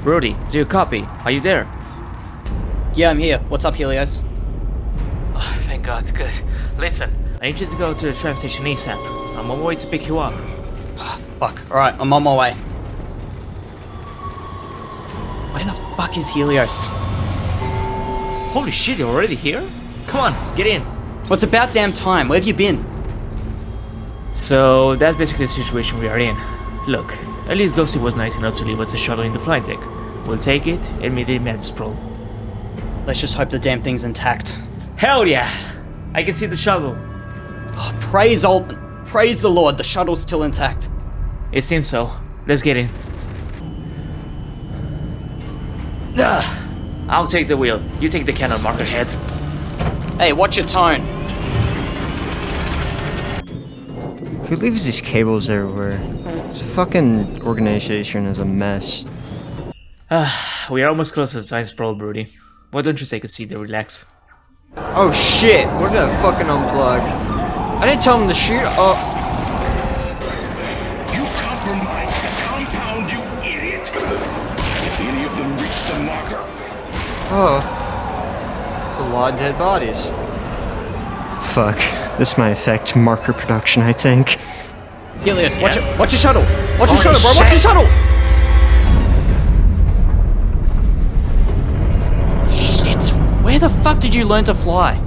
Brody, do you copy? Are you there? Yeah, I'm here. What's up, Helios? Oh, thank God, good. Listen, I need you to go to the tram station ASAP. I'm on my way to pick you up. Fuck. Alright, I'm on my way. Where the fuck is Helios? Holy shit, you're already here? Come on, get in. Well, it's about damn time. Where have you been? So, that's basically the situation we are in. Look, at least Ghosty was nice enough to leave us a shuttle in the flight deck. We'll take it and meet the Madness Pro. Let's just hope the damn thing's intact. Hell yeah! I can see the shuttle. Oh, praise the Lord, the shuttle's still intact. It seems so. Let's get in. I'll take the wheel. You take the cannon, marker head. Hey, watch your tone. Who leaves these cables everywhere? This fucking organization is a mess. We are almost close to the science pro, Brody. Why don't you take a seat and relax? Oh shit! What did I fucking unplug? I didn't tell him to shoot. Oh. You compromised the compound, you idiot! If any of them reach the marker. Oh. It's a lot of dead bodies. Fuck. This might affect marker production, I think. Helios, Yeah. watch your shuttle. Watch your shuttle, bro. shit. Watch your shuttle. Shit. Where the fuck did you learn to fly?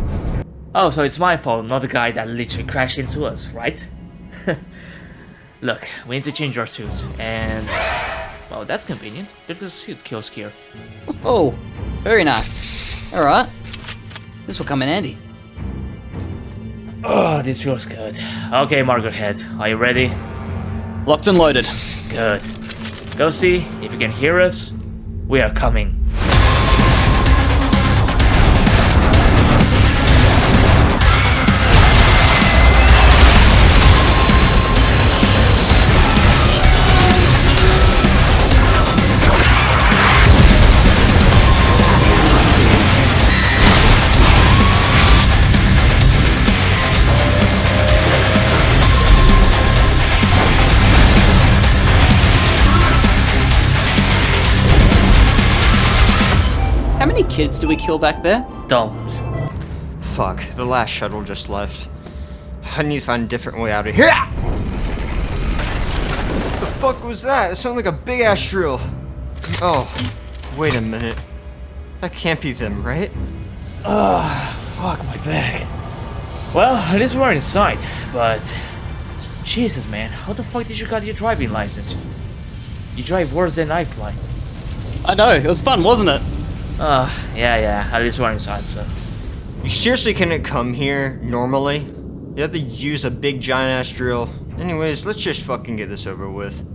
Oh, so it's my fault, not the guy that literally crashed into us, right? Look, we need to change our suits, and... well, that's convenient. There's a suit kiosk here. Oh, very nice. Alright. This will come in handy. Oh, this feels good. Okay, Margaret Head, are you ready? Locked and loaded. Good. Ghosty, if you can hear us, we are coming. How many kids do we kill back there? Don't. Fuck. The last shuttle just left. I need to find a different way out of here. What the fuck was that? It sounded like a big ass drill. Oh. Wait a minute. That can't be them, right? Fuck my back. Well, at least we're inside, but... Jesus, man, how the fuck did you got your driving license? You drive worse than I fly. I know, it was fun, wasn't it? Yeah, at least we're inside, so... You seriously couldn't come here normally? You have to use a big giant ass drill. Anyways, let's just fucking get this over with.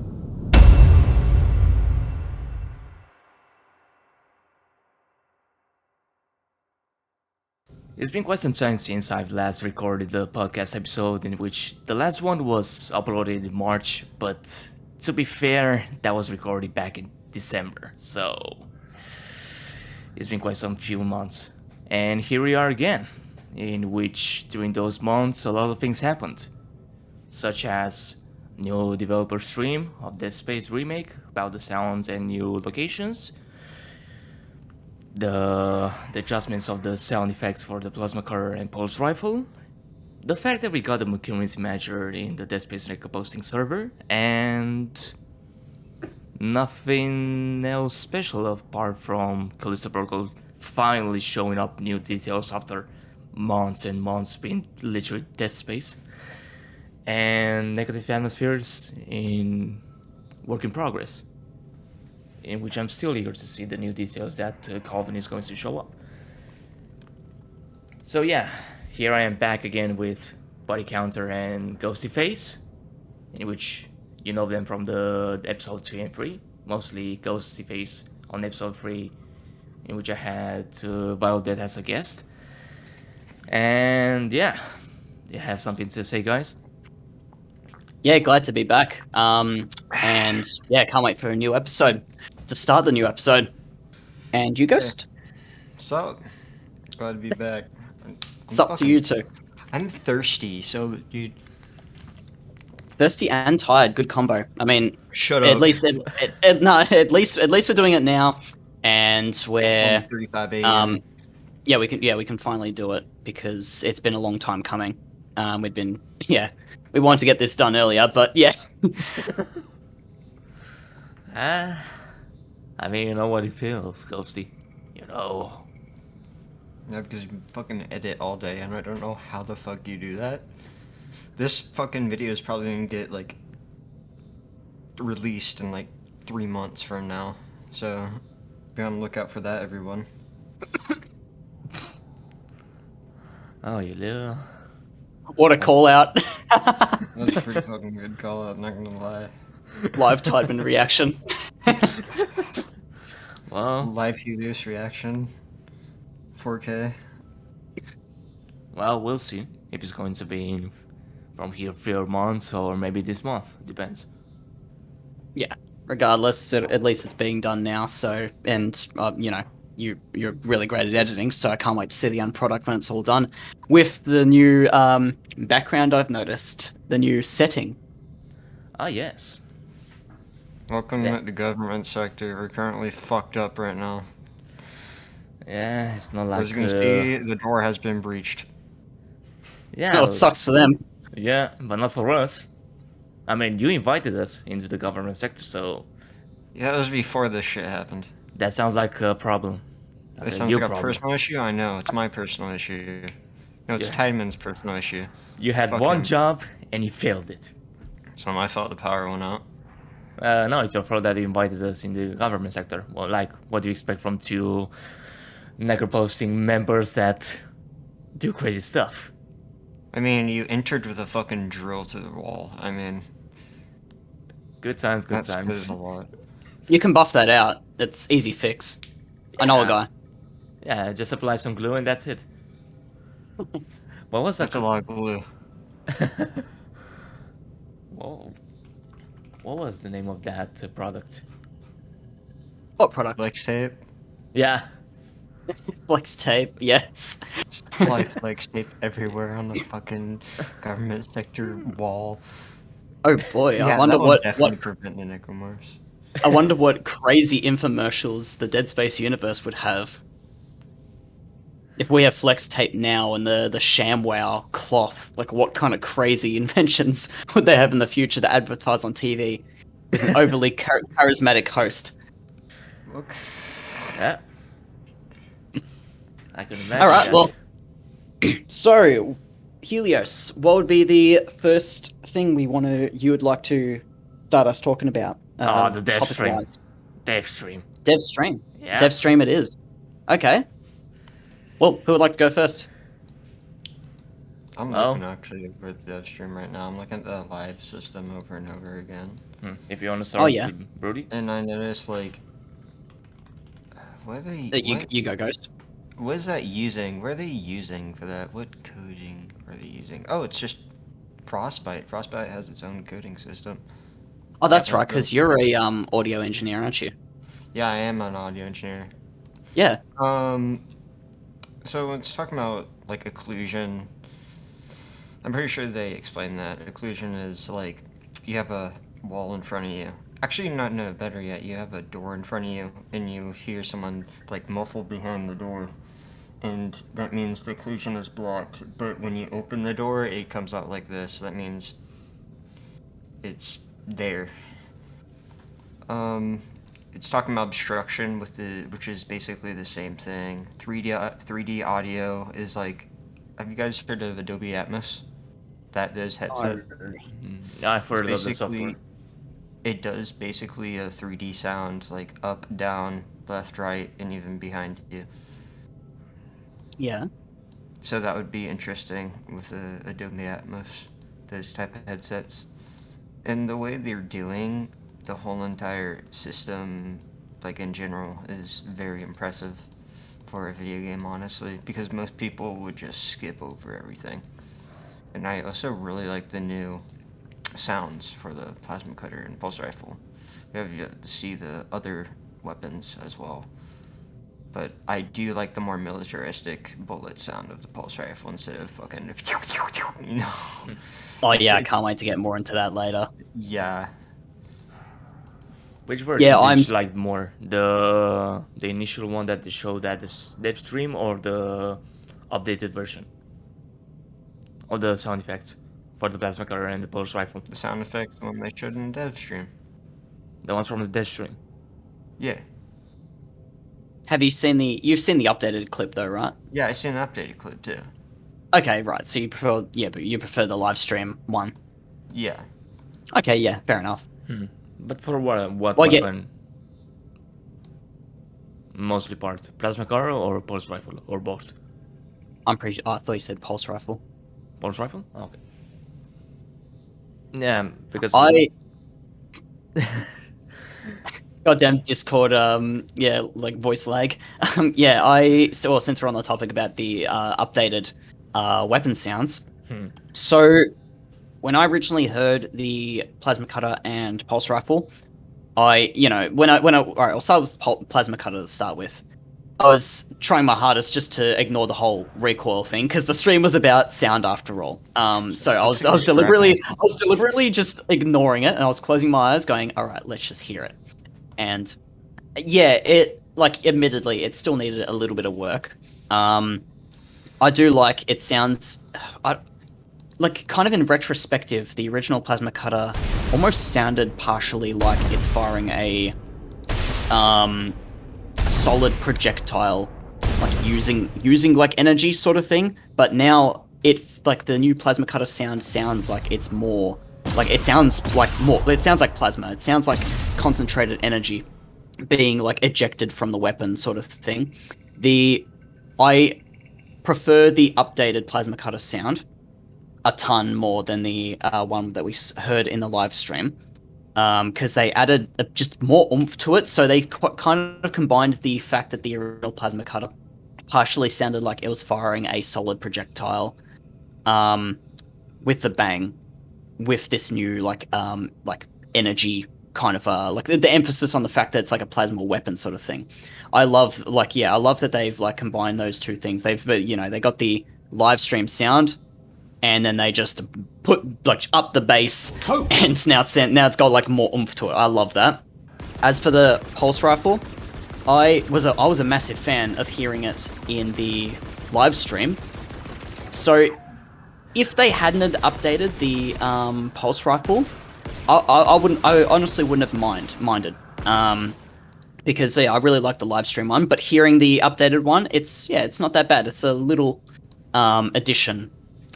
It's been quite some time since I've last recorded the podcast episode, in which the last one was uploaded in March, but to be fair, that was recorded back in December, so... It's been quite some few months. And here we are again, in which during those months a lot of things happened. Such as new developer stream of Dead Space Remake about the sounds and new locations, the adjustments of the sound effects for the plasma cutter and pulse rifle, the fact that we got a community manager in the Dead Space Necroposting server, and nothing else special apart from Callisto Protocol finally showing up new details after months and months being literally Dead Space, and negative atmospheres in work in progress, in which I'm still eager to see the new details that Calvin is going to show up. So yeah, here I am back again with BodyCounter and Ghosty Face, in which you know them from the episode 2 and 3, mostly Ghosty Face on episode 3, in which I had Violet as a guest. And yeah, you have something to say, guys? Yeah, glad to be back. And yeah, can't wait for a new episode. To start the new episode. And you, Ghost? Sup? Glad to be back. It's up to you two. I'm thirsty, so dude. thirsty and tired, good combo. I mean, Shut at up. least no, at least we're doing it now, and we're 1:35 a.m. yeah, we can finally do it because it's been a long time coming. We'd been we wanted to get this done earlier, but yeah. Ah, I mean, you know what it feels, Ghosty. You know. Yeah, because you fucking edit all day, and I don't know how the fuck you do that. This fucking video is probably gonna get, like, released in, like, 3 months from now. So, be on the lookout for that, everyone. Oh, you little. What a call out. That was a pretty fucking good call out, not gonna lie. Live Tideman reaction. Well, Live Helios reaction. 4K. well, we'll see if it's going to be in from here 4 months or maybe this month. Depends. Yeah. Regardless, at least it's being done now. So, and you know, you're really great at editing, so I can't wait to see the end product when it's all done. With the new background, I've noticed the new setting. Ah, yes. Welcome Yeah. to the government sector. We're currently fucked up right now. Yeah, it's not As like. you can see, the door has been breached. Yeah, Oh, it sucks for them. yeah, but not for us. I mean, you invited us into the government sector, so Yeah, that was before this shit happened. that sounds like a problem. Like It a sounds you like a problem. personal issue? I know, it's my personal issue. No, it's Yeah. Tideman's personal issue. You had Fuck one him. job and you failed it. It's not my fault the power went out. No, it's your fault that you invited us in the government sector. Well, like, what do you expect from two Necroposting members that do crazy stuff? I mean, you entered with a fucking drill to the wall. I mean, Good times, good that times. says a lot. You can buff that out. It's easy fix. I know a Yeah. guy. Yeah, just apply some glue and that's it. What was that? That's a lot of glue. Whoa. What was the name of that product? What product? Flex tape? Yeah. Flex tape. Yes. Apply flex tape everywhere on the fucking government sector wall. Oh boy, Yeah, I wonder that will what definitely prevent the necromorphs. I wonder what crazy infomercials the Dead Space universe would have. If we have flex tape now and the ShamWow cloth, like what kind of crazy inventions would they have in the future to advertise on TV with an overly charismatic host? Look. Yeah. I can imagine. All right, that. well, so Helios, what would be the first thing you would like to start us talking about? The dev stream. topic-wise? Dev stream. Dev stream. Yeah. Dev stream it is. Okay. Well, who would like to go first? I'm Oh. looking actually for the dev stream right now. I'm looking at the live system over and over again. If you want to start Oh, yeah. with Brody. And I noticed, like, what are they, You go, Ghost. what is that using? What are they using for that? What coding are they using? Oh, it's just Frostbite. Frostbite has its own coding system. Oh, that's Yeah, right, because you're a audio engineer, aren't you? Yeah, I am an audio engineer. Yeah. So it's talking about, like, occlusion. I'm pretty sure they explained that. Occlusion is, like, you have a wall in front of you. Actually, no, better yet, you have a door in front of you, and you hear someone, like, muffled behind the door. And that means the occlusion is blocked. But when you open the door, it comes out like this. That means it's there. It's talking about obstruction which is basically the same thing. 3D audio is like, have you guys heard of Adobe Atmos? Those headset. I've heard of the Basically, software. it does basically a 3D sound, like up, down, left, right, and even behind you. Yeah. So that would be interesting with Adobe Atmos, those type of headsets. And the way they're doing the whole entire system, like in general, is very impressive for a video game, honestly, because most people would just skip over everything. And I also really like the new sounds for the plasma cutter and pulse rifle. You have to see the other weapons as well. but I do like the more militaristic bullet sound of the pulse rifle instead of fucking, you know. Oh yeah, I It's- can't wait to get more into that later. Yeah. Which version Yeah, did I'm you like more? The initial one that they showed at the dev stream, or the updated version? Or the sound effects for the plasma cutter and the pulse rifle? The sound effects when they showed in dev stream. The ones from the dev stream. Yeah. Have you seen you've seen the updated clip though, right? Yeah, I seen an updated clip too. Okay, right. So you prefer but you prefer the live stream one. Yeah. Okay, yeah, fair enough. But for what Well, yeah. weapon? Mostly part plasma cutter or pulse rifle or both? I'm pretty. Oh, I thought you said pulse rifle. Pulse rifle? Okay. Yeah, because I. Goddamn Discord. Yeah, like voice lag. Yeah, well, since we're on the topic about the updated weapon sounds, so when I originally heard the plasma cutter and pulse rifle, all right, I'll start with plasma cutter to start with. I was trying my hardest just to ignore the whole recoil thing because the stream was about sound after all. So I was deliberately just ignoring it, and I was closing my eyes, going, "All right, let's just hear it." And yeah, admittedly, it still needed a little bit of work. I do like it sounds, kind of in retrospective, the original plasma cutter almost sounded partially like it's firing a solid projectile, like using like energy sort of thing. But now the new plasma cutter sounds like it's more like it sounds like plasma. It sounds like concentrated energy being like ejected from the weapon sort of thing. I prefer the updated plasma cutter sound a ton more than the one that we heard in the live stream. Because they added just more oomph to it, so they kind of combined the fact that the original plasma cutter partially sounded like it was firing a solid projectile, with the bang, with this new like energy kind of like the emphasis on the fact that it's like a plasma weapon sort of thing. I love that they've like combined those two things. They got the live stream sound, and then they just put like up the bass, and now it's got like more oomph to it. I love that. As for the pulse rifle, I was a massive fan of hearing it in the live stream. So if they hadn't updated the pulse rifle, I honestly wouldn't have minded. Because I really like the live stream one, but hearing the updated one, it's not that bad. It's a little addition.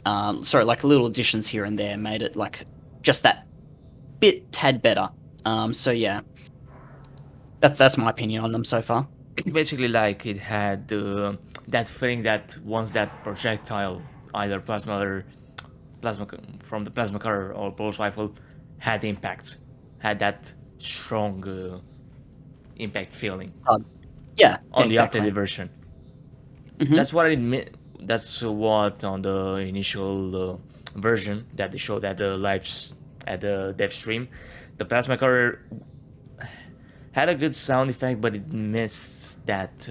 Little additions here and there made it like just that tad better. So yeah, that's my opinion on them so far. basically like it had that feeling that once that projectile, either plasma from the plasma cutter or pulse rifle, had that strong impact feeling Yeah, on exactly. the updated version. Mhm. That's what it meant. That's what on the initial version that they showed at the dev stream, the plasma cutter had a good sound effect, but it missed that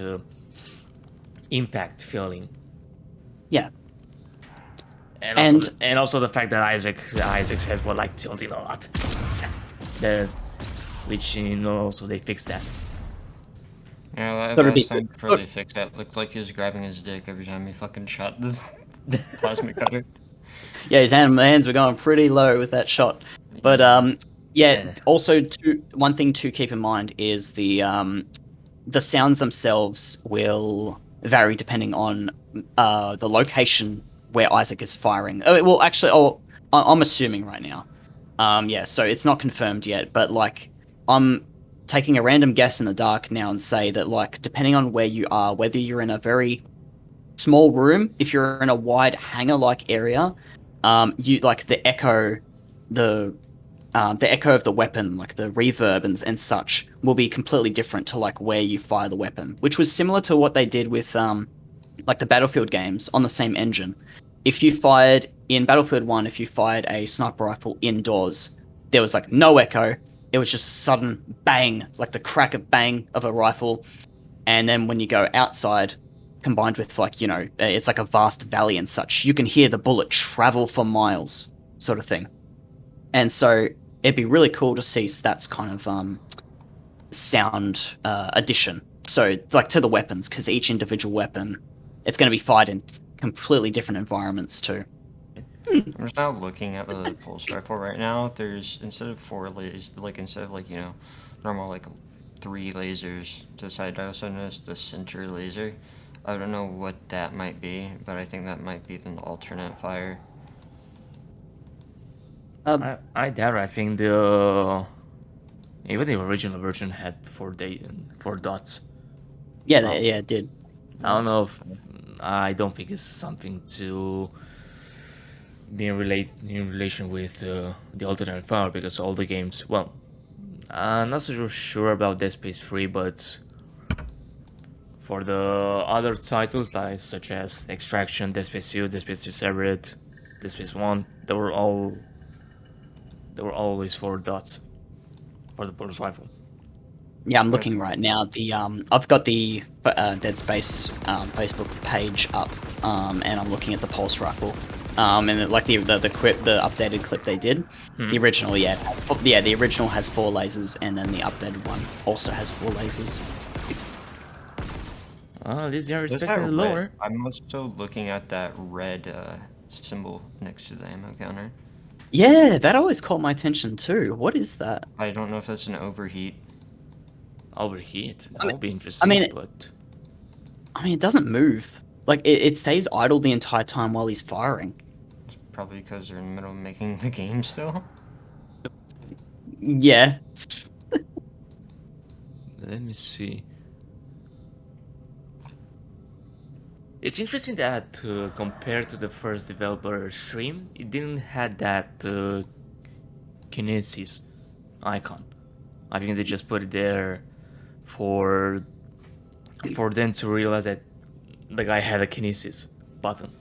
impact feeling. Yeah, And also the fact that Isaac's head was like tilting a lot. Which also they fixed that. Yeah, Gotta last be- time before they fixed that, looked like he was grabbing his dick every time he fucking shot the plasma cutter. yeah, his hands were going pretty low with that shot. But Yeah. also one thing to keep in mind is the sounds themselves will vary depending on the location where Isaac is firing. Well, actually, I'm assuming right now. So it's not confirmed yet, but like I'm taking a random guess in the dark now and say that like depending on where you are, whether you're in a very small room, if you're in a wide hangar-like area, you like the echo of the weapon, like the reverb and such, will be completely different to like where you fire the weapon, which was similar to what they did with like the Battlefield games on the same engine. If you fired in Battlefield 1, if you fired a sniper rifle indoors, there was like no echo. It was just a sudden bang, like the crack of bang of a rifle, and then when you go outside, combined with like, you know, it's like a vast valley and such, you can hear the bullet travel for miles, sort of thing. And so it'd be really cool to see that's kind of sound addition. So like to the weapons, because each individual weapon, it's going to be fired in completely different environments too. I'm just now looking at the pulse rifle right now. There's instead of 4 lasers, instead of you know, normal 3 lasers to the side. I also noticed the center laser. I don't know what that might be, but I think that might be an alternate fire. I doubt. I think even the original version had 4 dots. Yeah, yeah, it did. I don't know if I don't think it's something to be in relation with the alternate fire, because all the games. Well, I'm not so sure about Dead Space 3, but for the other titles such as Extraction, Dead Space 2, Dead Space 2 Separate, Dead Space 1, they were always 4 dots for the pulse rifle. Yeah, I'm looking right now. The I've got the Dead Space Facebook page up, and I'm looking at the pulse rifle. And like the updated clip they did, the original, the original has 4 lasers, and then the updated one also has 4 lasers. Oh, these are There's respectively that red- lower. I'm also looking at that red symbol next to the ammo counter. Yeah, that always caught my attention too. What is that? I don't know if that's an overheat. Overheat. That would be interesting. But I mean, it doesn't move. Like it stays idle the entire time while he's firing. It's probably because they're in the middle of making the game still. Yeah. let me see. It's interesting that compared to the first developer stream, it didn't have that kinesis icon. I think they just put it there for them to realize that the guy had a kinesis button.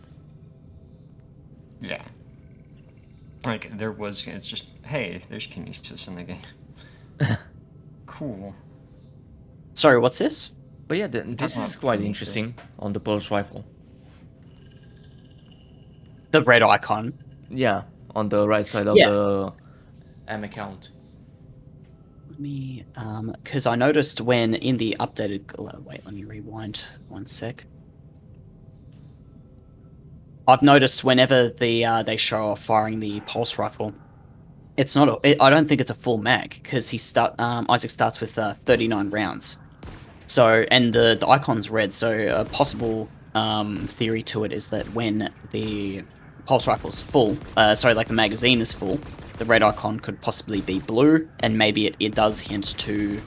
Yeah. It's just, hey, there's kinesis in the game. Cool. Sorry, what's this? But yeah, this is quite interesting on the pulse rifle. The red icon. Yeah, on the right side of the ammo count. Let me, because I noticed when in the updated. Wait, let me rewind 1 sec. I've noticed whenever they show off firing the pulse rifle, it's not. I don't think it's a full mag, because Isaac starts with 39 rounds. So, and the icon's red. So a possible theory to it is that when the pulse rifle's full, like the magazine is full, the red icon could possibly be blue, and maybe it does hint to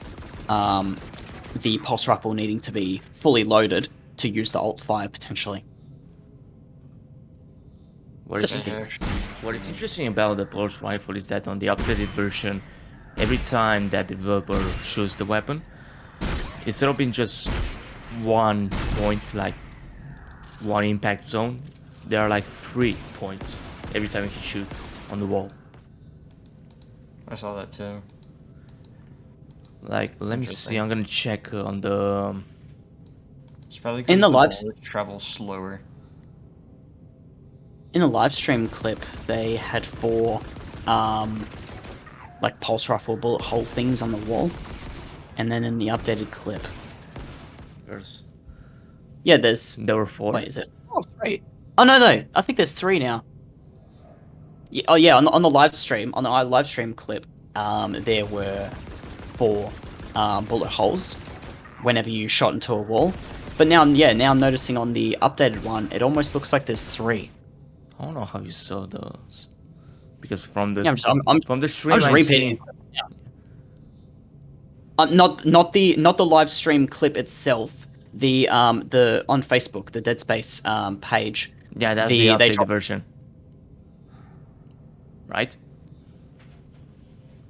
the pulse rifle needing to be fully loaded to use the alt fire potentially. What is interesting about the pulse rifle is that on the updated version, every time that the developer shoots the weapon, instead of being just 1 point, like 1 impact zone, there are 3 points every time he shoots on the wall. I saw that too. Let me see. I'm gonna check on the. It's probably in the live travel slower. In the live stream clip, they had 4 pulse rifle bullet hole things on the wall, and then in the updated clip, there were 4. Wait, is it? Oh, 3. Oh no, I think there's 3 now. Yeah, oh yeah, on the live stream, live stream clip, there were 4 bullet holes whenever you shot into a wall. But now I'm noticing on the updated one, it almost looks like there's 3. I don't know how you saw those, because from the from the stream, I'm just repeating. Not the live stream clip itself. The on Facebook, the Dead Space page. Yeah, that's the updated version, right?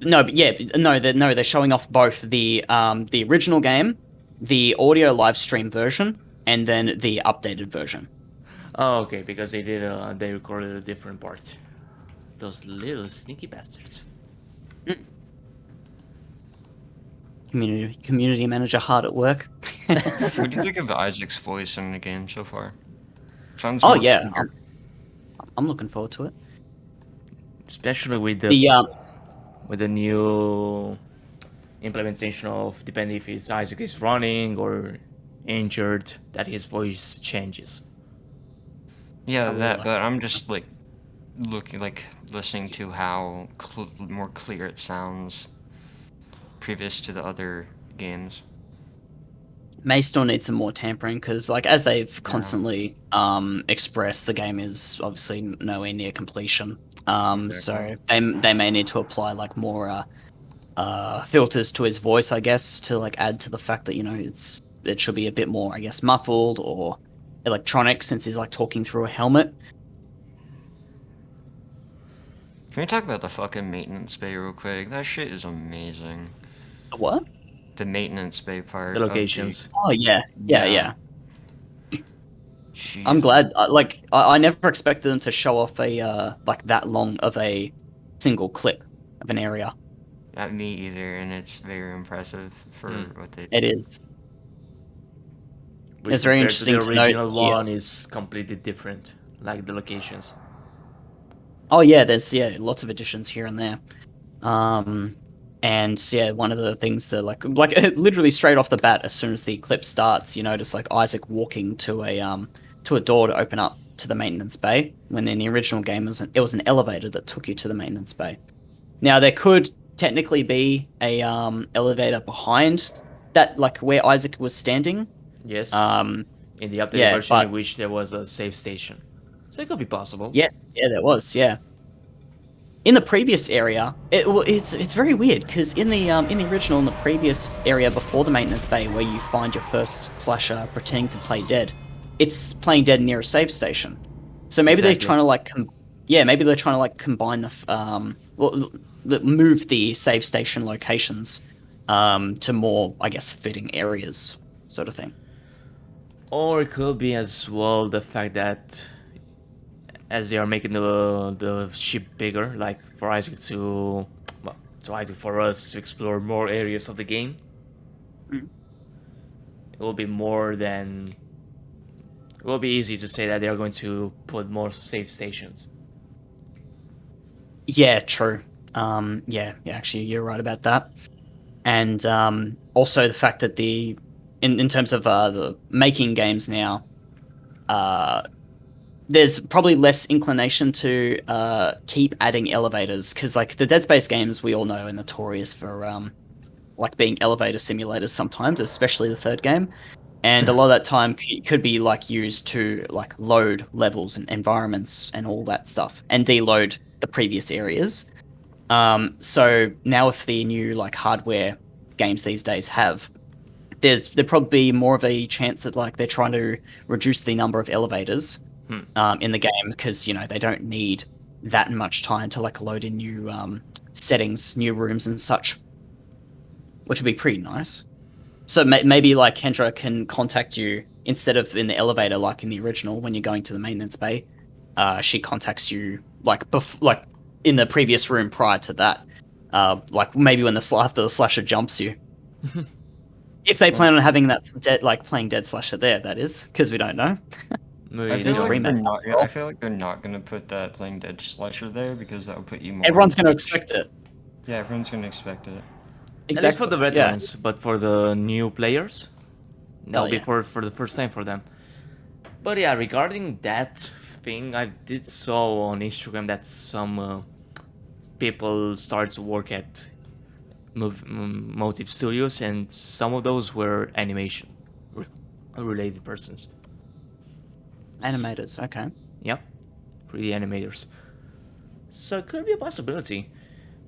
No, but they're showing off both the original game, the audio live stream version, and then the updated version. Oh, okay, because they recorded a different part. Those little sneaky bastards. Community manager hard at work. What do you think of Isaac's voice in the game so far? Sounds Oh more yeah, tender. I'm looking forward to it. Especially with The the new implementation of depending if it's Isaac is running or injured, that his voice changes. Yeah, I really that. like But it. I'm just like listening to how more clear it sounds previous to the other games. May still need some more tampering because, like, as they've Yeah. constantly expressed, the game is obviously nowhere near completion. Exactly. So they may need to apply like more filters to his voice, I guess, to like add to the fact that it should be a bit more, I guess, muffled or electronic since he's like talking through a helmet. Can we talk about the fucking maintenance bay real quick? That shit is amazing. What? The maintenance bay part The of the locations. Oh yeah. I'm Jesus. glad. I never expected them to show off a like that long of a single clip of an area. Not me either, and it's very impressive for what they It did. is. Which It's very compared to the interesting to note original the, one is completely different, like the locations. oh yeah, there's lots of additions here and there. And yeah, one of the things that like literally straight off the bat, as soon as the clip starts, you notice like Isaac walking to a door to open up to the maintenance bay. When in the original game it was an elevator that took you to the maintenance bay. Now there could technically be a elevator behind that, like where Isaac was standing. Yes. Um, In the updated yeah, version, but in which there was a save station, so it could be possible. yes, yeah, there was, yeah. In the previous area, it's very weird because in the original, in the previous area before the maintenance bay, where you find your first slasher pretending to play dead, it's playing dead near a save station. So maybe they're Exactly. trying to like, maybe they're trying to like combine move the save station locations, to more, I guess, fitting areas, sort of thing. Or it could be as well the fact that as they are making the ship bigger, like for Isaac to, well, to Isaac for us to explore more areas of the game, it will be more than. It will be easy to say that they are going to put more save stations. Yeah, true. Yeah, actually, you're right about that. And also the fact that in terms of the making games now, there's probably less inclination to keep adding elevators because, like, the Dead Space games we all know are notorious for like being elevator simulators sometimes, especially the third game. And a lot of that time could be like used to like load levels and environments and all that stuff and deload the previous areas. So now with the new like hardware games these days have, there'd probably be more of a chance that like they're trying to reduce the number of elevators in the game because they don't need that much time to like load in new settings, new rooms and such, which would be pretty nice. So maybe like Kendra can contact you instead of in the elevator like in the original when you're going to the maintenance bay. She contacts you like like in the previous room prior to that. Like maybe when after the slasher jumps you. If they plan on having that like playing dead slasher there, that is, because we don't know. Maybe I they feel Just like don't. remake. they're not. I feel like they're not gonna put that playing dead slasher there because that would put you more. Everyone's going to expect it. Yeah, everyone's gonna expect it. At least for the Yeah. veterans, but for the new players, that'll be yeah. for the first time for them. But yeah, regarding that thing, I did saw on Instagram that some people started to work at Motive Studios, and some of those were animation related persons. Animators, okay. Yep, 3D animators. So it could be a possibility.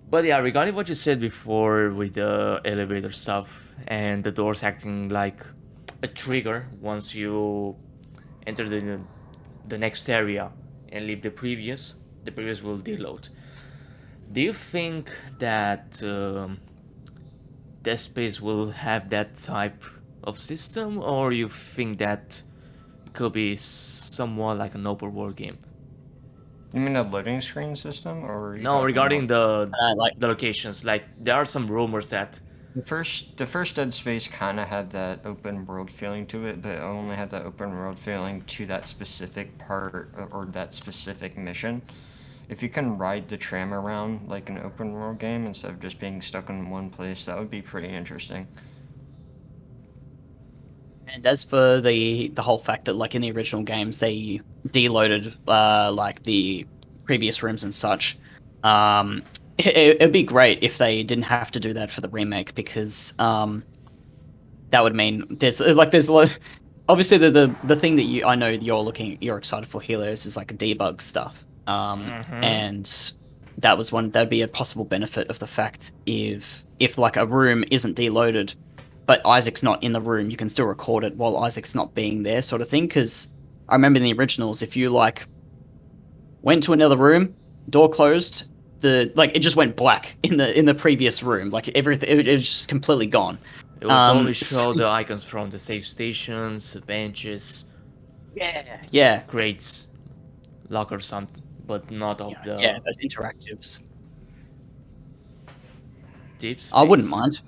But yeah, regarding what you said before with the elevator stuff and the doors acting like a trigger once you enter the next area and leave the previous will deload. Do you think that Dead Space will have that type of system, or you think that it could be somewhat like an open world game? You mean a loading screen system, or are you No, talking regarding about... the Like the locations, like there are some rumors that The first Dead Space kind of had that open world feeling to it, but it only had that open world feeling to that specific part or that specific mission. If you can ride the tram around like an open world game instead of just being stuck in one place, that would be pretty interesting. And as for the whole fact that like in the original games they deloaded like the previous rooms and such, it'd be great if they didn't have to do that for the remake because that would mean there's a lot. Obviously, the thing that I know you're excited for Helios is like debug stuff, and that'd be a possible benefit of the fact if like a room isn't deloaded, but Isaac's not in the room, you can still record it while Isaac's not being there, sort of thing. Because I remember in the originals, if you like went to another room, door closed, it just went black in the previous room, like everything it was just completely gone. It would only show the icons from the safe stations, benches, Yeah, crates, lockers, something, but not of the yeah, those interactives. deep space. I wouldn't mind.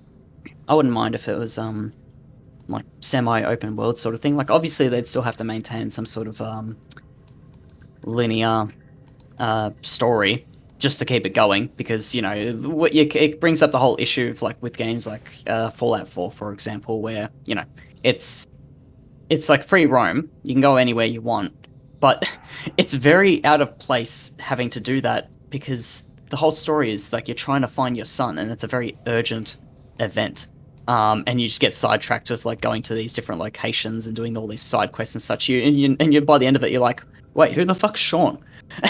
I wouldn't mind if it was like semi-open world sort of thing. Like obviously they'd still have to maintain some sort of linear story just to keep it going because it brings up the whole issue of like with games like Fallout 4, for example, where it's like free roam. You can go anywhere you want, but it's very out of place having to do that because the whole story is like you're trying to find your son, and it's a very urgent event. And you just get sidetracked with like going to these different locations and doing all these side quests and such. You by the end of it, you're like, wait, who the fuck's Sean?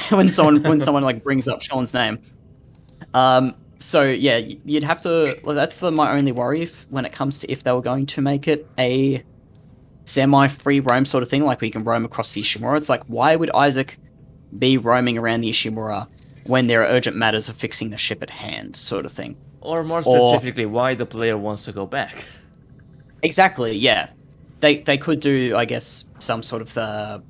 when someone like brings up Sean's name. So yeah, you'd have to. Well, that's my only worry when it comes to if they were going to make it a semi-free roam sort of thing, like we can roam across the Ishimura. It's like, why would Isaac be roaming around the Ishimura when there are urgent matters of fixing the ship at hand, sort of thing? Or more specifically, why the player wants to go back. Exactly, yeah. They could do, I guess, some sort of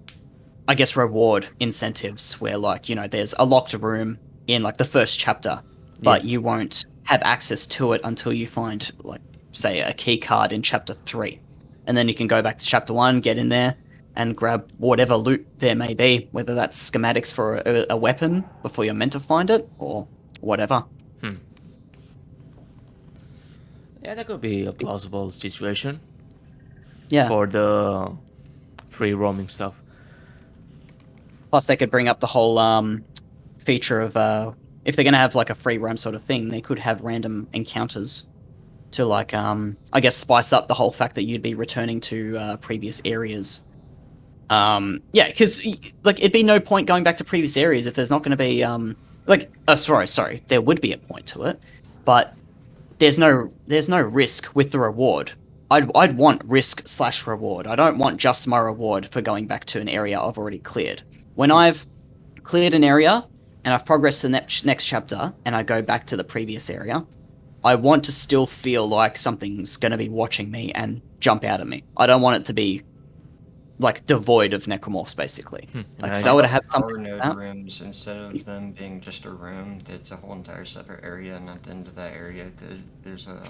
reward incentives where like, there's a locked room in like the first chapter, but Yes. you won't have access to it until you find like, say, a key card in chapter 3. And then you can go back to chapter 1, get in there and grab whatever loot there may be, whether that's schematics for a weapon before you're meant to find it or whatever. Yeah, that could be a plausible situation Yeah. for the free roaming stuff. Plus, they could bring up the whole feature of if they're gonna have like a free roam sort of thing, they could have random encounters to like I guess spice up the whole fact that you'd be returning to previous areas. Yeah, because like it'd be no point going back to previous areas if there's not going to be sorry, there would be a point to it, but there's no risk with the reward. I'd want risk/reward. I don't want just my reward for going back to an area I've already cleared. When I've cleared an area and I've progressed to the next chapter and I go back to the previous area, I want to still feel like something's going to be watching me and jump out at me. I don't want it to be like devoid of necromorphs, basically. Like if I would have Power something node like that, rooms, instead of them being just a room, it's a whole entire separate area, and at the end of that area, there's a.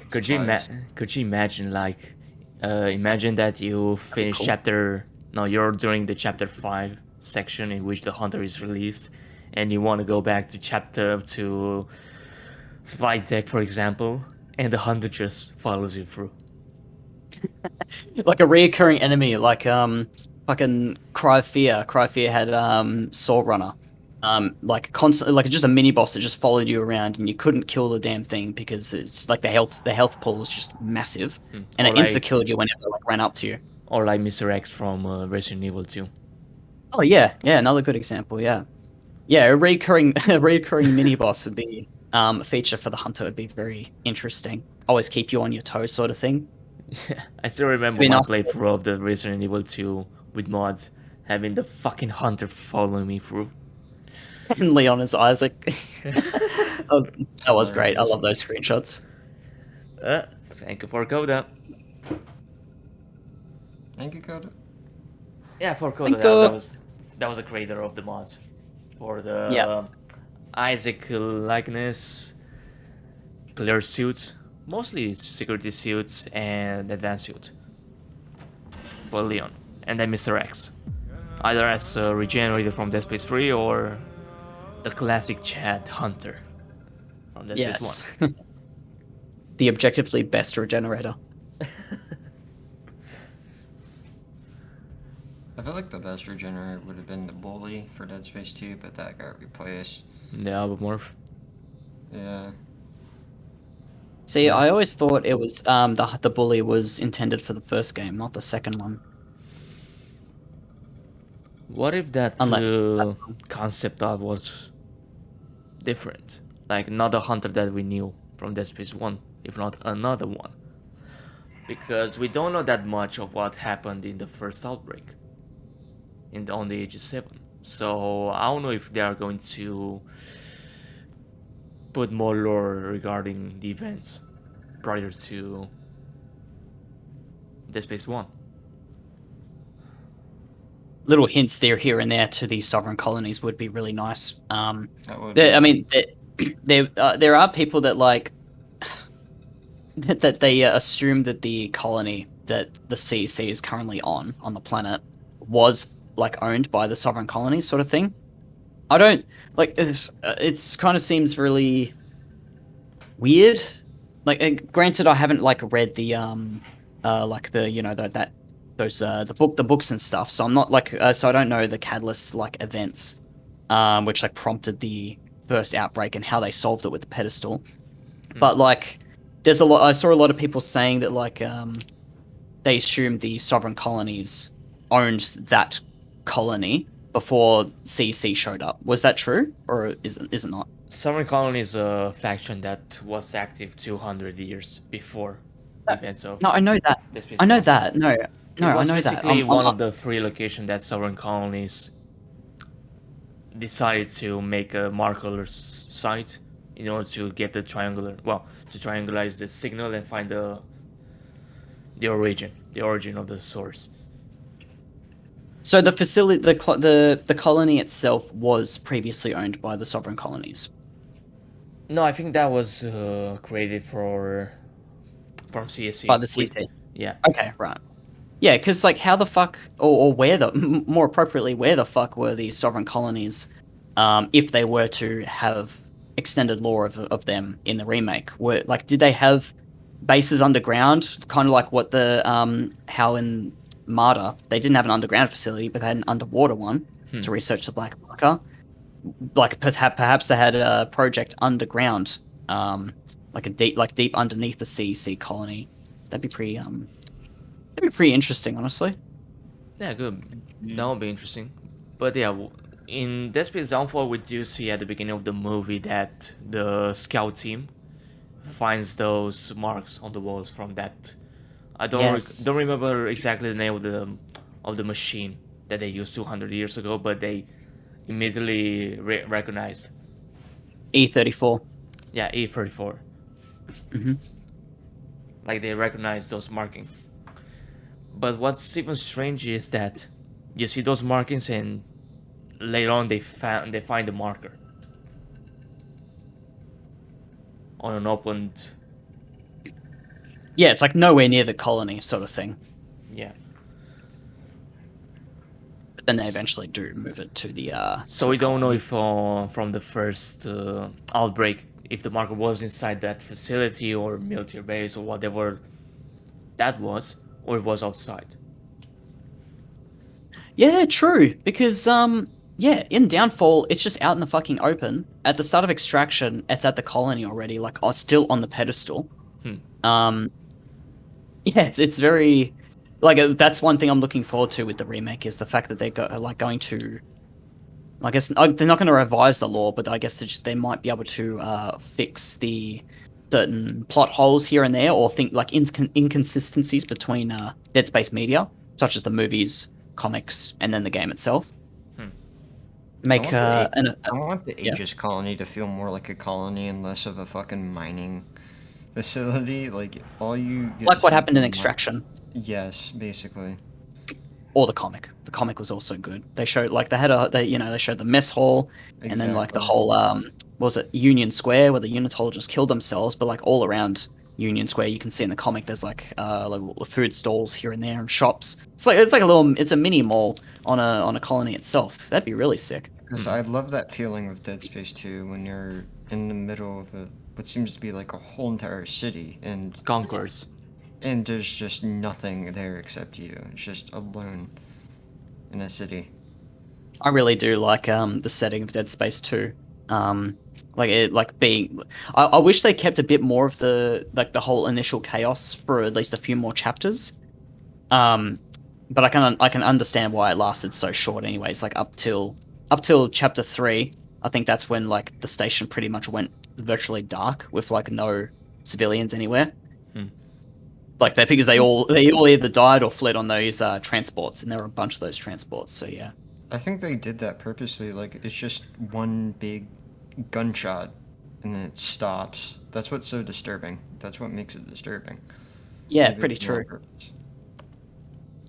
Could you supplies. could you imagine like imagine that you finish cool. you're during the chapter 5 section in which the hunter is released, and you want to go back to flight deck, for example, and the hunter just follows you through. like a reoccurring enemy, like fucking Cry of Fear. Cry of Fear had Saw Runner. Like constantly, like just a mini boss that just followed you around, and you couldn't kill the damn thing because it's like the health pool is just massive, and Or it like- insta killed you whenever it like ran up to you. Or like Mr. X from Resident Evil 2. Oh yeah, another good example. Yeah, a recurring mini boss would be a feature for the hunter. Would be very interesting. Always keep you on your toes, sort of thing. Yeah, I still remember Be my nice. playthrough of the Resident Evil 2 with mods, having the fucking hunter following me through. And Leon is Isaac. that was great. I love those screenshots. Thank you for Coda. Thank you, Coda. Yeah, for Coda, Thank you. that was a creator of the mods for the Yeah. Isaac likeness, player suits, mostly security suits and advanced suit for Leon, and then Mr. X, either as regenerated from Dead Space 3 or the classic Chad Hunter from Dead Space Yes. 1. The objectively best regenerator. I feel like the best regenerator would have been the bully for Dead Space 2, but that got replaced. The Albumorph. Yeah. See, I always thought it was the bully was intended for the first game, not the second one. What if that Unless concept art was different? Like not the hunter that we knew from Dead Space 1, if not another one. Because we don't know that much of what happened in the first outbreak on the age of 7. So I don't know if they are going to put more lore regarding the events prior to Dead Space 1. little hints there, here and there, to the sovereign colonies would be really nice. That would I be- mean, there are people that like that they assume that the colony that the CEC is currently on the planet was like owned by the sovereign colonies, sort of thing. I don't like it's kind of seems really weird. Like, granted, I haven't like read the like the the books and stuff, so I'm not like so I don't know the catalyst like events which like prompted the first outbreak and how they solved it with the pedestal. But like there's a lot, I saw a lot of people saying that like they assumed the sovereign colonies owned that colony before CC showed up. Was that true, or is it not? Sovereign Colony is a faction that was active 200 years before the events of No, I know that. Dead Space I know 1. that. No, It I was know that. basically one of the 3 locations that Sovereign Colonies decided to make a marker site in order to get the to triangulate the signal and find the origin of the source. So the facility, the colony itself was previously owned by the sovereign colonies. No, I think that was created from CSC. By the CC. Yeah. Okay, right. Yeah, because like how the fuck, or where more appropriately, where the fuck were the sovereign colonies, if they were to have extended lore of them in the remake? Did they have bases underground, kind of like what the how in Martyr they didn't have an underground facility, but they had an underwater one to research the black marker. Like perhaps they had a project underground, like deep underneath the CEC colony. That'd be pretty interesting, honestly. Yeah, good. That would be interesting. But yeah, in Dead Space Downfall, we do see at the beginning of the movie that the scout team finds those marks on the walls from that. I don't remember exactly the name of the machine that they used 200 years ago, but they immediately recognized. E34. Yeah, E34. Mhm. Like they recognize those markings. But what's even strange is that you see those markings and later on they find the marker on an opened. Yeah, it's like nowhere near the colony, sort of thing. Yeah. But then they eventually do move it to the. So we don't know if from the first outbreak if the marker was inside that facility or military base or whatever that was, or it was outside. Yeah, true. Because yeah, in Downfall, it's just out in the fucking open. At the start of Extraction, it's at the colony already, like still on the pedestal. Yeah, it's very like that's one thing I'm looking forward to with the remake is the fact that they're going to. I guess they're not going to revise the lore, but I guess they might be able to fix the certain plot holes here and there, or think like inconsistencies between Dead Space media, such as the movies, comics, and then the game itself. Make I want the Aegis colony to feel more like a colony and less of a fucking mining facility. Like all you get like what happened in from Extraction. Yes, basically. Or the comic. The comic was also good. They showed like they showed the mess hall, and then like the Exactly. whole was it Union Square where the unitologists killed themselves, but like all around Union Square. You can see in the comic there's like food stalls here and there and shops. It's a mini mall on a colony itself. That'd be really sick. Because I love that feeling of Dead Space 2 when you're in the middle of what seems to be like a whole entire city, and Concourse. there's just nothing there except you. It's just alone in a city. I really do like the setting of Dead Space 2. I wish they kept a bit more of the whole initial chaos for at least a few more chapters. But I can understand why it lasted so short anyways, like up till chapter 3. I think that's when like the station pretty much went virtually dark with like no civilians anywhere. Like because they all either died or fled on those transports, and there were a bunch of those transports, so yeah. I think they did that purposely. Like, it's just one big gunshot, and then it stops. That's what's so disturbing. That's what makes it disturbing. Yeah, Like, pretty there's no true. purpose.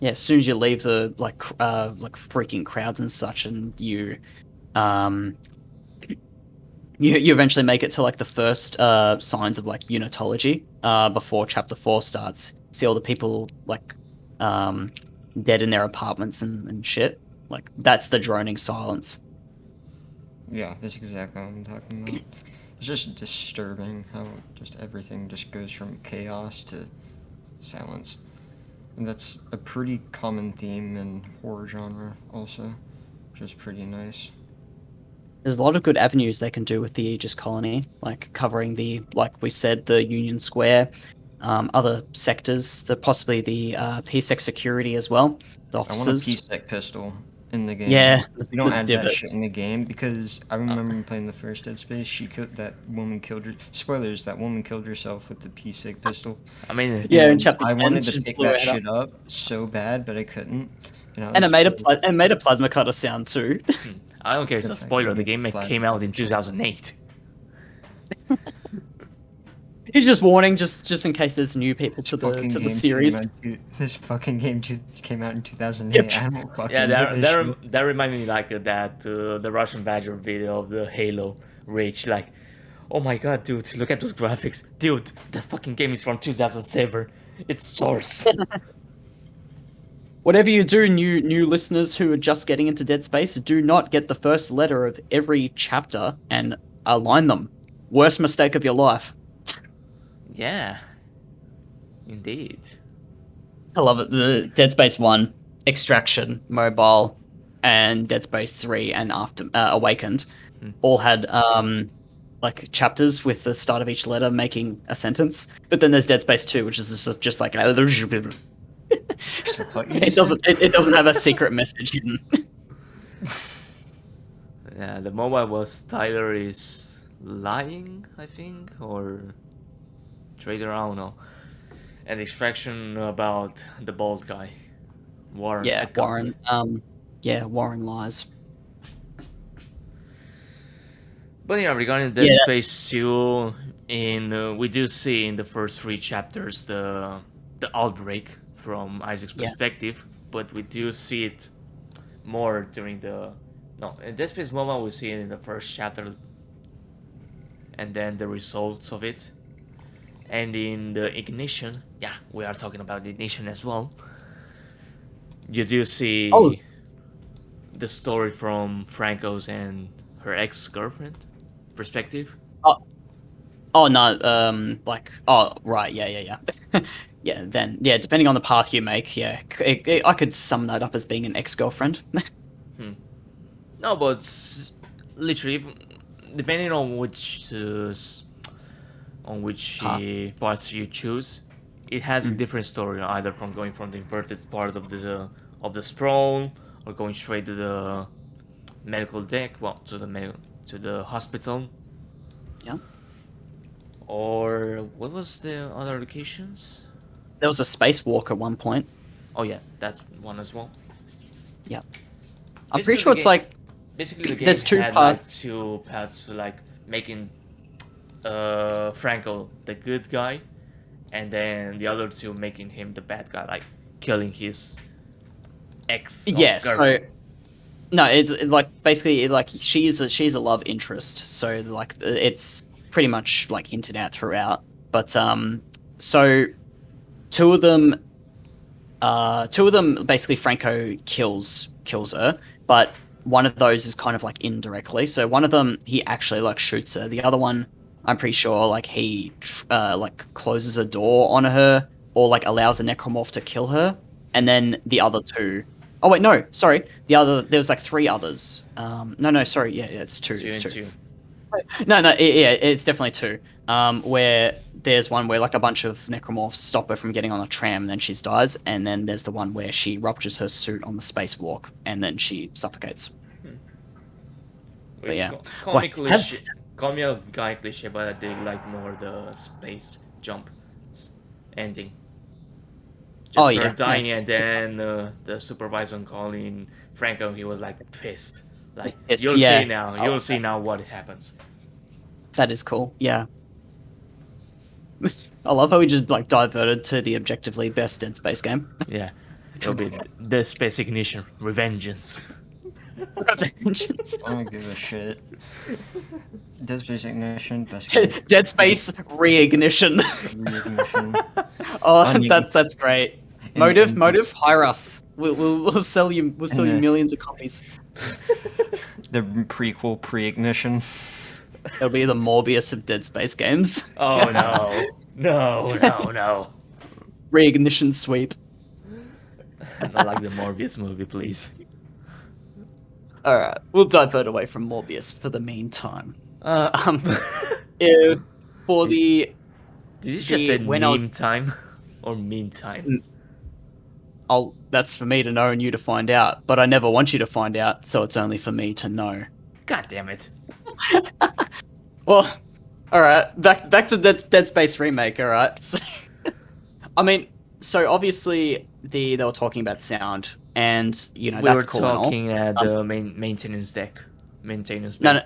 Yeah, as soon as you leave the like freaking crowds and such, and you eventually make it to like the first signs of like unitology before chapter 4 starts. See all the people like dead in their apartments and shit. Like that's the droning silence. Yeah, that's exactly what I'm talking about. It's just disturbing how just everything just goes from chaos to silence. And that's a pretty common theme in horror genre also, which is pretty nice. There's a lot of good avenues they can do with the Aegis colony, like covering like we said, the Union Square, other sectors, possibly the PSEC security as well, the I want a officers. P-Sec pistol in the game. Yeah, You don't the add divot. that shit in the game, because I remember playing the first Dead Space, that woman killed her. Spoilers, that woman killed herself with the P-Sec pistol. I mean, Yeah, in And chapter I 10, wanted she to pick blew her that head shit up so bad, but I couldn't. and it made a plasma cutter sound too. I don't care. It's a It's like spoiler. The make game flat came out in shit. 2008. He's just warning, just in case there's new people to the series. This fucking game came out in 2008. Yep. I don't fucking Yeah, give a shit. that reminded me like that the Russian Badger video of the Halo Reach. Like, oh my god, dude, look at those graphics, dude. That fucking game is from 2007. It's Source. Whatever you do, new listeners who are just getting into Dead Space, do not get the first letter of every chapter and align them. Worst mistake of your life. Yeah, indeed. I love it. The Dead Space 1, Extraction, Mobile, and Dead Space 3 and After Awakened all had like chapters with the start of each letter making a sentence. But then there's Dead Space 2, which is just like it doesn't have a secret message hidden. Yeah, the mobile was Tyler is lying, I think, or traitor, I don't know. And Extraction about the bald guy, Warren. Yeah, Edgard. Warren. Warren lies. But yeah, regarding Dead Yeah. Space 2, we do see in the first 3 chapters the outbreak from Isaac's Yeah. perspective, but we do see it more during in Dead Space Mobile we see it in the first chapter, and then the results of it. And in the Ignition, yeah, we are talking about the Ignition as well. You do see the story from Franco's and her ex-girlfriend perspective. Oh no, right, yeah. Yeah, depending on the path you make, yeah, I could sum that up as being an ex-girlfriend. No, but literally, depending on which parts you choose, it has a different story. Either from going from the inverted part of the sprawl, or going straight to the medical deck, to the hospital. Yeah. Or what was the other locations? There was a spacewalk at one point. Oh yeah, that's one as well. Yeah. I'm pretty sure it's like Basically, the game there's two had paths. like 2 paths, like making Franco the good guy, and then the other 2 making him the bad guy, like killing his ex. Yeah, so girlfriend. no, it's like basically like she's a love interest, so like it's pretty much like hinted at throughout. But so two of them basically Franco kills her, but one of those is kind of like indirectly. So one of them he actually like shoots her. The other one, I'm pretty sure like he like closes a door on her or like allows a necromorph to kill her. And then the other two, oh wait, no, sorry. There's like three others. No, sorry, yeah, it's two. It's two. No, it's definitely two. Where there's one where like a bunch of necromorphs stop her from getting on a tram, and then she dies, and then there's the one where she ruptures her suit on the spacewalk, and then she suffocates. But yeah, call me a guy cliche, but I dig like more the space jump ending. Just her dying, and then the supervisor calling Franco, he was like pissed. Like you'll see now. You'll see now what happens. That is cool. Yeah. I love how we just like diverted to the objectively best Dead Space game. Yeah, it'll be the Space Ignition, Revengeance. Revengeance. I don't give a shit. Dead Space Ignition, best Dead Space Reignition. Reignition. Oh, that's great. Motive, hire us. We'll sell you. We'll sell you millions of copies. The prequel pre-ignition. It'll be the Morbius of Dead Space games. Oh no. No. Reignition sweep. Not like the Morbius movie, please. Alright, we'll divert away from Morbius for the meantime. For the... Did you just say meme time? Or meantime? That's for me to know and you to find out, but I never want you to find out, so it's only for me to know. God damn it. Well, alright, back to Dead Space Remake, alright? So, I mean, so obviously they were talking about sound, and, you know, that's cool and all. We were talking at the maintenance deck. Maintenance No, deck.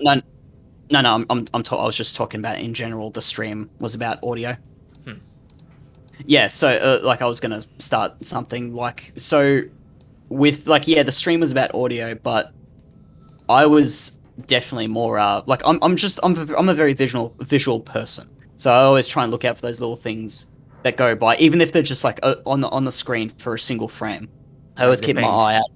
No, I was just talking about in general, the stream was about audio. Yeah, so, like, I was gonna start something, like, so, with, like, yeah, the stream was about audio, but I was definitely more, like, I'm a very visual person, so I always try and look out for those little things that go by, even if they're just, like, on the screen for a single frame. I always keep my eye out.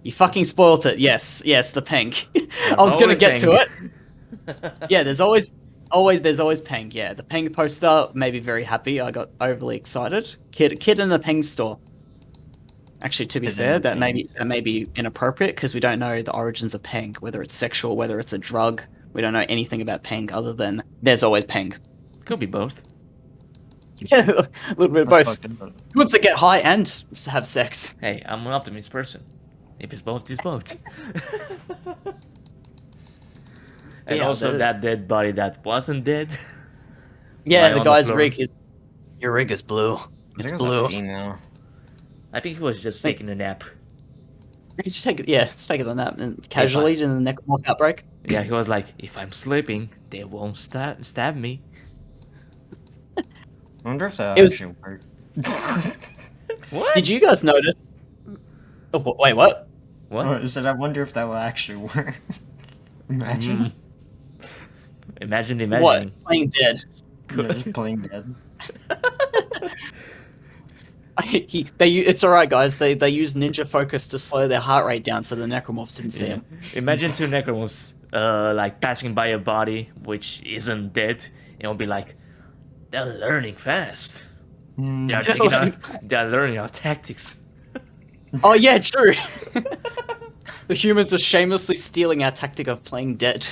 You fucking spoilt it, yes, the pink. I was gonna get to it. Yeah, there's always Peng. Yeah, the Peng poster made me very happy. I got overly excited. Kid in a Peng store. Actually, to be fair, that may be inappropriate because we don't know the origins of Peng, whether it's sexual, whether it's a drug. We don't know anything about Peng other than there's always Peng. Could be both. Yeah, a little bit of both. Who wants to get high and have sex? Hey, I'm an optimist person. If it's both, it's both. And yeah, also that dead body that wasn't dead. Yeah, the guy's rig is... Your rig is blue. It's blue. I think he was just taking a nap. Just take it a nap and casually in the Necroposting outbreak. Yeah, he was like, if I'm sleeping, they won't stab me. I wonder if that actually worked. What? Did you guys notice? Oh, wait, what? What? I said, I wonder if that will actually work. Imagine. Imagine. What? Playing dead. Yeah, just playing dead. It's alright, guys. They use ninja focus to slow their heart rate down so the necromorphs didn't see him. Imagine two necromorphs like passing by a body which isn't dead. It'll be like, they're learning fast. They're learning our tactics. Oh yeah, true. The humans are shamelessly stealing our tactic of playing dead.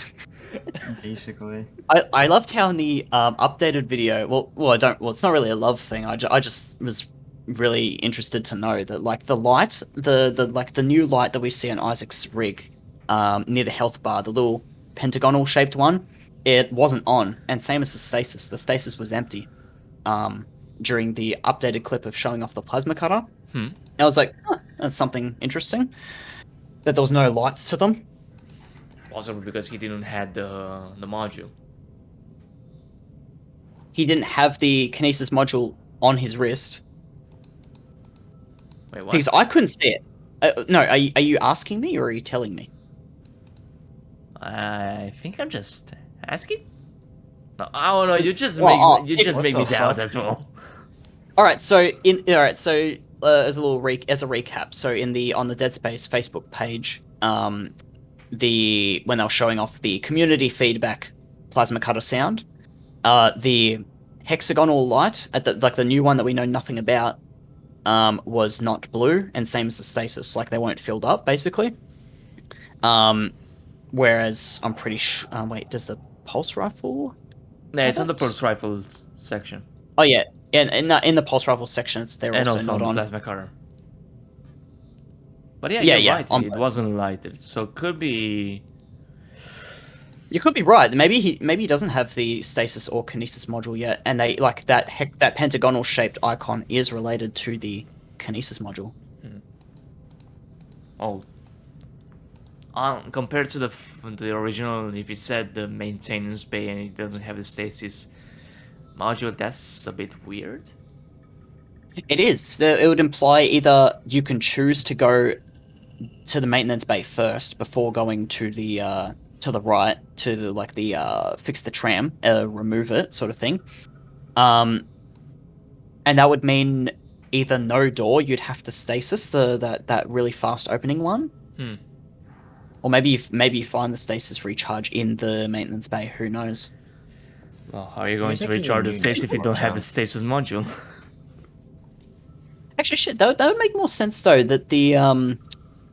Basically. I loved how in the updated video. Well, it's not really a love thing. I just was really interested to know that like the light, the new light that we see on Isaac's rig, near the health bar, the little pentagonal shaped one, it wasn't on, and same as the stasis. The stasis was empty. During the updated clip of showing off the plasma cutter, I was like, that's something interesting. That there was no lights to them. Possibly because he didn't have the module. He didn't have the kinesis module on his wrist. Wait, what? Because I couldn't see it. No, are you asking me or are you telling me? I think I'm just asking. I don't know. You just Well, make what me the doubt fuck? as well. All right, so as a little as a recap, so on the Dead Space Facebook page, when they were showing off the community feedback plasma cutter sound, the hexagonal light at the new one that we know nothing about, was not blue, and same as the stasis, like they weren't filled up basically. Whereas I'm pretty sure. Wait, does the pulse rifle? Yeah, it's have on the it? pulse rifles section, Oh yeah, in the pulse rifle sections, they're and also also on not the on. plasma cutter. But yeah, Yeah, you're yeah, right. on It both. wasn't lighted, so it could be. You could be right. Maybe he doesn't have the stasis or kinesis module yet, and they like that pentagonal shaped icon is related to the kinesis module. Oh, compared to the original, if you said the maintenance bay and it doesn't have the stasis module, that's a bit weird. It is. It would imply either you can choose to go to the maintenance bay first before going to the right to the fix the tram, remove it sort of thing. And that would mean either no door, you'd have to stasis that really fast opening one. Or maybe you find the stasis recharge in the maintenance bay. Who knows? Well, how are you going to thinking recharge the you stasis need if you don't have a to- stasis module? Actually, shit, that would make more sense though. That the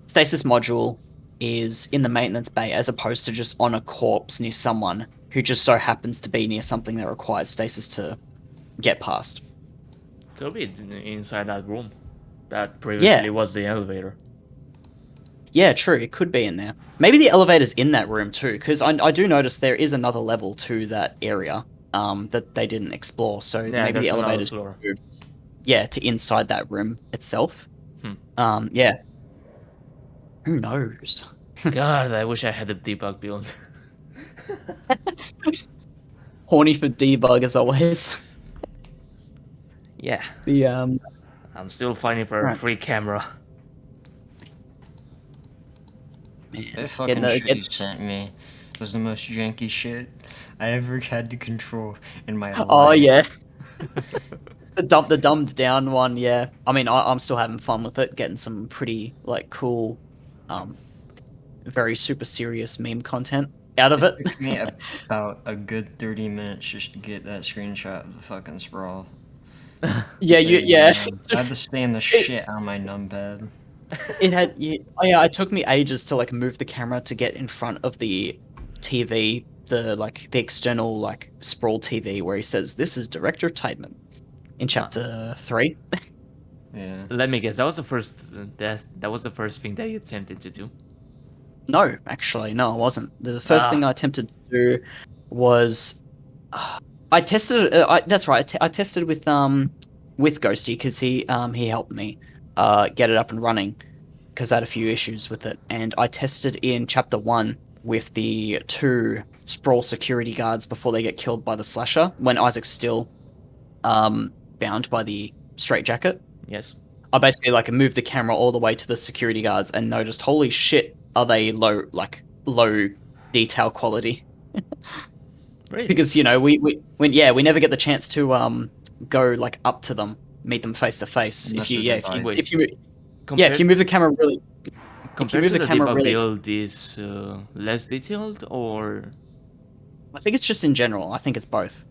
stasis module is in the maintenance bay as opposed to just on a corpse near someone who just so happens to be near something that requires stasis to get past. Could be inside that room that previously was the elevator. Yeah, true. It could be in there. Maybe the elevator's in that room too, because I do notice there is another level to that area that they didn't explore. So Yeah, maybe the there's another elevator's floor. moved, yeah, to inside that room itself. Hmm. Yeah. Who knows? God, I wish I had a debug build. Horny for debug as always. Yeah, The I'm still fighting for a Right. free camera. That fucking the- shit get- you sent me was the most janky shit I ever had to control in my life. Oh yeah. The dumbed down one, yeah. I mean, I'm still having fun with it, getting some pretty like cool, very super serious meme content out of it. It took me about a good 30 minutes just to get that screenshot of the fucking sprawl. Yeah, yeah. I had to stand the shit on my numpad. It had, yeah, oh, yeah. It took me ages to like move the camera to get in front of the TV, the external like sprawl TV where he says, "This is Director Tideman," in chapter 3. Yeah. Let me guess. That was the first. That was the first thing that you attempted to do. No, actually, no, it wasn't. The first thing I attempted to do was I tested. That's right. I tested with Ghosty because he helped me get it up and running because I had a few issues with it, and I tested in chapter 1 with the 2 sprawl security guards before they get killed by the slasher when Isaac's still bound by the straitjacket. Yes. I basically like moved the camera all the way to the security guards and noticed, holy shit, are they low detail quality? Really? Because we never get the chance to go like up to them, meet them face to face. If you move the camera really, Compared move to the the camera debug really- build, is less detailed, or I think it's just in general. I think it's both.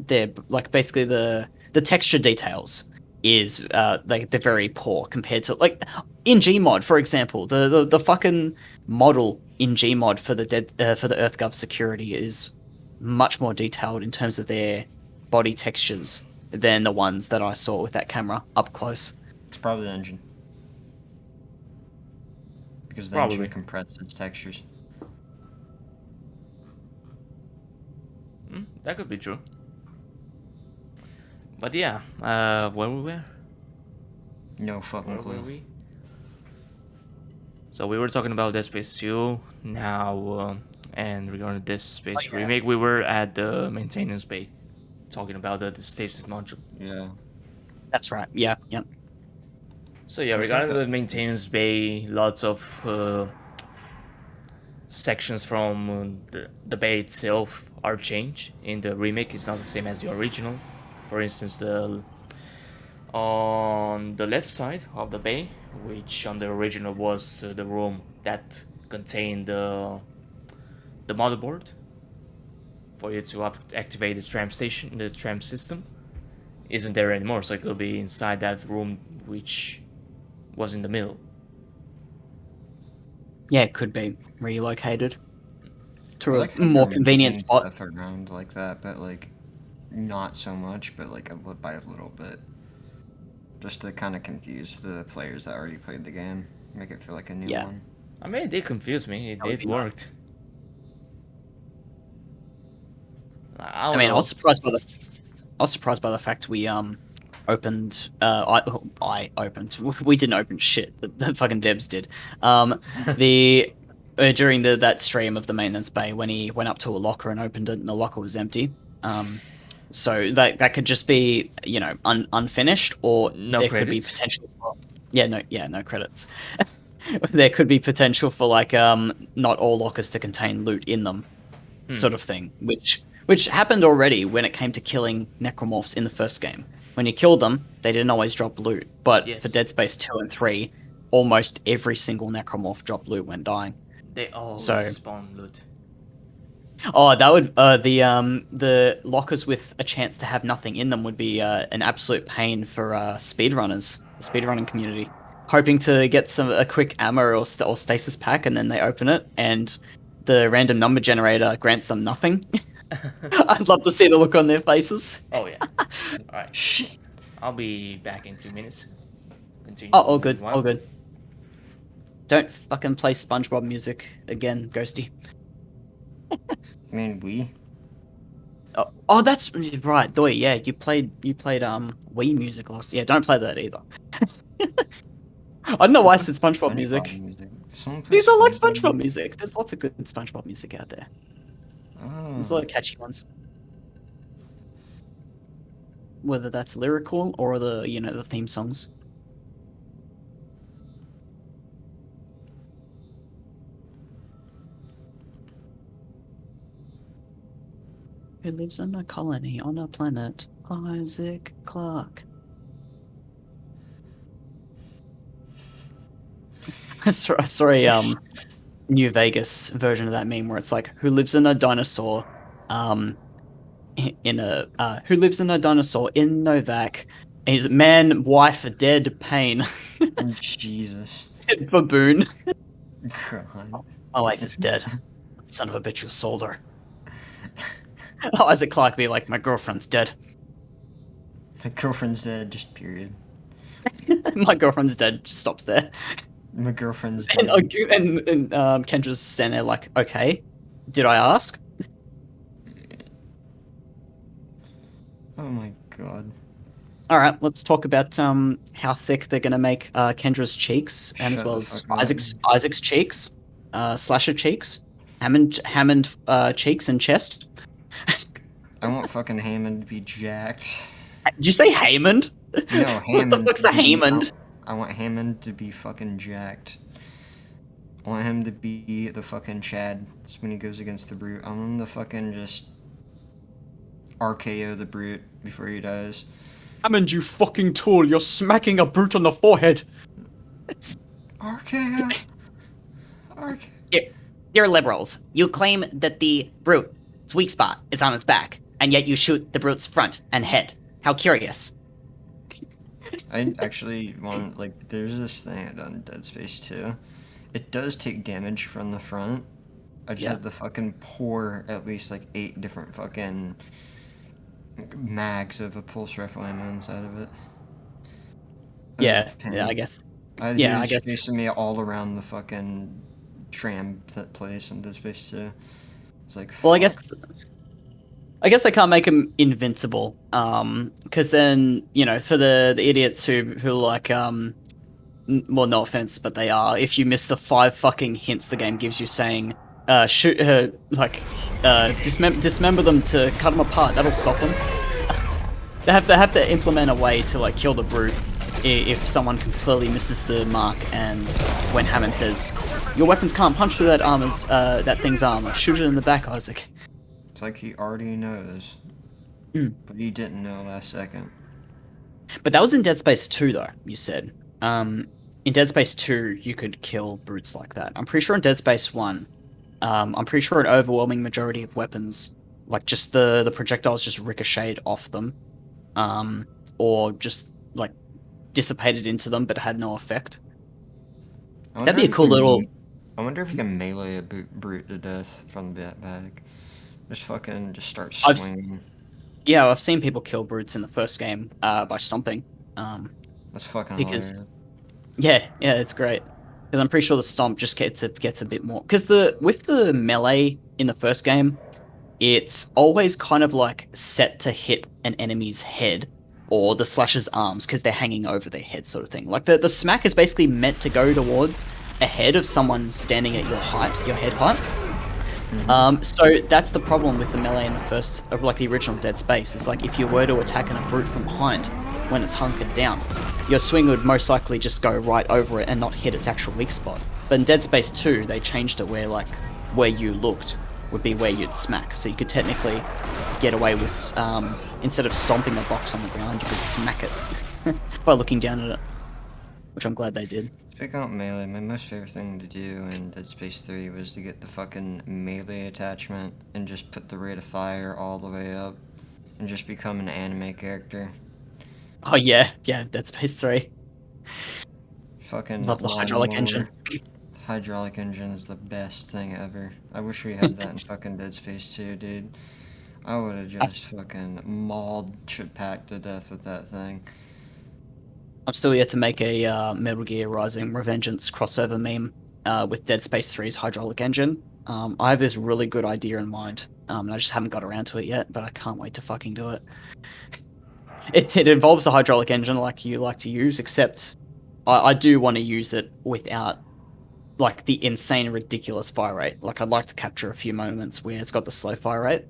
They're like basically the texture details is like they're very poor compared to like in Gmod, for example. The fucking model in Gmod for the EarthGov security is much more detailed in terms of their body textures than the ones that I saw with that camera up close. It's probably the engine. Because the Probably. engine compresses its textures. that could be true. But yeah, where we were? No fucking Where were clue. we? So we were talking about Dead Space 2 now, and regarding Dead Space Remake, we were at the maintenance bay, talking about the stasis module. Yeah. That's right. Yeah. So yeah, regarding the maintenance bay, lots of sections from the bay itself are changed. In the remake, it's not the same as the original. For instance, on the left side of the bay, which on the original was the room that contained the motherboard for you to activate the tram system, isn't there anymore. So it could be inside that room, which was in the middle. Yeah, it could be relocated to I a like how more they're convenient moving spot. stuff around like that, but like not so much, but like by a little bit, just to kind of confuse the players that already played the game, make it feel like a new Yeah. one. I mean, it did confuse me. It That would did be nice. worked. I mean, I was surprised by the fact we opened. I opened. We didn't open shit. The fucking devs did. The during that stream of the maintenance bay when he went up to a locker and opened it and the locker was empty. So that could just be unfinished, or No there could be credits? potential for no credits. There could be potential for like not all lockers to contain loot in them, sort of thing, which happened already when it came to killing necromorphs in the first game. When you killed them, they didn't always drop loot, but Yes. for Dead Space 2 and 3, almost every single necromorph dropped loot when dying. They all So- spawn loot. Oh, that would the lockers with a chance to have nothing in them would be an absolute pain for speedrunners, the speedrunning community, hoping to get a quick ammo or stasis pack, and then they open it and the random number generator grants them nothing. I'd love to see the look on their faces. Oh yeah. Alright. Shit. I'll be back in 2 minutes. Continue. Oh, all good, Wow. all good. Don't fucking play SpongeBob music again, Ghosty. I mean, Oh, that's right, Doi. Yeah, you played Wii music last. Yeah, don't play that either. I don't know why I said SpongeBob music. Someone play These are like SpongeBob music. There's lots of good SpongeBob music out there. Oh. There's a lot of catchy ones. Whether that's lyrical or the theme songs. Who lives in a colony on a planet? Isaac Clarke. Sorry, New Vegas version of that meme where it's like, who lives in a dinosaur, who lives in a dinosaur in Novak? Is man, wife, dead, pain, Jesus. baboon. God. My wife is dead. Son of a bitch who sold her. Isaac Clarke be like, my girlfriend's dead. My girlfriend's dead, just period. My girlfriend's dead. Just stops there. My girlfriend's And, dead. Kendra's standing there like, okay, did I ask? Oh my god. All right, let's talk about how thick they're gonna make Kendra's cheeks, and as Shut well the as fuck up. Isaac's cheeks, Slasher cheeks, Hammond cheeks and chest. I want fucking Hammond to be jacked. Did you say Hammond? No, Hammond. What the fuck's to a be- Hammond? I want Hammond to be fucking jacked. I want him to be the fucking Chad when he goes against the Brute. I want him to fucking just RKO the Brute before he dies. Hammond, you fucking tool! You're smacking a brute on the forehead. RKO. RKO. You're liberals. You claim that the brute's weak spot is on its back, and yet you shoot the brute's front and head. How curious. I actually want, like, there's this thing I've done in Dead Space 2. It does take damage from the front. I just had to fucking pour at least like 8 different fucking mags of a pulse rifle ammo inside of it. That was a pain. I guess. I I guess- chasing me all around the fucking tram place in Dead Space 2. It's like, Well, fuck. I guess they can't make him invincible, because then for the idiots who like well, no offense, but they are. If you miss the 5 fucking hints the game gives you saying, shoot, dismember them to cut them apart. That'll stop them. They have to implement a way to like kill the brute if someone completely misses the mark, and when Hammond says, "Your weapons can't punch through that thing's armor. Shoot it in the back," I was like, It's like he already knows, but he didn't know last second. But that was in Dead Space 2, though, you said. In Dead Space 2, you could kill brutes like that. I'm pretty sure in Dead Space 1, I'm pretty sure an overwhelming majority of weapons, like just the projectiles just ricocheted off them, or just like dissipated into them, but had no effect. That'd be a cool little... I wonder if you can melee a brute to death from the bag. Just start swinging. Yeah, I've seen people kill brutes in the first game by stomping. That's fucking because hilarious. yeah, it's great. Because I'm pretty sure the stomp just gets a bit more. Because with the melee in the first game, it's always kind of like set to hit an enemy's head or the slasher's arms because they're hanging over their head, sort of thing. Like the smack is basically meant to go towards a head of someone standing at your head height. So that's the problem with the melee in the first, like the original Dead Space, is like if you were to attack a brute from behind when it's hunkered down, your swing would most likely just go right over it and not hit its actual weak spot. But in Dead Space 2, they changed it where like where you looked would be where you'd smack, so you could technically get away with instead of stomping a box on the ground, you could smack it by looking down at it, which I'm glad they did. Speaking of melee, my most favorite thing to do in Dead Space 3 was to get the fucking melee attachment and just put the rate of fire all the way up and just become an anime character. Oh yeah, Dead Space 3. Fucking Love the hydraulic engine. Hydraulic engine is the best thing ever. I wish we had that in fucking Dead Space 2, dude. I would have just fucking mauled Chip Pack to death with that thing. I'm still yet to make a Metal Gear Rising Revengeance crossover meme with Dead Space 3's hydraulic engine. I have this really good idea in mind, and I just haven't got around to it yet, but I can't wait to fucking do it. It involves a hydraulic engine like you like to use, except I do want to use it without like the insane, ridiculous fire rate. Like I'd like to capture a few moments where it's got the slow fire rate.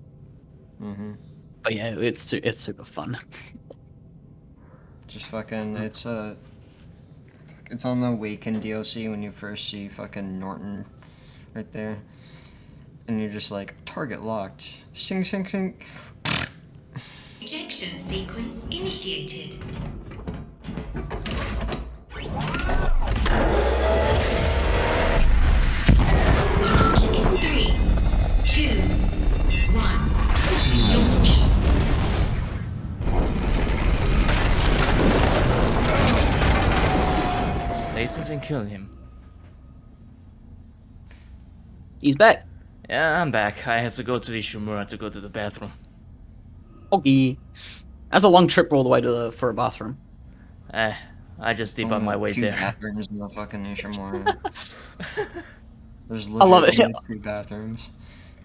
But yeah, it's super fun. Just fucking, it's on the Awaken DLC when you first see fucking Norton right there. And you're just like, target locked. Sing, sing, sing. Ejection sequence initiated. Launch in 3, 2, 1. Launch. Stasis and kill him. He's back. Yeah, I'm back. I had to go to the Ishimura to go to the bathroom. Okay. That's a long trip all the way for a bathroom. I just did on my way two there. bathrooms in the fucking Ishimura. There's I love it. literally 2 bathrooms.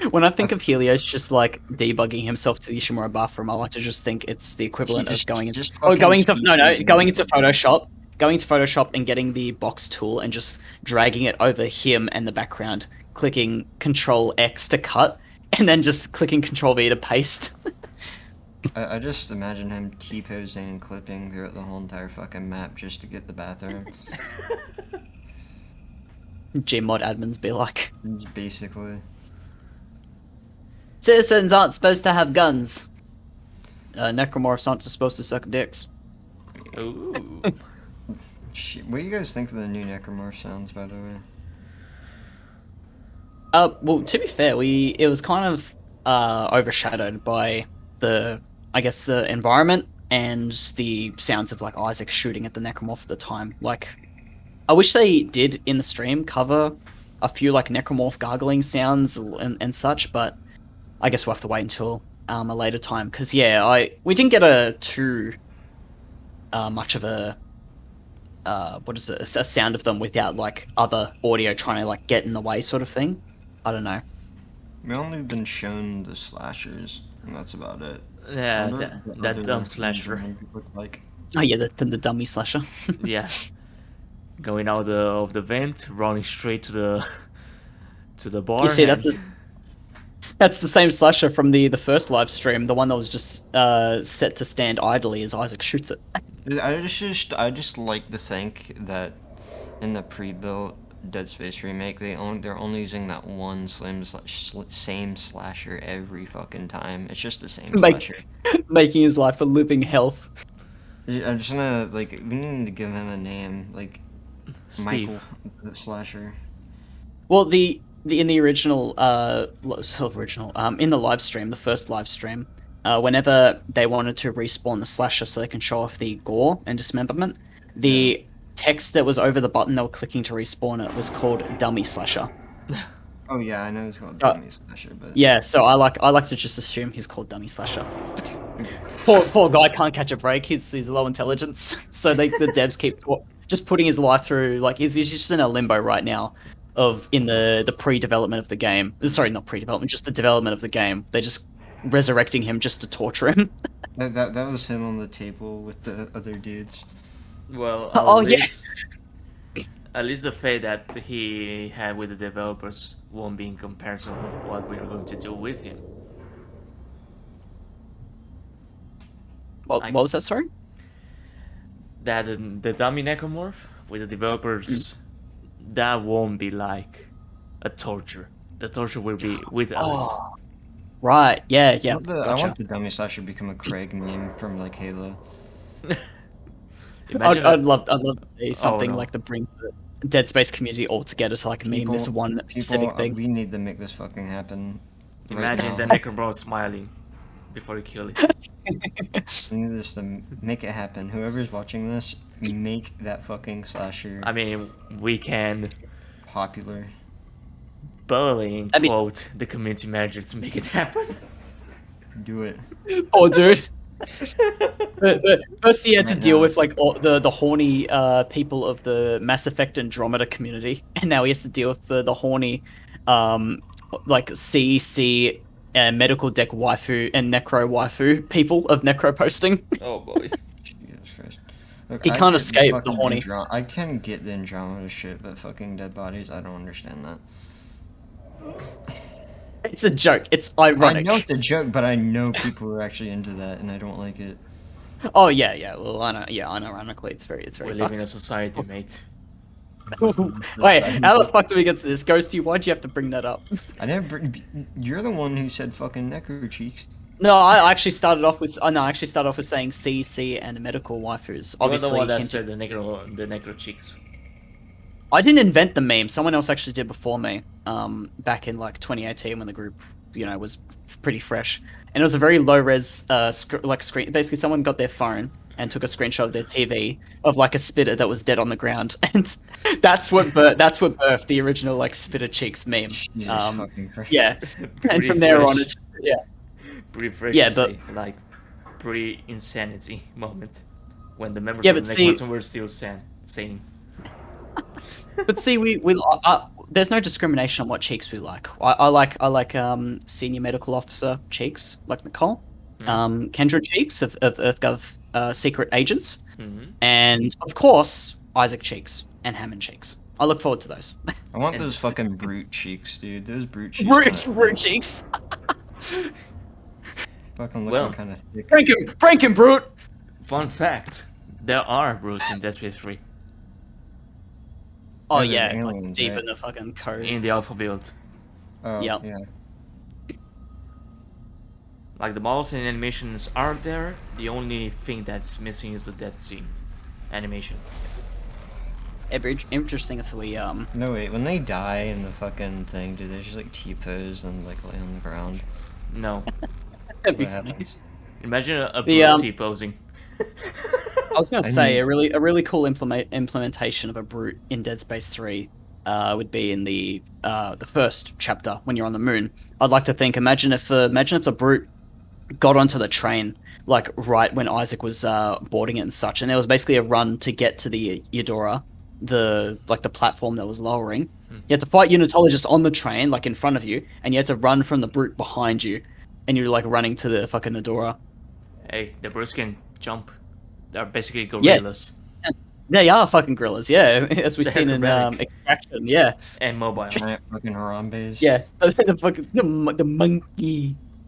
When I think of Helios just like debugging himself to the Ishimura bathroom, I like to just think it's the equivalent of going into Photoshop and getting the box tool and just dragging it over him and the background, clicking Control X to cut, and then just clicking Control V to paste. I just imagine him T-posing and clipping throughout the whole entire fucking map just to get the bathroom. Gmod admins be like, Just basically. citizens aren't supposed to have guns. Necromorphs aren't supposed to suck dicks. Ooh. Shit. What do you guys think of the new Necromorph sounds, by the way? Well, to be fair, it was kind of overshadowed by the environment and the sounds of like Isaac shooting at the Necromorph at the time. Like, I wish they did in the stream cover a few like Necromorph gargling sounds and such, but I guess we'll have to wait until a later time. Because yeah, we didn't get too much of a a sound of them without like other audio trying to like get in the way, sort of thing. I don't know. We've only been shown the slashers, and that's about it. Yeah, Wonder what that other dumb things slasher. maybe look like. Oh yeah, the dummy slasher. Yeah. Going out of the vent, running straight to the bar. You see, and- that's the same slasher from the first live stream, the one that was just set to stand idly as Isaac shoots it. I just like to think that in the pre-built Dead Space remake, they're only using that one same slasher every fucking time. It's just the same slasher. Making his life a living hellf. I'm just gonna like we need to give him a name like Steve. Michael the slasher. Well, in the original in the live stream, the first live stream, whenever they wanted to respawn the slasher so they can show off the gore and dismemberment, the text that was over the button they were clicking to respawn it was called Dummy Slasher. Oh yeah, I know it's called Dummy Slasher, but Yeah, so I like to just assume he's called Dummy Slasher. Poor guy can't catch a break. He's low intelligence, so the devs keep just putting his life through. Like he's just in a limbo right now, in the pre-development of the game. Sorry, not pre-development, just the development of the game. They're just resurrecting him just to torture him. that was him on the table with the other dudes. Well, yeah. At least the fate that he had with the developers won't be in comparison with what we are going to do with him. What was that? Sorry. That the dummy necromorph with the developers, that won't be like a torture. The torture will be with us. Oh, right. Yeah. I Gotcha. want the Dummy Slasher to become a Craig meme from like Halo. Imagine I'd love to see something no. like that brings the Dead Space community all together to like meme this one specific thing. We need to make this fucking happen. Imagine right the now. necromorph smiling before you kill it. We need this to make it happen. Whoever's watching this, make that fucking slasher I mean, we can popular. bully That'd be- quote the community manager to make it happen. Do it. Oh, dude. First, he had to Right deal now. with like all the horny people of the Mass Effect Andromeda community, and now he has to deal with the horny, like CEC medical deck waifu and necro waifu people of Necroposting. Oh boy. Jesus Christ. Look, He I can't get escape the fucking horny. I can get the Andromeda shit, but fucking dead bodies, I don't understand that. It's a joke. It's I ironic. know it's a joke, but I know people are actually into that, and I don't like it. Oh yeah. Well, I know. Yeah, unironically, it's very We live in a fucked. society, mate. Wait, how the fuck do we get to this? Ghosty, why'd you have to bring that up? I never. You're the one who said fucking necro cheeks. No, I actually started off with. I actually started off with saying CC and medical waifus. You're Obviously, the one that hinting- said the necro cheeks. I didn't invent the meme. Someone else actually did before me. Back in like 2018 when the group, was pretty fresh, and it was a very low res screen. Basically, someone got their phone and took a screenshot of their TV of like a spitter that was dead on the ground, and that's what birthed the original like spitter cheeks meme. Jesus fucking Christ. Yeah, and Pretty from there on, fresh. Pretty fresh. Yeah, to but- say, like pretty insanity moment when the members Yeah, of but the see- Necroposting were still sane. But see, there's no discrimination on what cheeks we like. I like senior medical officer cheeks, like Nicole, Kendra cheeks of EarthGov secret agents, Mhm. and of course Isaac cheeks and Hammond cheeks. I look forward to those. I want And- those fucking brute cheeks, dude. Those brute cheeks. Brute cheeks. Fucking looking Well. kind of thick. Prank him, brute. Fun fact: there are brutes in Dead Space 3 Oh Yeah, they're yeah, like aliens, deep right? in the fucking codes. in the alpha build. Oh, Yep. yeah. Like the models and animations are there. The only thing that's missing is the death scene animation. It'd be interesting if we No, wait. When they die in the fucking thing, do they just like T-pose and like lay on the ground? No, That'd be What funny. happens? imagine a The, brute T-posing. I was gonna say a really cool implementation of a brute in Dead Space 3 would be in the first chapter when you're on the moon. I'd like to think. Imagine if the brute got onto the train like right when Isaac was boarding it and such, and there was basically a run to get to the Eudora, the platform that was lowering. You had to fight unitologists on the train, like in front of you, and you had to run from the brute behind you, and you're like running to the fucking Eudora. Hey, the brutes can jump. They're basically gorillas They are fucking gorillas, yeah, as we've They're seen in acrobatic. Extraction, yeah. and mobile. Giant fucking Harambe's. Yeah, the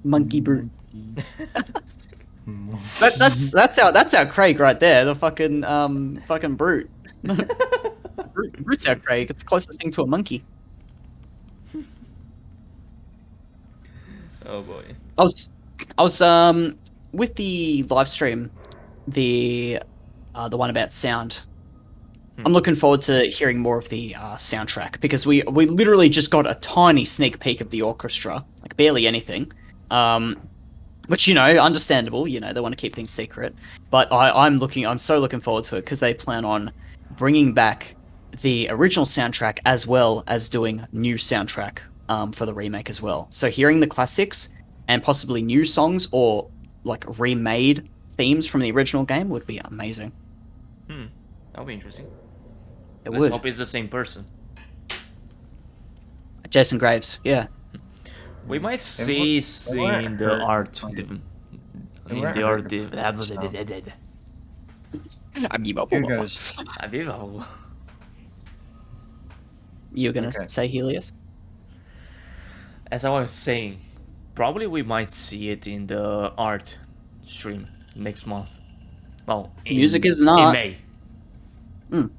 monkey brute. That's our Craig right there. The fucking brute. Brute's our Craig. It's the closest thing to a monkey. Oh boy. I was with the live stream, the one about sound. I'm looking forward to hearing more of the soundtrack because we literally just got a tiny sneak peek of the orchestra, like barely anything. Which, you know, understandable. You know, they want to keep things secret. But I'm so looking forward to it because they plan on bringing back the original soundtrack as well as doing new soundtrack for the remake as well. So hearing the classics and possibly new songs or like remade themes from the original game would be amazing. That'll be interesting. It Let's would. hope it's the same person. Jason Graves, yeah. We might see in the art. In the art. Here goes. You were gonna Okay. say Helios? As I was saying, probably we might see it in the art stream next month. Well, Music is not. in May. Mm.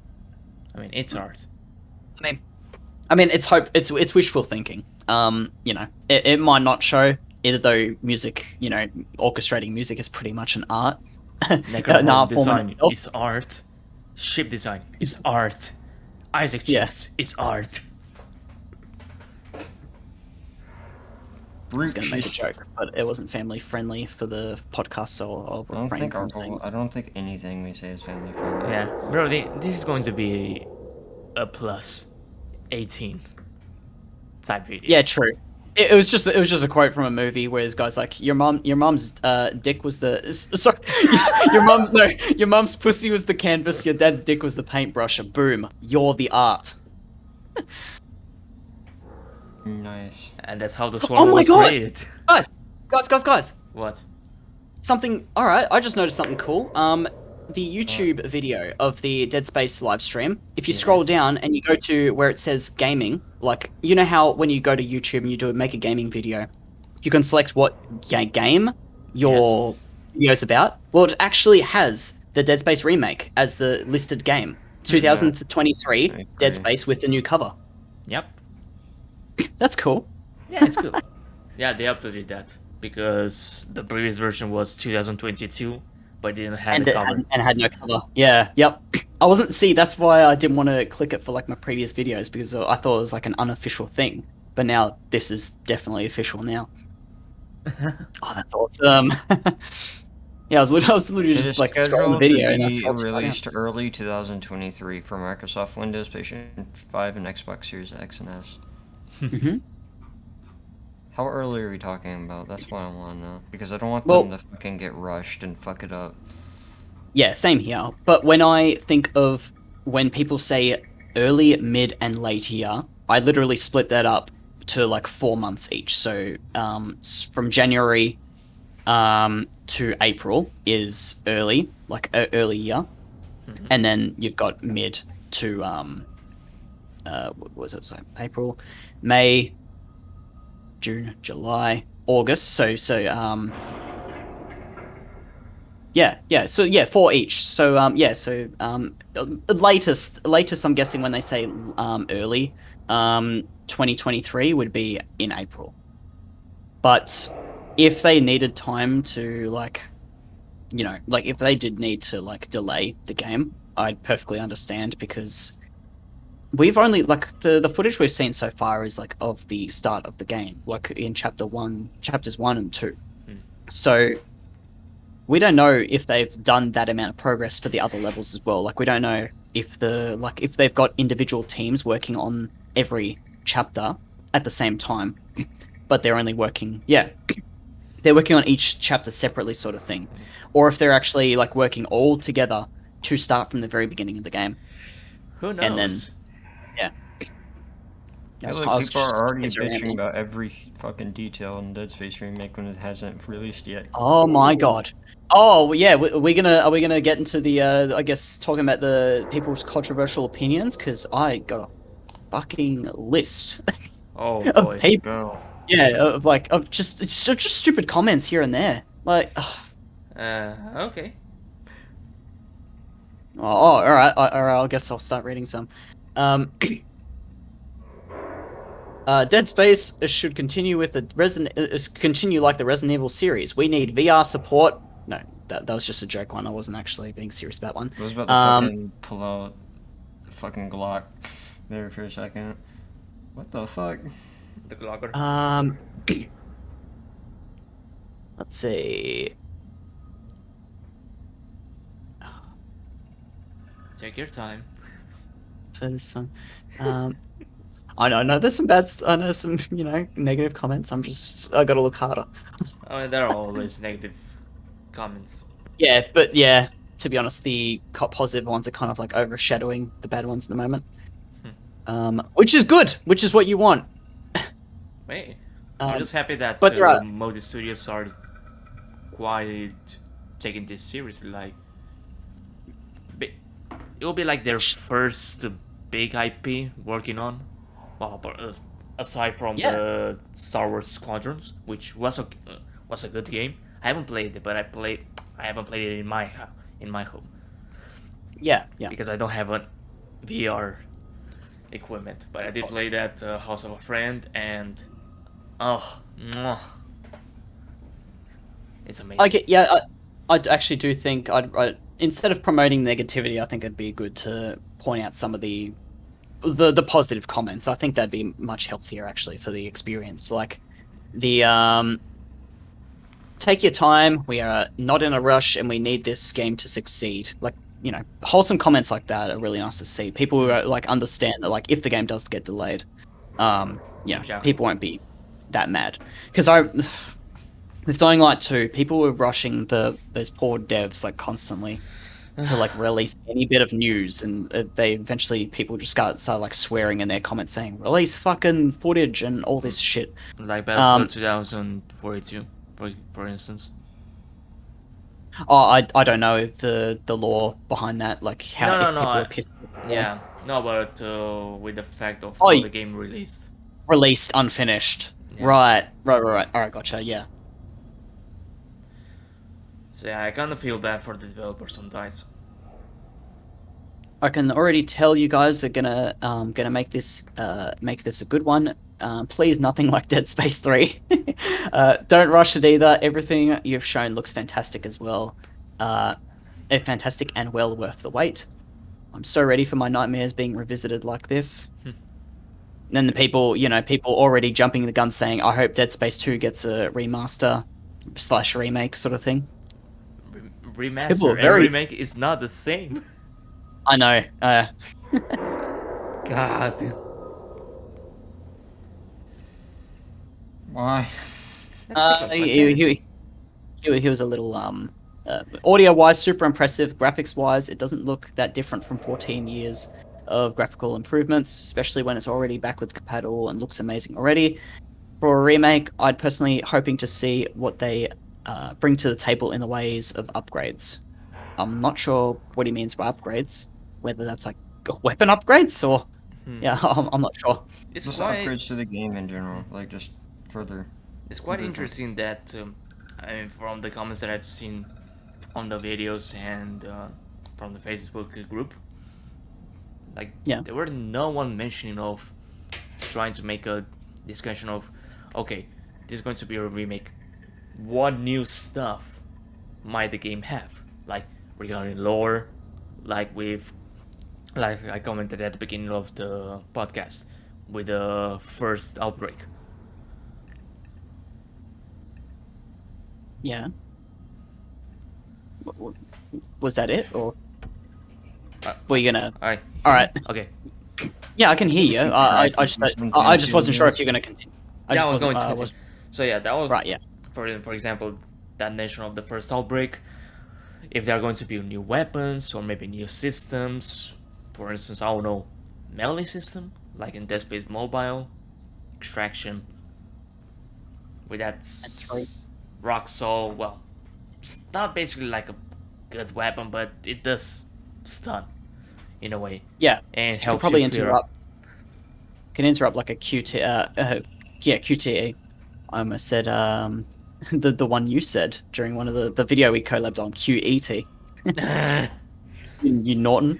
I mean, it's art. I mean, it's wishful thinking. You know, it might not show, either though music, you know, orchestrating music is pretty much an art. Necroposting design itself. is art. Ship design is art. Isaac Yeah. checks is art. I was gonna make a joke, but it wasn't family friendly for the podcast, so I'll refrain from saying. I don't think anything we say is family friendly. Yeah, bro, this is going to be a plus 18 type video. Yeah, true. It was just a quote from a movie where this guy's like, your mom's dick was the sorry, your mom's pussy was the canvas, your dad's dick was the paintbrush. Boom, you're the art. Nice. And that's how the Oh sword my was God! created. Guys. What? Something. All right, I just noticed something cool. The YouTube video of the Dead Space live stream. If you scroll down and you go to where it says gaming, like you know how when you go to YouTube and you make a gaming video, you can select what game your video's about. Well, it actually has the Dead Space remake as the listed game, 2023 Dead Space with the new cover. Yep. That's cool. Yeah, it's cool. Yeah, they updated that because the previous version was 2022, but it didn't have the cover. And had no cover. Yeah, yep. I wasn't. See, that's why I didn't want to click it for like my previous videos because I thought it was like an unofficial thing. But now this is definitely official now. Oh, that's awesome. Yeah, I was literally just like scrolling the video and I scheduled was to be released early 2023 for Microsoft Windows, PlayStation 5, and Xbox Series X and S. Mhm. How early are we talking about? That's what I want to know. Because I don't want them to fucking get rushed and fuck it up. Yeah, same here. But when I think of when people say early, mid, and late year, I literally split that up to like 4 months each. So from January to April is early, like early year, and then you've got mid to what was it? So April, May, June, July, August. So yeah. So yeah, 4 each. So latest I'm guessing when they say early 2023 would be in April. But if they needed time to like, you know, like if they did need to like delay the game, I'd perfectly understand because we've only like the footage we've seen so far is like of the start of the game, like in chapters 1 and 2. So we don't know if they've done that amount of progress for the other levels as well. Like we don't know if if they've got individual teams working on every chapter at the same time, but they're only working they're working on each chapter separately, sort of thing, or if they're actually like working all together to start from the very beginning of the game. Who knows? And then I feel like people are already bitching about every fucking detail in Dead Space Remake when it hasn't released yet. Oh my god. Oh yeah, are we gonna get into the I guess talking about the people's controversial opinions, because I got a fucking list Oh of boy. people. Go. Yeah, of just stupid comments here and there. Like, Okay. Oh, all right. All right. I guess I'll start reading some. Dead Space should continue with the continue like the Resident Evil series. We need VR support. No, that was just a joke one. I wasn't actually being serious about one. I was about to fucking pull out the fucking Glock there for a second. What the fuck? The Glocker. Let's see. Take your time. So this song. I know there's some I know some negative comments. I gotta look harder. I mean, there are always negative comments. Yeah, but yeah, to be honest, the positive ones are kind of like overshadowing the bad ones at the moment. Which is good, which is what you want. Hey, I'm just happy that but there are... multi studios are quite taking this seriously. Like, it will be like their first big IP working on. Well, but, aside from the Star Wars Squadrons, which was a good game. I haven't played it, but I haven't played it in my home. Yeah. Because I don't have a VR equipment, but I did play that House of a Friend, and it's amazing. I actually do think I'd instead of promoting negativity, I think it'd be good to point out some of the positive comments. I think that'd be much healthier actually for the experience. Like the take your time. We are not in a rush, and we need this game to succeed. Like, wholesome comments like that are really nice to see. People who like understand that, like, if the game does get delayed, people won't be that mad. Because with Dying Light 2, people were rushing those poor devs like constantly to like release any bit of news, and people just start like swearing in their comments saying release fucking footage and all this shit. Like Battlefield 2042, for instance. Oh, I don't know the law behind that, like how if people are pissed. Yeah, no, but with the fact of how the game released unfinished. Yeah. Right. Alright, gotcha. Yeah. So yeah, I kind of feel bad for the developer sometimes. I can already tell you guys are gonna make this a good one. Please, nothing like Dead Space 3. Don't rush it either. Everything you've shown looks fantastic as well. Fantastic and well worth the wait. I'm so ready for my nightmares being revisited like this. And then the people already jumping the gun saying, I hope Dead Space 2 gets a remaster / remake sort of thing. Remaster and remake is not the same. I know. God. Why? He was a little audio wise super impressive. Graphics wise, it doesn't look that different from 14 years of graphical improvements, especially when it's already backwards compatible and looks amazing already. For a remake, I'd personally hoping to see what they bring to the table in the ways of upgrades. I'm not sure what he means by upgrades, whether that's like weapon upgrades or I'm not sure. It's just upgrades to the game in general, like just further. It's quite interesting that from the comments that I've seen on the videos and from the Facebook group, there were no one mentioning of trying to make a discussion of, okay, this is going to be a remake. What new stuff might the game have? Like regarding lore, like I commented at the beginning of the podcast with the first outbreak. Yeah. Was that it, or were you gonna? All right. Okay. Yeah, I can hear you. I just wasn't sure if you're gonna continue. I was going to. So yeah, that was right. Yeah. For example, that mention of the first outbreak. If there are going to be new weapons or maybe new systems, for instance, I don't know, melee system like in Dead Space Mobile, extraction. With that rock salt, well, it's not basically like a good weapon, but it does stun in a way. Yeah, and helps probably you clear interrupt. Can interrupt like a QTE. QTE. I almost said the one you said during one of the video we collabed on, QET. You Norton.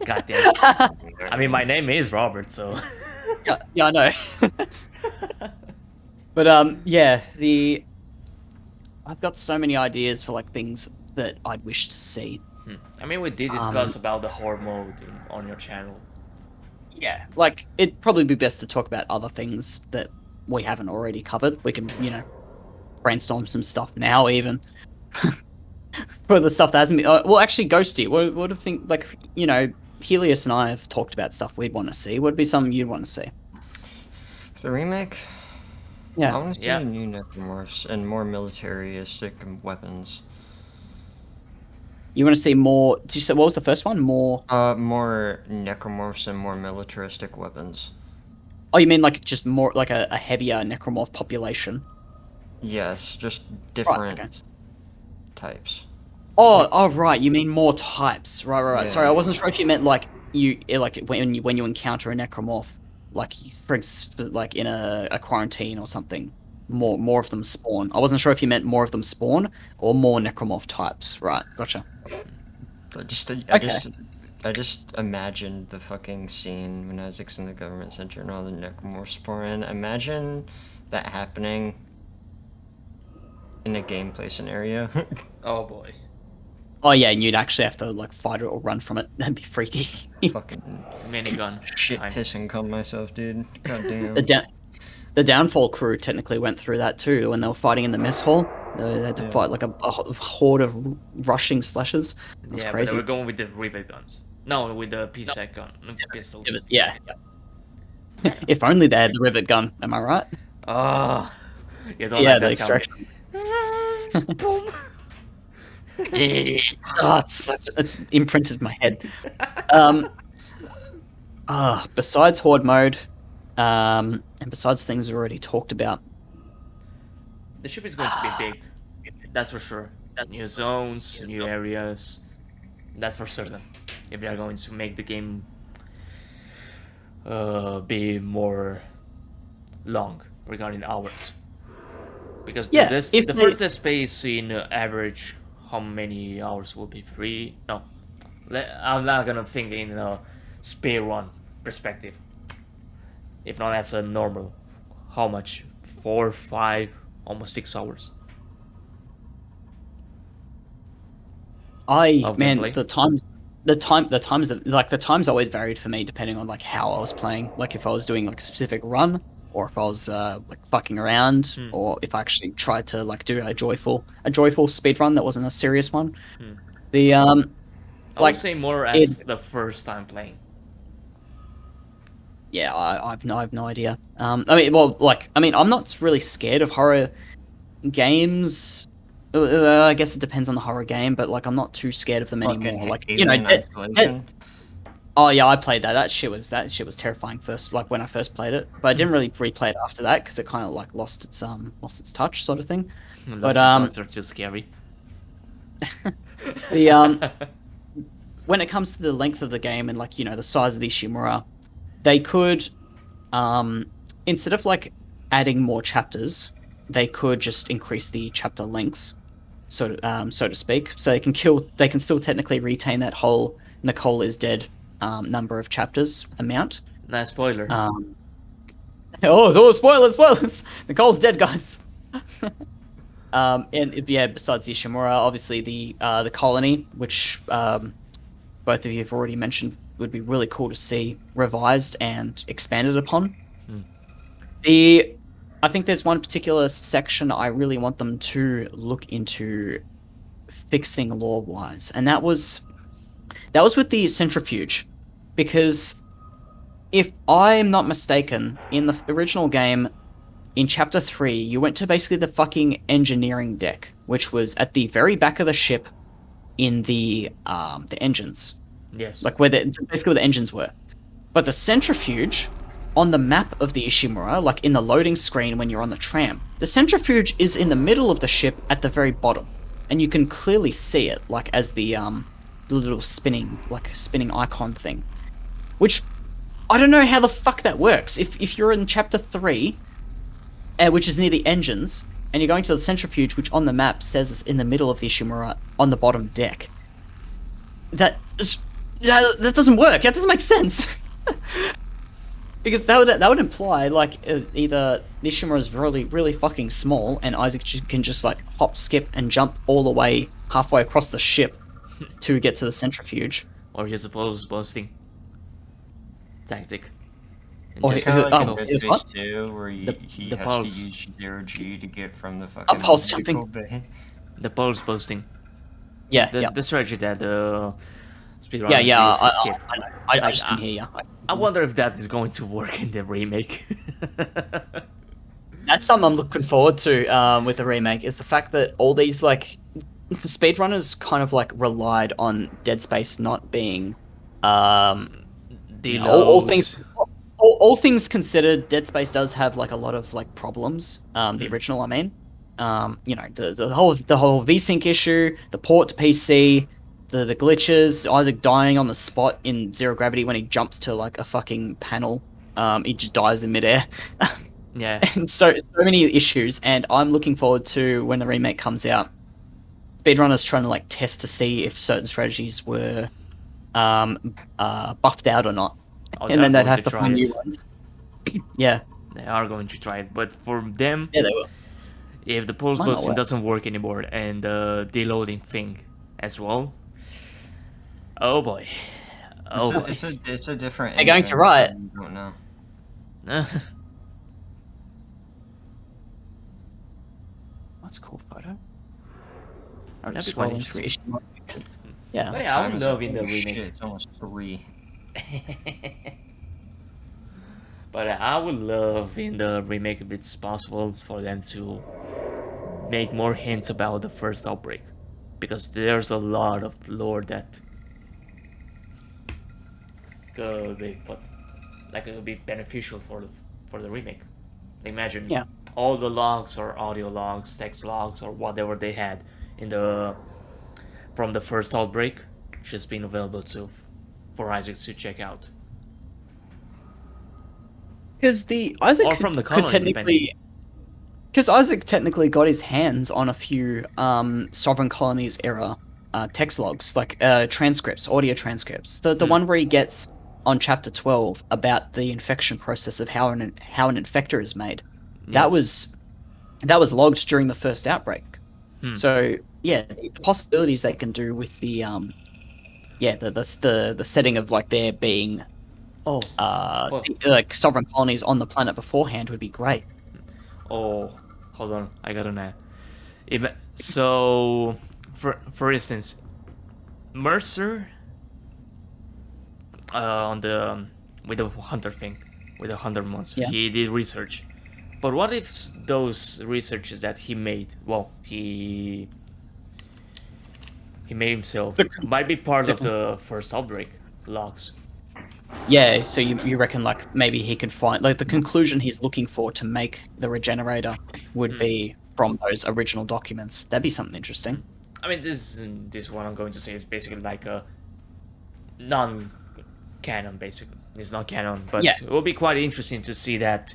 God damn. I mean, my name is Robert, so. Yeah, I know. But yeah, I've got so many ideas for like things that I'd wish to see. I mean, we did discuss about the horror mode on your channel. Yeah, like it'd probably be best to talk about other things that we haven't already covered. We can, brainstorm some stuff now, even for the stuff that hasn't been. Well, actually, Ghosty, what do you think? Like, Helios and I have talked about stuff we'd want to see. What'd be something you'd want to see? The remake? Yeah. I want to see new necromorphs and more militaristic weapons. You want to see more? Did you say what was the first one? More? More necromorphs and more militaristic weapons. Oh, you mean like just more like a heavier necromorph population? Yes, just different okay. types. Oh, right. You mean more types? Right. Yeah. Sorry, I wasn't sure if you meant like when you encounter a necromorph, like like in a quarantine or something. More of them spawn. I wasn't sure if you meant more of them spawn or more necromorph types. Right, gotcha. I just imagined the fucking scene when Isaac's in the government center and all the necromorphs spawn in. Imagine that happening in a gameplay scenario. Oh boy. Oh yeah, and you'd actually have to like fight it or run from it. That'd be freaky. Fucking Minigun. shit time. piss and cum myself, dude. God damn. The Downfall crew technically went through that too when they were fighting in the mess hall. They had to fight like a horde of rushing slashers. It was crazy. But they were going with the rivet guns. No, with the PSEC gun, pistols. Yeah. If only they had the rivet gun. Am I right? Oh, you don't Yeah, like the that sound. extraction. Boom. It's imprinted in my head. Besides horde mode, and besides things we already talked about, The ship is going to be big. That's for sure. New zones, new areas. That's for certain. If they are going to make the game be more long regarding hours. Because the first space in average, how many hours will be free? No, I'm not gonna think in a speed run perspective. If not as a normal, how much? 4, 5, almost 6 hours. The times always varied for me depending on like how I was playing. Like if I was doing like a specific run, or if I was like fucking around, or if I actually tried to like do a joyful speed run that wasn't a serious one. The I would say more as the first time playing. Yeah, I have no idea. I'm not really scared of horror games. I guess it depends on the horror game, but like I'm not too scared of them anymore. Like oh yeah, I played that. That shit was terrifying first, like when I first played it. But I didn't really replay it after that because it kind of like lost its touch, sort of thing. But are just scary. When it comes to the length of the game and like the size of the Ishimura, they could instead of like adding more chapters, they could just increase the chapter lengths, so to speak. So they can still technically retain that whole Nicole is dead number of chapters amount. Nice spoiler. Spoilers! Nicole's dead, guys. Besides the Ishimura, obviously the colony, which both of you have already mentioned, would be really cool to see revised and expanded upon. I think there's one particular section I really want them to look into fixing lore-wise, and that was with the centrifuge, because if I'm not mistaken, in the original game, in Chapter 3, you went to basically the fucking engineering deck, which was at the very back of the ship in the engines. Yes. Like basically where the engines were. But the centrifuge, on the map of the Ishimura, like in the loading screen when you're on the tram, the centrifuge is in the middle of the ship at the very bottom. And you can clearly see it, like as the little spinning icon thing. Which, I don't know how the fuck that works. If you're in Chapter 3, which is near the engines, and you're going to the centrifuge, which on the map says it's in the middle of the Ishimura on the bottom deck. That doesn't work. That doesn't make sense. Because that would imply like either Nishimura is really really fucking small and Isaac can just like hop, skip, and jump all the way halfway across the ship to get to the centrifuge, or his pulse boosting tactic. And Or just, his- Kind of like oh, in is Dead what? Space 2, where he the has pulse. to use 0G to get from the fucking pulse medical jumping. bay. the pulse boosting. Yeah, The strategy that the speedrunners yeah, yeah. use to skip. I Like, just didn't hear you. I wonder if that is going to work in the remake. That's something I'm looking forward to with the remake, is the fact that all these like the speedrunners kind of like relied on Dead Space not being all things all things considered, Dead Space does have like a lot of like problems. The original, I mean, the whole VSync issue, the port to PC, the glitches, Isaac dying on the spot in zero gravity when he jumps to like a fucking panel. He just dies in midair. Yeah. And so many issues, and I'm looking forward to when the remake comes out. Speedrunners trying to like test to see if certain strategies were buffed out or not, Oh, and then they're they'd going have to to try find it. new ones. Yeah, They are going to try it, but for them, yeah, they will. if the pulse Might not boosting work. doesn't work anymore and the deloading thing as well, oh boy, It's a different. They're going to engine, Riot. so you don't know. That's a cool photo. That'd I'm be just quite scrolling through issue pictures. Yeah, But yeah, I Time would is love in the oh shit, remake. it's almost 3. But I would love in the remake, if it's possible, for them to make more hints about the first outbreak, because there's a lot of lore that could be could be beneficial for the remake. Imagine Yeah. all the logs or audio logs, text logs, or whatever they had in the from the first outbreak, just being available for Isaac to check out. because the Isaac Or from the could colony, technically, because Isaac technically got his hands on a few Sovereign Colonies era text logs, like transcripts, audio transcripts. The one where he gets on chapter 12 about the infection process of how an infector is made. Yes. That was logged during the first outbreak. Hmm. So yeah, the possibilities they can do with the the setting of like there being Oh, well- like sovereign colonies on the planet beforehand would be great. oh, hold on, I got an ad. So, for instance, Mercer, on the with the hunter thing, with the hunter monster, Yeah. he did research. But what if those researches that he made, he made himself, might be part of the first outbreak logs? Yeah, so you reckon like maybe he could find like the conclusion he's looking for to make the regenerator would be from those original documents. That'd be something interesting. I mean, this one I'm going to say is basically like a non-canon, basically. It's not canon, but Yeah. it will be quite interesting to see that,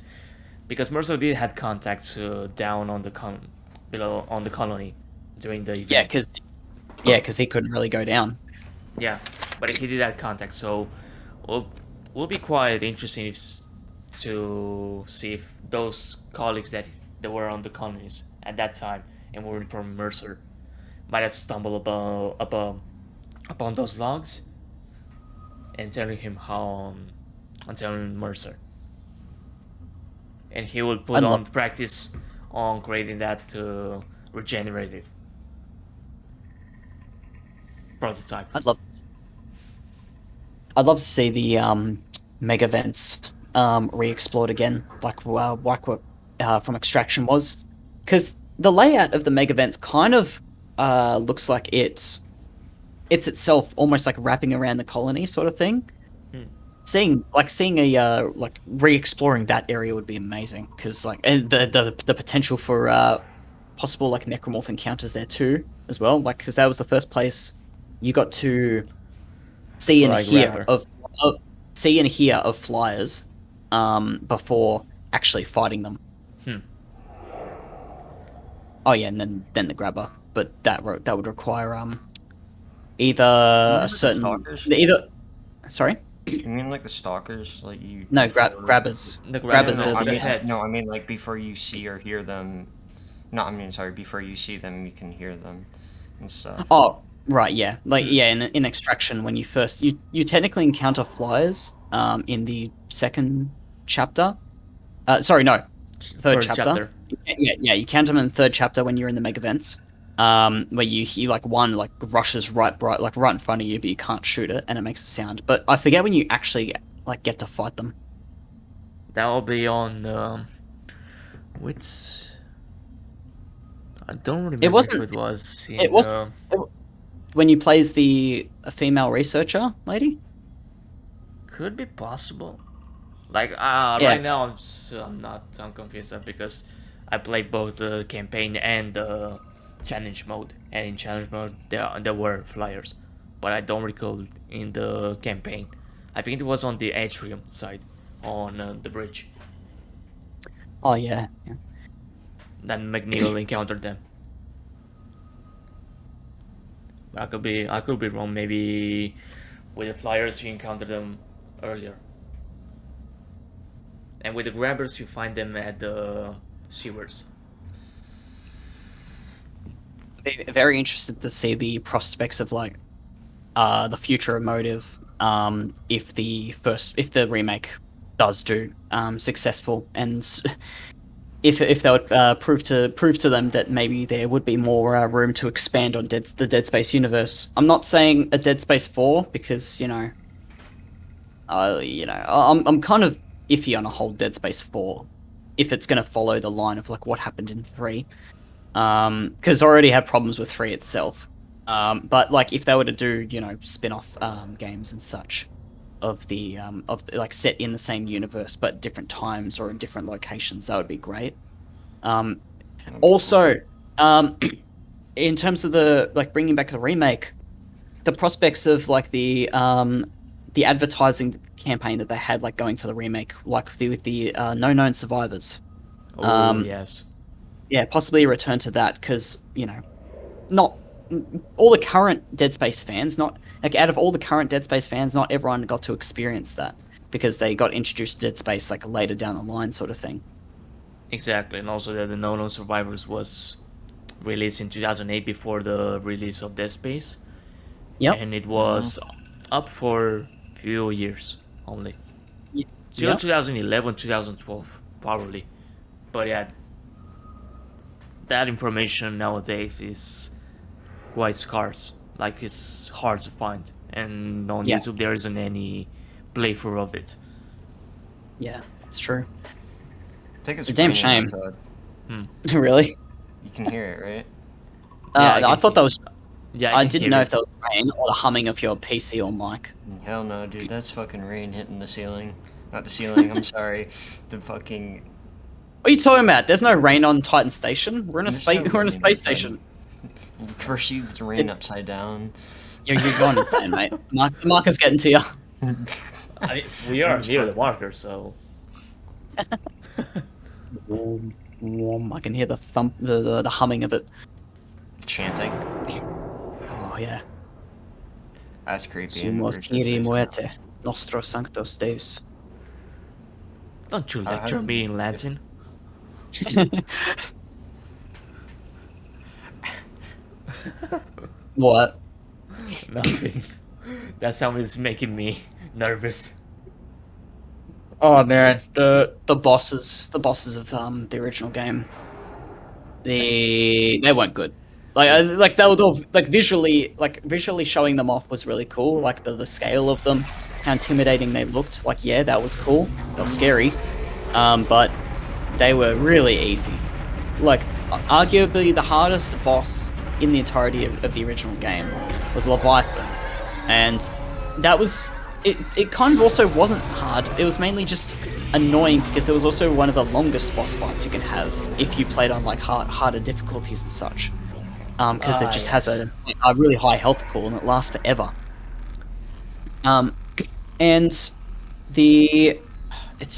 because Mercer did had contacts down on the below on the colony during the events. Yeah, because he couldn't really go down. Yeah, but he did have contact, so will be quite interesting to see if those colleagues that were on the colonies at that time and were from Mercer might have stumbled upon those logs and telling him telling Mercer, and he will put on practice on creating that regenerative prototype. I'd love to see the mega vents re-explored again, like what from Extraction was, because the layout of the mega vents kind of looks like it's itself almost like wrapping around the colony sort of thing. Seeing a like re-exploring that area would be amazing, because like and the potential for possible like necromorph encounters there too as well, like because that was the first place you got to see and hear of flyers before actually fighting them. Oh yeah, and then the grabber. But that would require either a the certain stalkers? either. Sorry. You mean like the stalkers? Like you? No, before- grabbers. The Grabbers no, are the the heads. No, I mean like before you see or hear them. No, I mean sorry. Before you see them, you can hear them and stuff. Oh, right, yeah. Like, yeah, in Extraction, when you first... You technically encounter flyers in the second chapter. Sorry, no. Third chapter. Yeah, you count them in the third chapter when you're in the mega events. Where you hear, like, one, like, rushes right in front of you, but you can't shoot it, and it makes a sound. But I forget when you actually, like, get to fight them. That will be on, which... I don't remember It wasn't... if it was in, It was when you play as the female researcher lady. could be possible. Like, Yeah. right now I'm confused because I played both the campaign and the challenge mode, and in challenge mode there were flyers, but I don't recall in the campaign. I think it was on the atrium side, on the bridge. Oh, yeah. Then McNeil encountered them. I could be wrong. Maybe with the flyers you encounter them earlier, and with the grabbers you find them at the sewers. Very interested to see the prospects of like the future of motive if the remake does do successful, and if they would prove to them that maybe there would be more room to expand on the Dead Space universe. I'm not saying a Dead Space 4 because I'm kind of iffy on a whole Dead Space 4 if it's going to follow the line of like what happened in 3. Because I already had problems with 3 itself. But like if they were to do, spin-off games and such of the like set in the same universe but different times or in different locations, that would be great. Also, in terms of the like bringing back the remake, the prospects of like the advertising campaign that they had like going for the remake, like with the No Known Survivors. Oh yes. Yeah, possibly a return to that, because, not all the current Dead Space fans, out of all the current Dead Space fans, not everyone got to experience that, because they got introduced to Dead Space, like, later down the line sort of thing. Exactly, and also that the No Known Survivors was released in 2008 before the release of Dead Space. Yep. And it was up for a few years only. Till Yep. 2011, 2012, probably. But yeah, that information nowadays is quite scarce. Like, it's hard to find, and on Yeah. YouTube there isn't any playthrough of it. Yeah, it's true. I think it's It's a damn raining shame. outside. Really? You can hear it, right? Yeah, I thought that was... Yeah, I can didn't hear know it. if that was rain or the humming of your PC or mic. Hell no, dude. That's fucking rain hitting the ceiling. Not the ceiling. I'm sorry. The fucking. What are you talking about? There's no rain on Titan Station. We're in a There's space. no We're in a rain space on station. Proceeds the rain upside down. You're going insane, mate. The marker's getting to you. I mean, we are near the marker, so I can hear the thump, the humming of it. Chanting. Oh yeah. That's creepy. Sumos Kyrie muerte, nostro sanctus Deus. don't you How lecture do me you- in Latin. What? Nothing. That sound is making me nervous. Oh man, the bosses of the original game, they weren't good. Like they were like visually showing them off was really cool. Like the scale of them, how intimidating they looked. Like yeah, that was cool. They were scary, but they were really easy. Like arguably the hardest boss in the entirety of the original game was Leviathan, and that was. It kind of also wasn't hard. It was mainly just annoying because it was also one of the longest boss fights you can have if you played on like harder difficulties and such. Because it just has a really high health pool and it lasts forever. And it's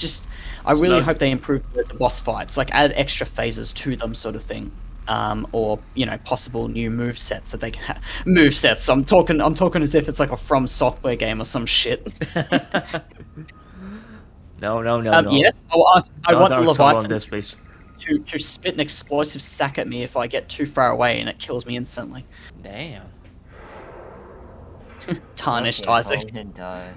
just I really hope they improve the boss fights, like add extra phases to them, sort of thing. or possible new move sets that they can have. Move sets. I'm talking as if it's like a From Software game or some shit. No. Yes, I No want the Dark Soul on Leviathan this, please. to spit an explosive sack at me if I get too far away and it kills me instantly. Damn. Tarnished Okay, Isaac. hide and die.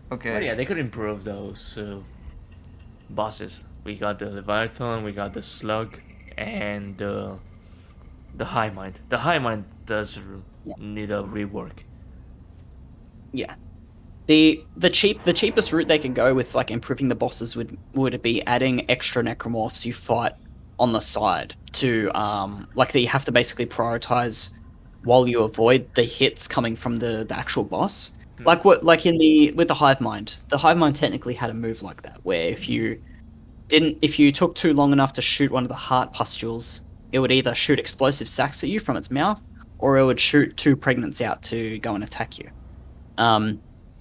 But yeah, Okay. they could improve those bosses. We got the Leviathan, we got the Slug, and the High Mind. The High Mind does need a rework. Yeah. The cheapest route they can go with like improving the bosses would be adding extra necromorphs you fight on the side to like that you have to basically prioritize while you avoid the hits coming from the actual boss. Like with the Hive Mind. The Hive Mind technically had a move like that where if you took too long enough to shoot one of the heart pustules, it would either shoot explosive sacks at you from its mouth, or it would shoot two pregnants out to go and attack you.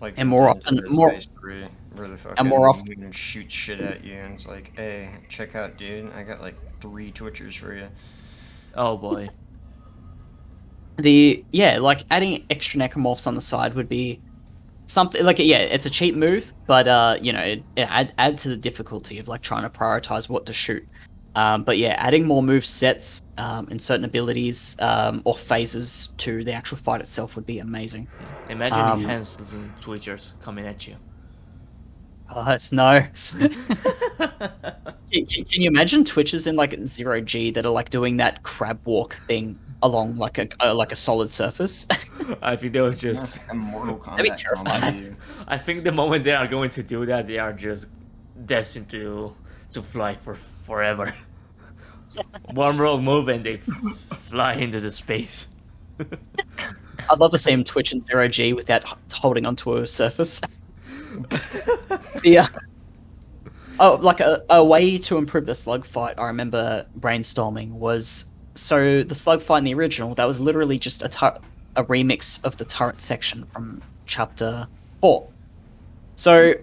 Like And more often, Dead more Space 3, where the fucking and more often, moon shoots shit at you, and it's like, hey, check out, dude, I got like 3 Twitchers for you. Oh boy. like adding extra necromorphs on the side would be something like it's a cheap move, but it add to the difficulty of like trying to prioritize what to shoot. But yeah, adding more move sets and certain abilities or phases to the actual fight itself would be amazing. Imagine enhanced Twitchers coming at you. Oh, no. Can you imagine Twitches in like 0G that are like doing that crab walk thing along like a solid surface? I think they were just. A Mortal Kombat That'd be terrifying. combo. I think the moment they are going to do that, they are just destined to fly for forever. One wrong move and they fly into the space. I'd love to see him twitch in 0G without holding onto a surface. Like a way to improve the slug fight I remember brainstorming was, so the slug fight in the original, that was literally just a remix of the turret section from chapter 4. So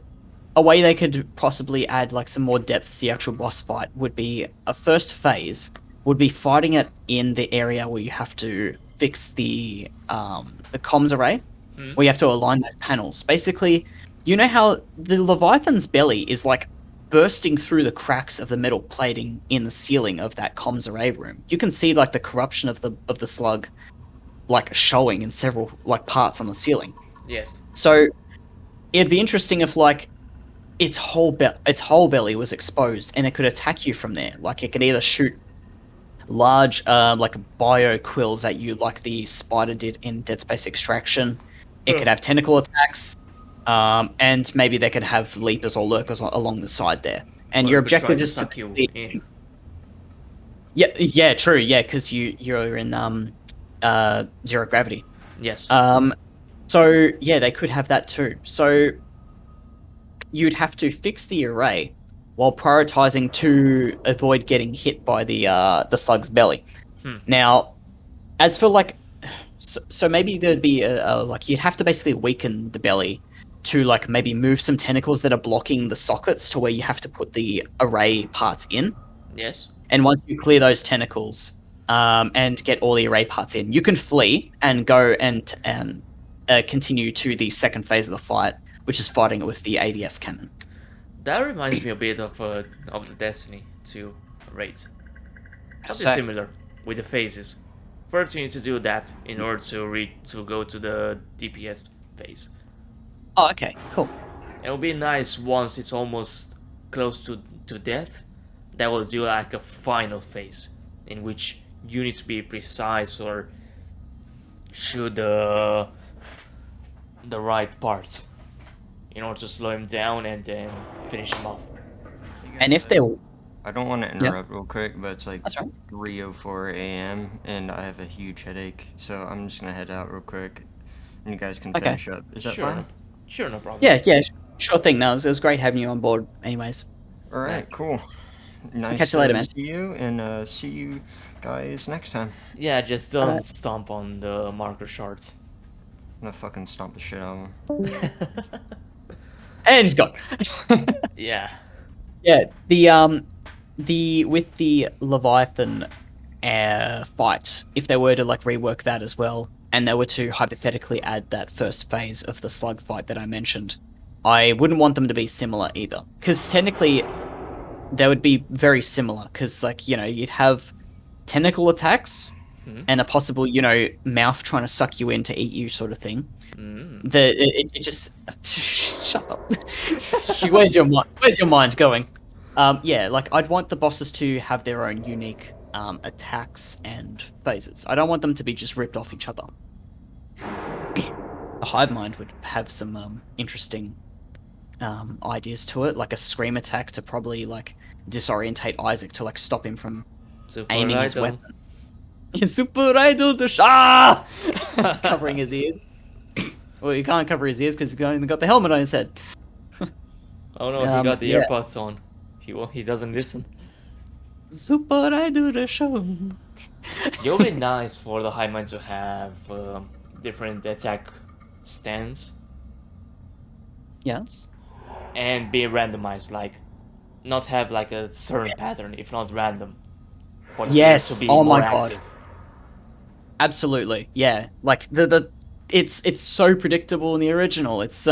a way they could possibly add like some more depth to the actual boss fight would be a first phase would be fighting it in the area where you have to fix the comms array, where you have to align those panels. Basically, you know how the Leviathan's belly is like bursting through the cracks of the metal plating in the ceiling of that comms array room. You can see like the corruption of the slug like showing in several like parts on the ceiling. Yes. So it'd be interesting if like its whole belly was exposed and it could attack you from there. Like it could either shoot large like bio quills at you like the spider did in Dead Space Extraction. It could have tentacle attacks, and maybe they could have leapers or lurkers along the side there. And Or your it could try objective to is to suck you in. yeah, true, yeah, because you're in zero gravity. Yes. So yeah, they could have that too. So you'd have to fix the array while prioritizing to avoid getting hit by the slug's belly. Now, as for like, so maybe there'd be a like you'd have to basically weaken the belly to like maybe move some tentacles that are blocking the sockets to where you have to put the array parts in. Yes. And once you clear those tentacles and get all the array parts in, you can flee and go and continue to the second phase of the fight, which is fighting it with the ADS cannon. That reminds me a bit of the Destiny 2 raids. Something So- similar with the phases. First, you need to do that in order to go to the DPS phase. Oh, okay, cool. It'll be nice once it's almost close to death. That will do like a final phase in which you need to be precise or shoot the right parts in order to slow him down and then finish him off. And if they're I don't want to interrupt real quick, but it's like That's right. 3:04 a.m. and I have a huge headache, so I'm just gonna head out real quick, and you guys can Okay. finish up. Is that Sure. fine? Sure, no problem. yeah, sure thing. No, it was great having you on board. Anyways, All right, cool. Nice catch you later, to man. see you, and see you guys next time. Yeah, just don't Alright. stomp on the marker shards. I'm gonna fucking stomp the shit out of them. and he's gone. Yeah. Yeah, with the Leviathan fight, if they were to like rework that as well, and they were to hypothetically add that first phase of the slug fight that I mentioned, I wouldn't want them to be similar either, because technically they would be very similar. Because like you'd have tentacle attacks and a possible mouth trying to suck you in to eat you sort of thing. It just shut up. Where's your mind going? Yeah, like I'd want the bosses to have their own unique attacks and phases. I don't want them to be just ripped off each other. The hive mind would have some interesting ideas to it, like a scream attack to probably like disorientate Isaac to like stop him from aiming his weapon. Super Idol to covering his ears. Well, you can't cover his ears because he's only got the helmet on his head. Oh no, he got the AirPods on. He doesn't listen. Super Idol to show. It would be nice for the hive mind to have different attack stance. Yeah. And be randomized, like not have like a certain pattern, if not random. For the players to be more active. Absolutely, yeah. Like it's so predictable in the original. It's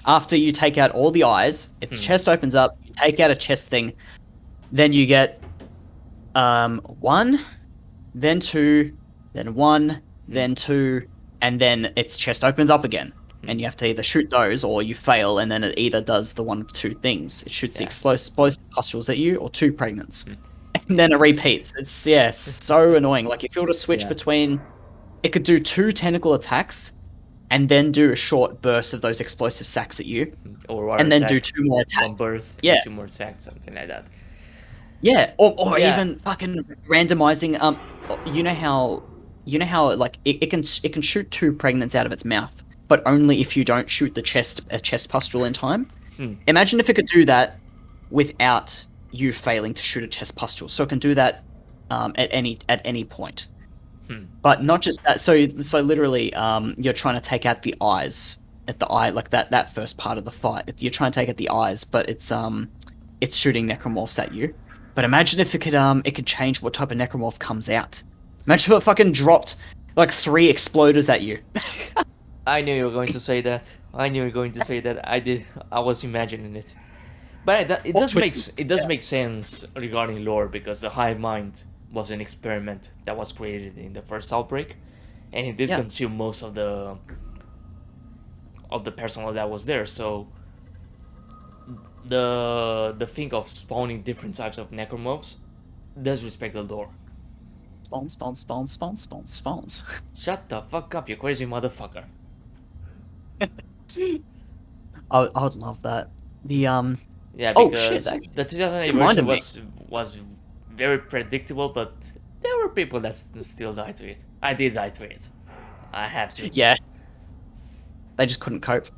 after you take out all the eyes, its chest opens up. You take out a chest thing, then you get 1, then 2, then 1, then 2, and then its chest opens up again. And you have to either shoot those or you fail, and then it either does the one of two things. It shoots the explosive pustules at you or 2 pregnants. And then it repeats. It's so annoying. Like if you were to switch between, it could do 2 tentacle attacks, and then do a short burst of those explosive sacks at you, and then do 2 more attacks. 1 burst, 2 more attacks, something like that. Yeah, or even fucking randomizing. You know how like it can shoot 2 pregnants out of its mouth, but only if you don't shoot a chest pustule in time. Imagine if it could do that without you failing to shoot a chest pustule. So it can do that at any point. But not just that. So literally, you're trying to take out the eyes at the eye, like that first part of the fight. You're trying to take out the eyes, but it's shooting necromorphs at you. But imagine if it could change what type of necromorph comes out. Imagine if it fucking dropped like 3 exploders at you. I knew you were going to say that. I was imagining it. But it does make sense regarding lore, because the hive mind was an experiment that was created in the first outbreak, and it did consume most of the personnel that was there. So the thing of spawning different types of necromorphs does respect the lore. Spawns. Shut the fuck up, you crazy motherfucker. I would love that. Yeah, because the 2008 version was very predictable, but there were people that still died to it. I did die to it. I have to. Yeah. They just couldn't cope.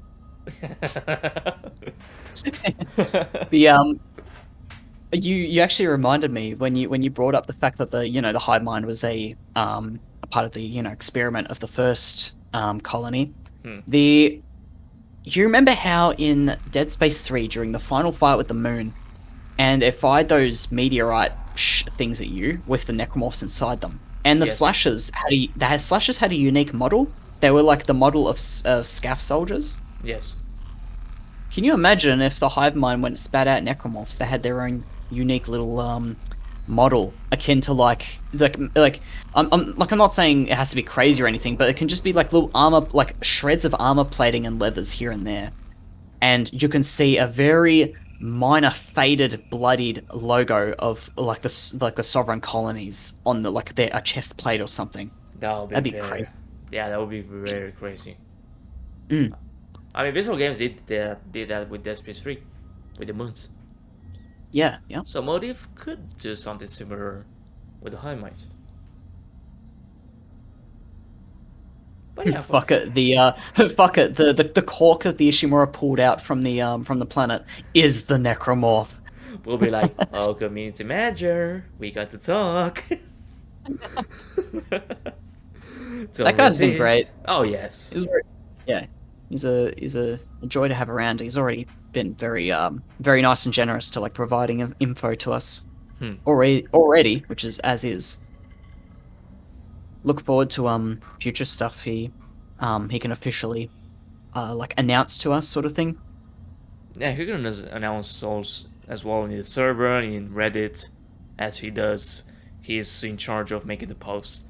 You actually reminded me when you brought up the fact that the hive mind was a part of the experiment of the first colony. You remember how in Dead Space 3 during the final fight with the moon, and it fired those meteorite things at you with the necromorphs inside them, and the slashes had a unique model. They were like the model of scaff soldiers. Yes. Can you imagine if the hive mind, when it spat out necromorphs, they had their own unique little model akin to like I'm not saying it has to be crazy or anything, but it can just be like little armor, like shreds of armor plating and leathers here and there, and you can see a very minor faded bloodied logo of like the sovereign colonies on a chest plate or something. That'd be crazy. Yeah, that would be very crazy. I mean, Visual Games did that with Dead Space 3 with the moons. Yeah. So Motive could do something similar with the hive mind. But yeah, fuck it. The cork that the Ishimura pulled out from the planet is the necromorph. We'll be like, oh, community manager, we got to talk. That guy's been great. Oh yes. He's a joy to have around. He's already been very nice and generous to like providing info to us. already, which is as is. Look forward to future stuff he can officially like announce to us, sort of thing. Yeah, he can announce souls as well in the server, in Reddit, as he does. He's in charge of making the post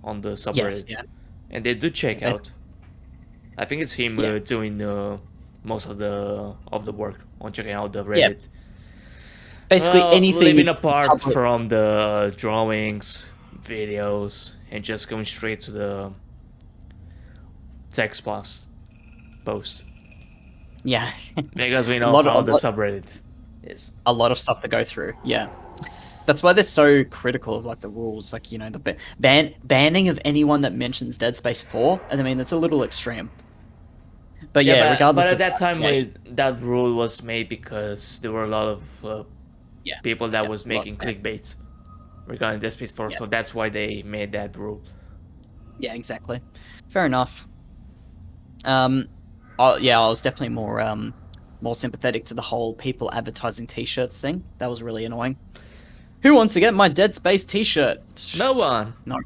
on the subreddit. Yes, yeah. And they do check Yeah, out. I think it's him Yeah. doing most of the work on checking out the Yeah. Reddit. Basically Well, anything leaving apart public- from the drawings, videos, and just going straight to the text box post. Yeah. Because we A know lot how of- the subreddit is. a lot of stuff to go through. Yeah, that's why they're so critical of like the rules, like, you know, the banning of anyone that mentions Dead Space 4. I mean, that's a little extreme. But yeah, regardless. But at of that time, yeah, that rule was made because there were a lot of yeah, people that yeah, was lot- making yeah. clickbait regarding Dead Space 4, Yeah. so that's why they made that rule. Yeah, exactly. Fair enough. I was definitely more sympathetic to the whole people advertising T-shirts thing. That was really annoying. Who wants to get my Dead Space T-shirt? No one. No,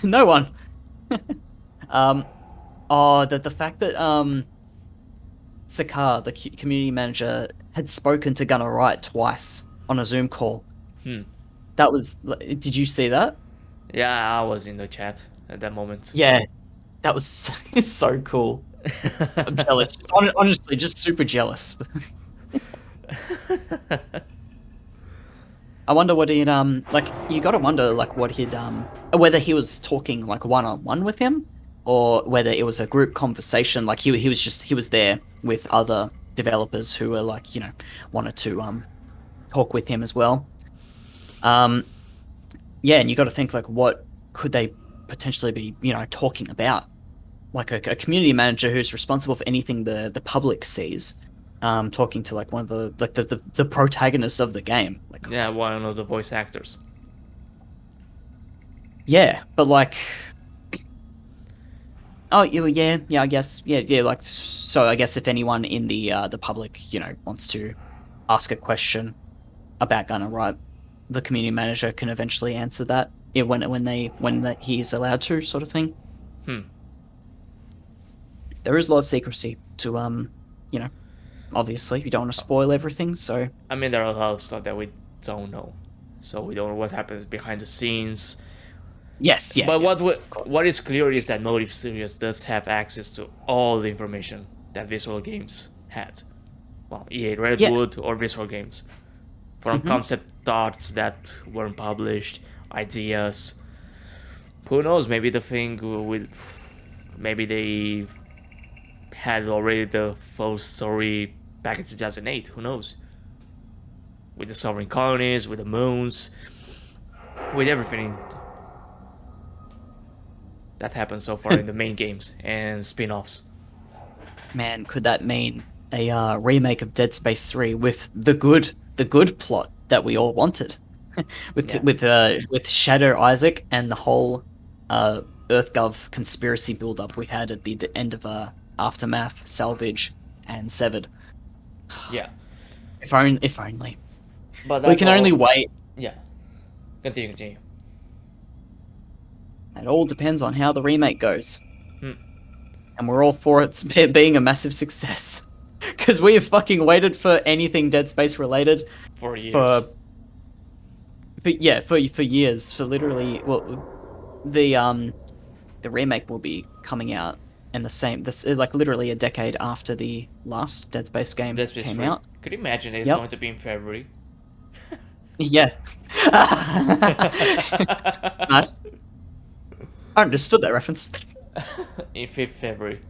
no one. The fact that Sakar, the community manager, had spoken to Gunnar Wright twice on a Zoom call. That was. Did you see that? Yeah, I was in the chat at that moment. Yeah, that was so cool. I'm jealous. Honestly, just super jealous. I wonder what he'd like. You got to wonder like what he'd whether he was talking like one-on-one with him, or whether it was a group conversation. Like he was there with other developers who were like, you know, wanted to talk with him as well. Yeah, and you got to think like what could they potentially be, you know, talking about? Like a community manager who's responsible for anything the public sees, talking to like one of the protagonists of the game. Like, Yeah, one of the voice actors. yeah, but like, oh yeah, I guess, yeah, like, so I guess if anyone in the public, you know, wants to ask a question about Gunnar Wright, the community manager can eventually answer that, yeah, when he's allowed to, sort of thing. There is a lot of secrecy to you know, obviously you don't want to spoil everything, so I mean, there are a lot of stuff that we don't know, so we don't know what happens behind the scenes. yes, yeah. But yeah. what is clear is that Motive Studios does have access to all the information that Visual Games had. Well, EA Redwood or Visual Games. From concept thoughts that weren't published, ideas. Who knows, maybe the thing with... Maybe they had already the full story back in 2008, who knows? With the sovereign colonies, with the moons, with everything that happened so far in the main games and spin-offs. Man, could that mean a remake of Dead Space 3 with the good plot that we all wanted, with Shadow Isaac and the whole EarthGov conspiracy build-up we had at the end of Aftermath, Salvage, and Severed. Yeah. If only. But We can only wait. Yeah. Continue. It all depends on how the remake goes. And we're all for it being a massive success. Because we have fucking waited for anything Dead Space related For years. for years. For literally, well, the remake will be coming out in like literally a decade after the last Dead Space game Dead Space came 3. out. Could you imagine it's Yep. going to be in February? Yeah. Nice. I understood that reference. In 5th February.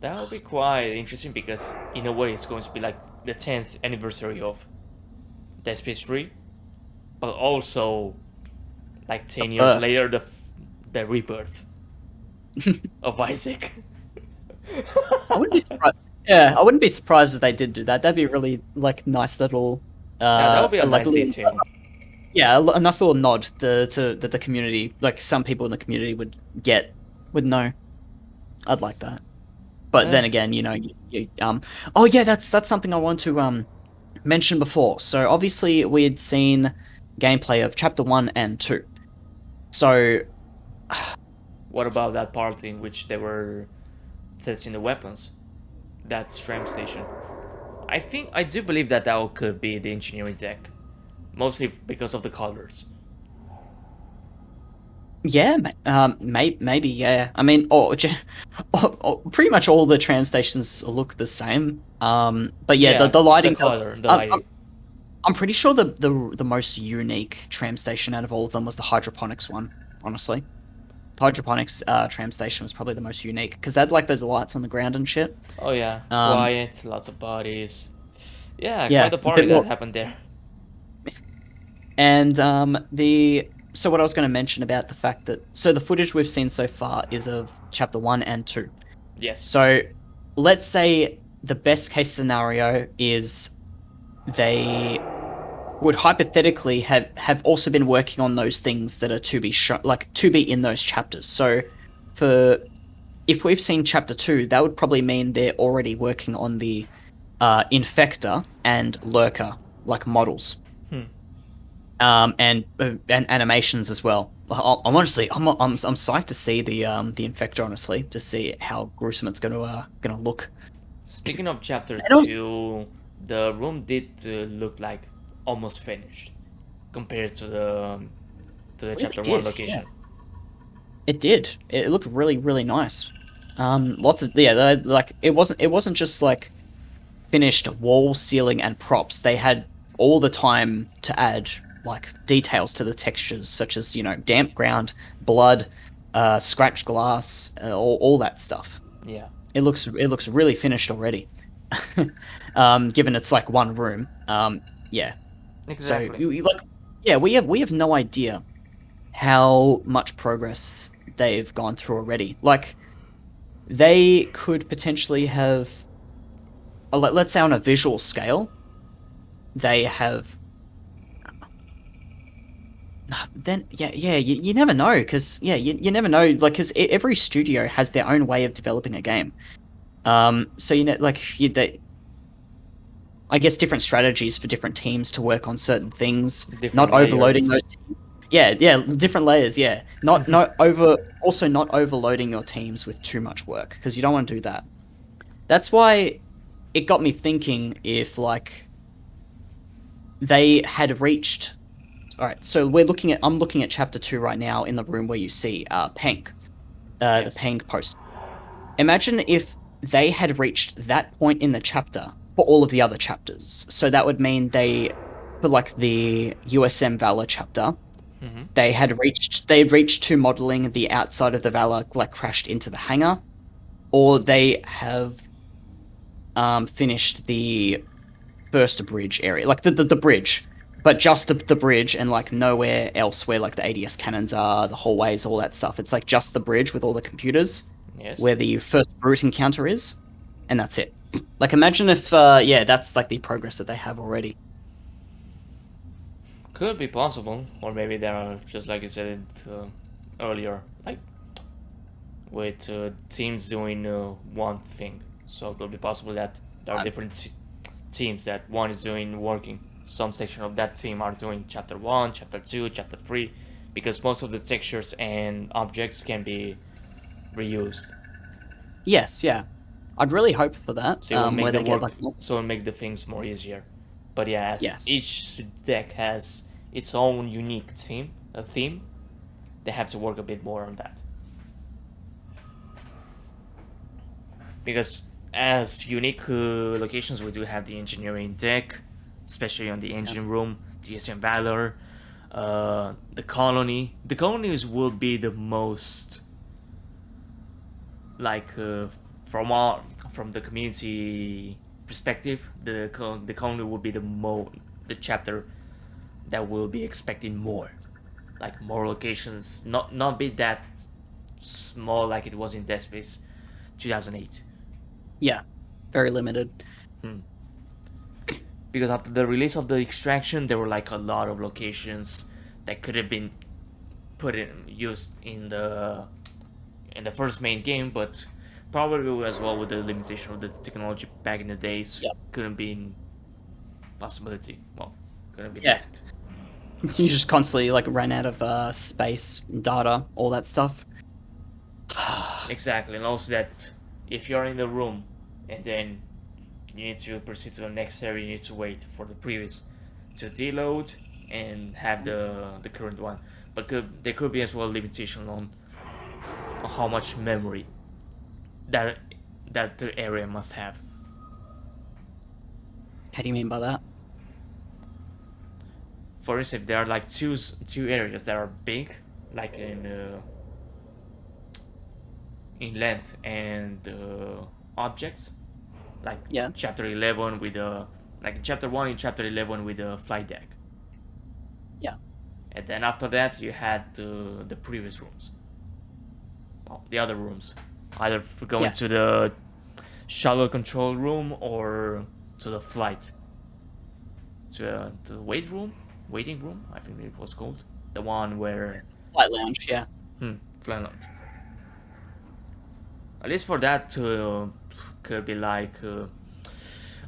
That would be quite interesting because, in a way, it's going to be like the 10th anniversary of Dead Space 3, but also, like 10 years later, the rebirth of Isaac. I wouldn't be surprised. Yeah, I wouldn't be surprised if they did do that. That'd be really like nice little. Yeah, that would be a like nice little- detail. Yeah, a nice little nod to the community. Like some people in the community would know. I'd like that. But then again, you know, oh yeah, that's something I want to mentioned before. So obviously we had seen gameplay of Chapter 1 and 2. So What about that part in which they were testing the weapons? That's tram station. I do believe that could be the engineering deck, mostly because of the colors. yeah, maybe yeah. I mean, pretty much all the tram stations look the same. But yeah, the lighting the color, does. the lighting. I'm pretty sure the most unique tram station out of all of them was the hydroponics one. Honestly, the hydroponics tram station was probably the most unique because they had like those lights on the ground and shit. Oh yeah, Um, quiet, lots of bodies. Yeah, yeah, quite a a party bit that more. happened there. And so what I was going to mention about the fact that the footage we've seen so far is of Chapter 1 and 2. Yes. So let's say the best case scenario is they would hypothetically have also been working on those things that are to be to be in those chapters. So if we've seen Chapter 2, that would probably mean they're already working on the Infector and Lurker like models. And animations as well. I'm honestly, I'm psyched to see the Infector. Honestly, to see how gruesome it's gonna look. Speaking of chapter I don't- 2, the room did look like almost finished compared to the Really chapter did, 1 location. yeah. It did. It looked really, really nice. Lots of like it wasn't just like finished wall, ceiling, and props. They had all the time to add like details to the textures, such as damp ground, blood, scratched glass, all that stuff. Yeah. It looks really finished already. Given it's like one room. Yeah. Exactly. So we have no idea how much progress they've gone through already. Like they could potentially have, let's say on a visual scale, they have. Then you never know because you never know because every studio has their own way of developing a game. So I guess different strategies for different teams to work on certain things, Different not overloading layers. those teams. Yeah, different layers. Yeah, not overloading your teams with too much work because you don't want to do that. That's why it got me thinking if like they had reached. All right, so I'm looking at chapter 2 right now in the room where you see Pank, Yes. the Pank post. Imagine if they had reached that point in the chapter for all of the other chapters. So that would mean for like the USM Valor chapter, they had reached to modeling the outside of the Valor, like crashed into the hangar, or they have finished the first bridge area, like the bridge. But just the bridge and like nowhere else where like the ADS cannons are, the hallways, all that stuff. It's like just the bridge with all the computers Yes. where the first brute encounter is, and that's it. Like imagine if that's like the progress that they have already. Could be possible, or maybe there are, just like you said earlier, like with teams doing one thing. So it could be possible that there are different teams that one is doing working. Some section of that team are doing chapter 1, chapter 2, chapter 3, because most of the textures and objects can be reused. Yes, yeah. I'd really hope for that. So it will make where the they get work, like so it'll make the things more easier. But yeah, as Yes. each deck has its own unique theme, they have to work a bit more on that. Because as unique locations, we do have the engineering deck, especially on the engine room, the SM Valor, the colony. The colonies will be the most, like, from the community perspective, the colony will be the chapter that will be expecting more, like more locations, not be that small like it was in Dead Space 2008. Yeah, very limited. Because after the release of the Extraction, there were like a lot of locations that could have been used in the first main game, but probably as well with the limitation of the technology back in the days, Yep. couldn't be possibility. Well, gonna be Yeah. that. You just constantly like ran out of space, data, all that stuff. Exactly, and also that if you're in the room and then you need to proceed to the next area, you need to wait for the previous to deload and have the current one. But there could be as well limitation on how much memory that the area must have. How do you mean by that? For instance, if there are like two areas that are big, like in length and objects, like Yeah. chapter 11 with like chapter 1 and chapter 11 with the flight deck, Yeah. and then after that you had the previous rooms, well, the other rooms, either for going Yeah. to the shuttle control room or to the flight to the waiting room, I think it was called, the one where Flight lounge, yeah. flight lounge. At least for that could be like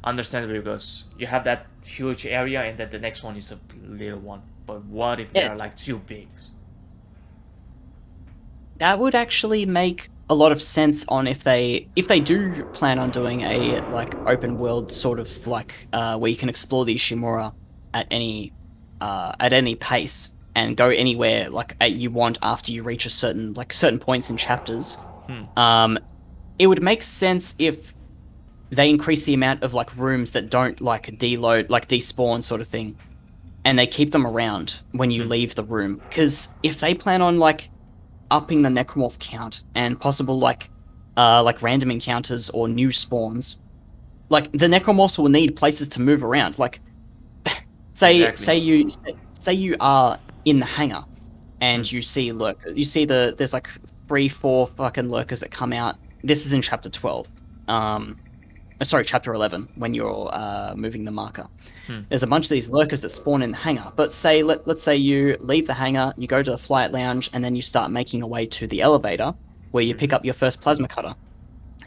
understandable, because you have that huge area and then the next one is a little one. But what if they're it's- like too big? That would actually make a lot of sense on if they do plan on doing a like open world sort of like where you can explore the Ishimura at any pace and go anywhere like you want after you reach a certain points in chapters. It would make sense if they increase the amount of like rooms that don't like deload, like despawn sort of thing, and they keep them around when you leave the room. Because if they plan on like upping the necromorph count and possible like random encounters or new spawns, like the necromorphs will need places to move around. Like, say you are in the hangar and you see there's like 3-4 fucking lurkers that come out. This is in chapter 12. Sorry, chapter 11, when you're moving the marker. There's a bunch of these lurkers that spawn in the hangar. But let's say you leave the hangar, you go to the flight lounge, and then you start making your way to the elevator, where you pick up your first plasma cutter.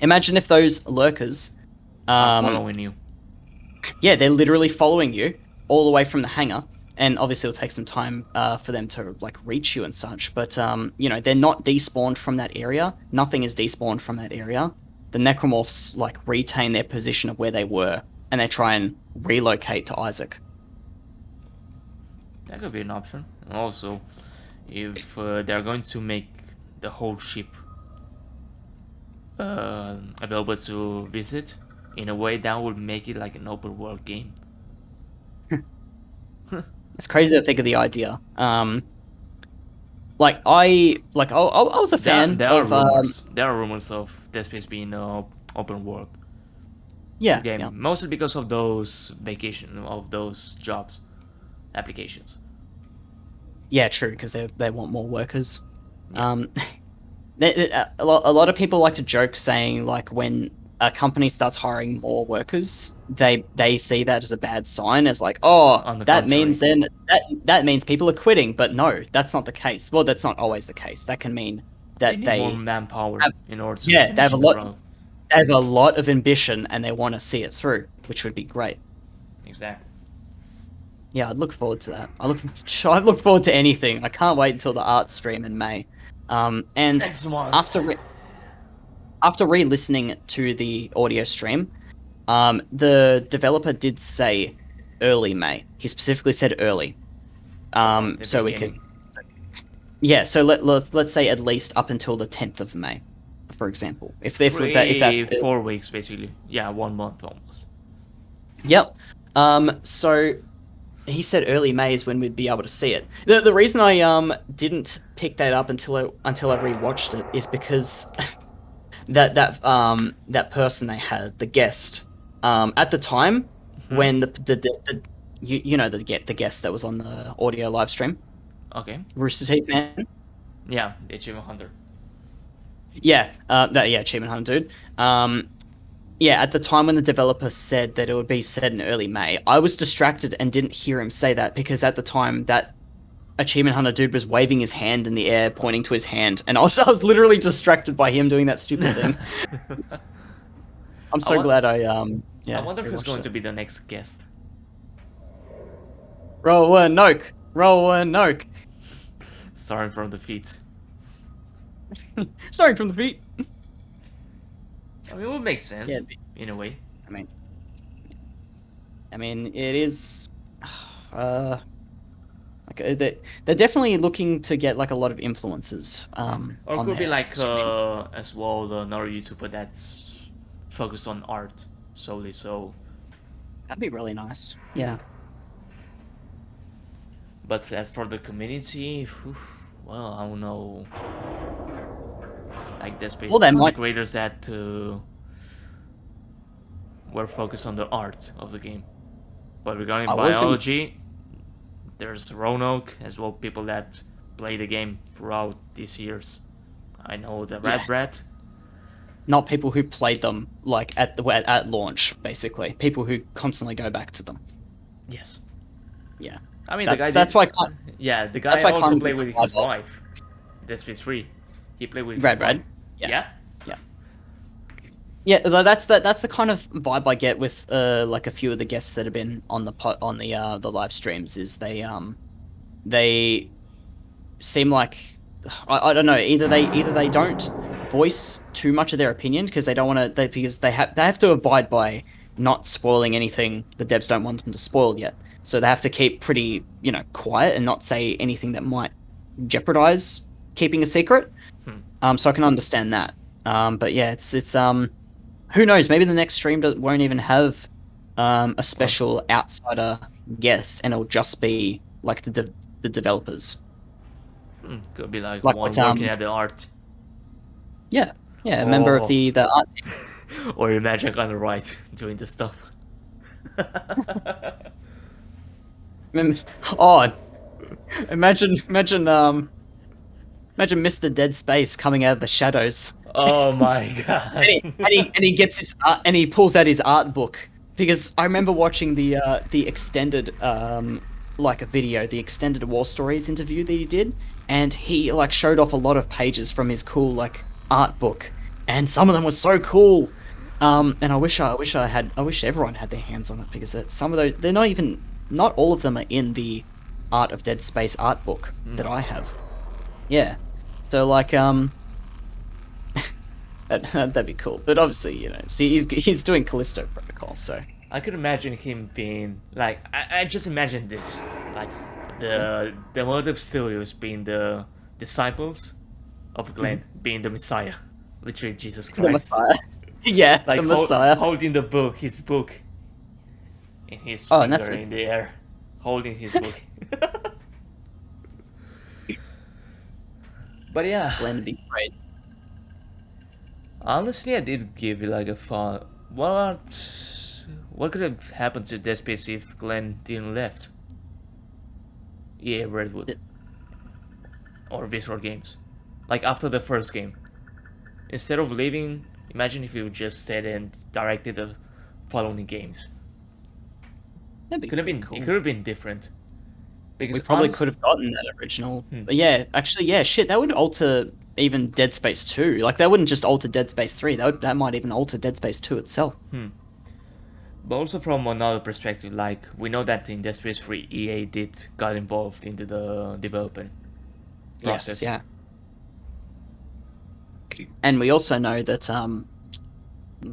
Imagine if those lurkers... following you. Yeah, they're literally following you all the way from the hangar. And obviously it'll take some time for them to like reach you and such. But, they're not despawned from that area. Nothing is despawned from that area. The necromorphs like retain their position of where they were, and they try and relocate to Isaac. That could be an option. And also, if they're going to make the whole ship available to visit, in a way that would make it like an open world game. It's crazy to think of the idea. I was a fan There of are rumors. There are rumors of Dead Space being open world game, yeah. mostly because of those jobs applications. Yeah, true, because they want more workers. A lot of people like to joke saying like when a company starts hiring more workers, they see that as a bad sign, as like, that means then that means people are quitting. But no, that's not the case. Well, that's not always the case. That can mean that they need more manpower in order to they have a lot of ambition and they want to see it through, which would be great. Exactly. Yeah, I'd look forward to that. I look forward to anything. I can't wait until the art stream in May. And after re-listening to the audio stream, the developer did say early May. He specifically said early. So we could... Yeah, so let's say at least up until the 10th of May, for example. If that's 4 weeks, basically. Yeah, 1 month almost. Yep. So he said early May is when we'd be able to see it. The reason I didn't pick that up until I rewatched it is because that person they had, the guest, at the time when the guest that was on the audio live stream. Okay. Rooster Teeth man. Yeah, the Achievement Hunter. Yeah, Achievement Hunter dude. Yeah, at the time when the developer said that it would be set in early May, I was distracted and didn't hear him say that, because at the time that Achievement Hunter dude was waving his hand in the air, pointing to his hand, and I was literally distracted by him doing that stupid thing. I'm so glad I wonder who's going to be the next guest. Roanoke. Roanoke. Starting from the feet. Starting from the feet. I mean, it would make sense Yeah, in a way. I mean, it is. Like they're definitely looking to get like a lot of influences. Or it on could be their like stream. as well another YouTuber that's focused on art solely. So, That'd be really nice. Yeah. but as for the community, well, I don't know. Like there's Well, basically they might. creators that were focused on the art of the game. But regarding I was gonna biology, there's Roanoke as well. People that play the game throughout these years. I know the Red Yeah. Brat. Not people who played them like at launch, basically. People who constantly go back to them. Yes. Yeah. I mean, That's why. Yeah, the guy that's why also Conor played gets with a his lot of- wife. Dead Space 3. He played with Red his wife. Red. Yeah. Yeah. Yeah, that's the kind of vibe I get with like a few of the guests that have been on the live streams. Is they seem like I don't know, either they don't voice too much of their opinion because they don't want to because they have to abide by not spoiling anything the devs don't want them to spoil yet. So they have to keep pretty quiet and not say anything that might jeopardize keeping a secret. So I can understand that. But yeah, it's who knows? Maybe the next stream won't even have a special outsider guest, and it'll just be like the developers. Could be like Like one what, working at the art. Yeah, a member of Oh. the art team. Or imagine on the right doing the stuff. Oh, imagine Mr.Dead Space coming out of the shadows. Oh my god. and he gets his art, and he pulls out his art book because I remember watching the extended like a video, the extended War Stories interview that he did, and he like showed off a lot of pages from his cool like art book, and some of them were so cool. And I wish everyone had their hands on it because some of those not all of them are in the Art of Dead Space art book that I have. Yeah, so like that'd be cool. But obviously, see, he's doing Callisto Protocol, so I could imagine him being like I just imagine this like the Motive Studios being the disciples of Glenn being the Messiah, literally Jesus Christ. the Messiah. Yeah, Like the Messiah. holding his book, in his Oh, finger and that's in the air, holding his book. But yeah, Glenn to be praised. honestly, I did give it like a thought. What could have happened to Dead Space if Glenn didn't left? EA Redwood or Visceral Games, like after the first game, instead of leaving. Imagine if you just stayed and directed the following games. That'd be Could have been cool. It could have been different. Because We probably honest- could have gotten that original. But yeah, actually, yeah, shit, that would alter even Dead Space 2. Like, that wouldn't just alter Dead Space 3. That might even alter Dead Space 2 itself. But also from another perspective, like we know that in Dead Space 3, EA got involved into the development process. Yes, yeah. And we also know that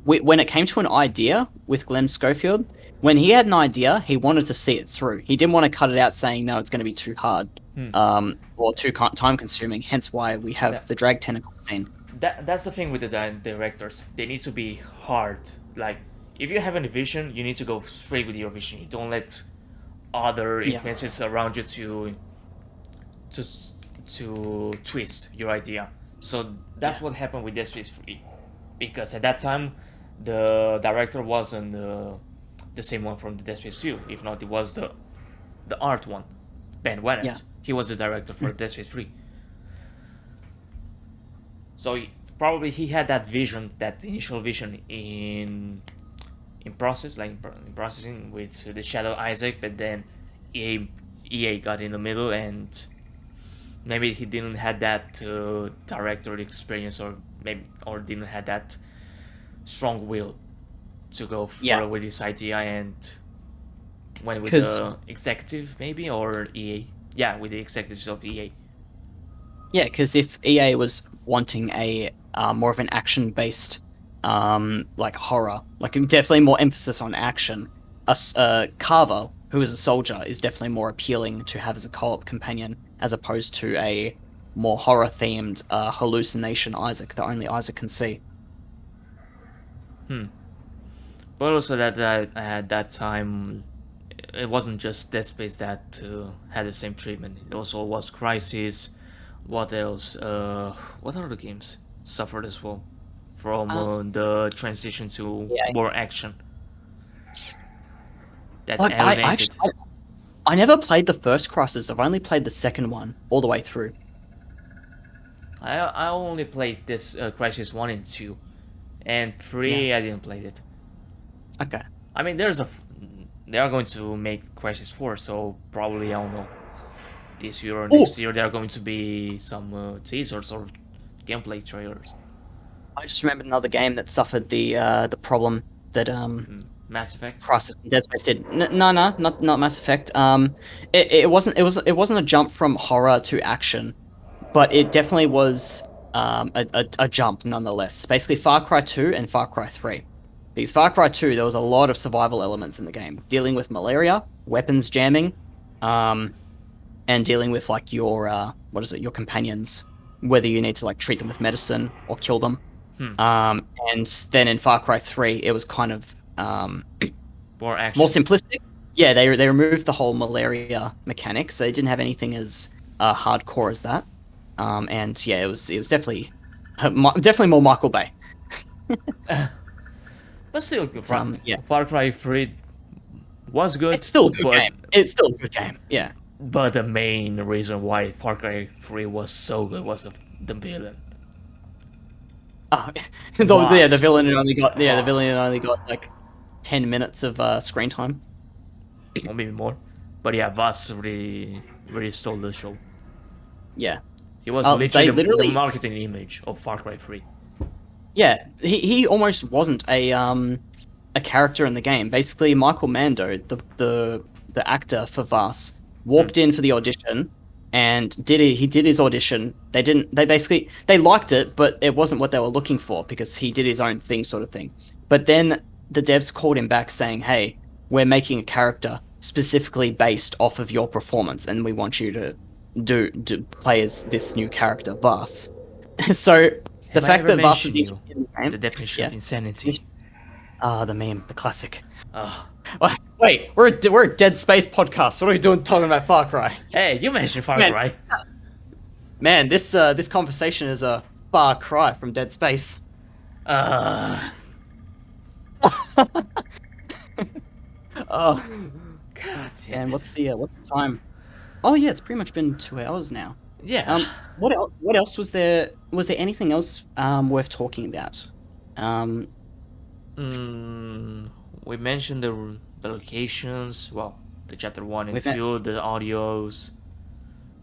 when it came to an idea with Glenn Schofield, when he had an idea, he wanted to see it through. He didn't want to cut it out saying, no, it's going to be too hard or too time-consuming, hence why we have the drag tentacle scene. That's the thing with the directors. They need to be hard. Like, if you have a vision, you need to go straight with your vision. You don't let other influences around you to twist your idea. So that's what happened with Dead Space 3. Because at that time, the director wasn't the same one from the Dead Space 2. If not, it was the art one, Ben Wennett. Yeah. He was the director for Dead Space 3. So probably he had that vision, that initial vision in process, like in processing with the Shadow Isaac, but then EA got in the middle, and maybe he didn't have that director experience, or didn't have that strong will to go further with his idea, and went with 'Cause- the executive maybe or EA. Yeah, with the executives of EA. Yeah, because if EA was wanting a more of an action-based, like horror, like definitely more emphasis on action, Carver, who is a soldier, is definitely more appealing to have as a co-op companion as opposed to a more horror-themed hallucination Isaac that only Isaac can see. But also that at that time, it wasn't just Dead Space that had the same treatment. It also was Crisis. What else? What other games suffered as well from the transition to Yeah. more action? That Like I alienated. actually, I never played the first Crisis. I've only played the second one all the way through. I only played this Crisis 1 and 2, and 3 I didn't play it. Okay. I mean, they are going to make Crisis 4, so probably, I don't know, this year or next year there are going to be some teasers or gameplay trailers. I just remembered another game that suffered the problem that Mass Effect. Crisis and Dead Space did. No, not Mass Effect. It wasn't a jump from horror to action, but it definitely was a jump nonetheless. Basically, Far Cry 2 and Far Cry 3. Because Far Cry 2, there was a lot of survival elements in the game, dealing with malaria, weapons jamming, and dealing with like your your companions, whether you need to like treat them with medicine or kill them. And then in Far Cry 3, it was kind of More action. more simplistic. Yeah, they removed the whole malaria mechanic, so they didn't have anything as hardcore as that. And yeah, it was definitely more Michael Bay. But still, yeah. Far Cry 3 was good. It's still a good but, game. It's still a good game. Yeah. But the main reason why Far Cry 3 was so good was the villain. Oh, Boss. the villain only got like 10 minutes of screen time. Or maybe more. But yeah, Voss really stole the show. Yeah. He was they literally the marketing image of Far Cry 3. Yeah, he almost wasn't a character in the game. Basically, Michael Mando, the actor for Voss, walked in for the audition and he did his audition. They liked it, but it wasn't what they were looking for because he did his own thing, sort of thing. But then the devs called him back saying, "Hey, we're making a character specifically based off of your performance, and we want you to play as this new character, Voss." So the Have I fact ever that Voss was mentioned in the game, the definition of insanity. the meme, the classic. Oh. Wait, we're a Dead Space podcast. What are we doing talking about Far Cry? Hey, you mentioned Far Man. Cry. Man, this conversation is a far cry from Dead Space. Uh, Oh, God damn and it. what's the time? Oh yeah, it's pretty much been 2 hours now. Yeah. What else was there? Was there anything else worth talking about? We mentioned the locations. Well, the chapter 1 and We've met- 2, the audios.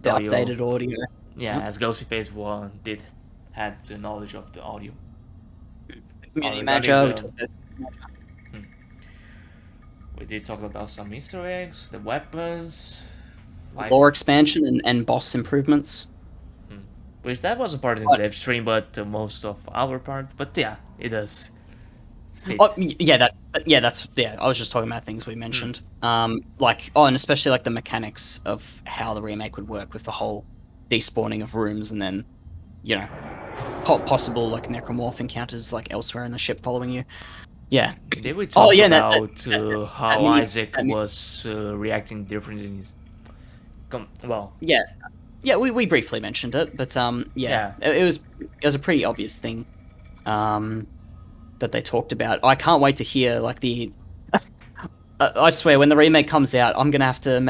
The audio. updated audio. Yeah, Yep. as Ghostface 1 had the knowledge of the audio. Community regarding manager. the- We did talk about some Easter eggs, the weapons, Lore expansion and boss improvements. which that wasn't part of the live stream, but most of our part. But yeah, it does fit. Oh, yeah, I was just talking about things we mentioned. And especially like the mechanics of how the remake would work with the whole despawning of rooms and then, possible like necromorph encounters like elsewhere in the ship following you. Yeah. Did we talk about how mini- Isaac that mini- was reacting differently in his... Yeah, we briefly mentioned it, but Yeah. it was a pretty obvious thing that they talked about. I can't wait to hear like the. I swear, when the remake comes out, I'm gonna have to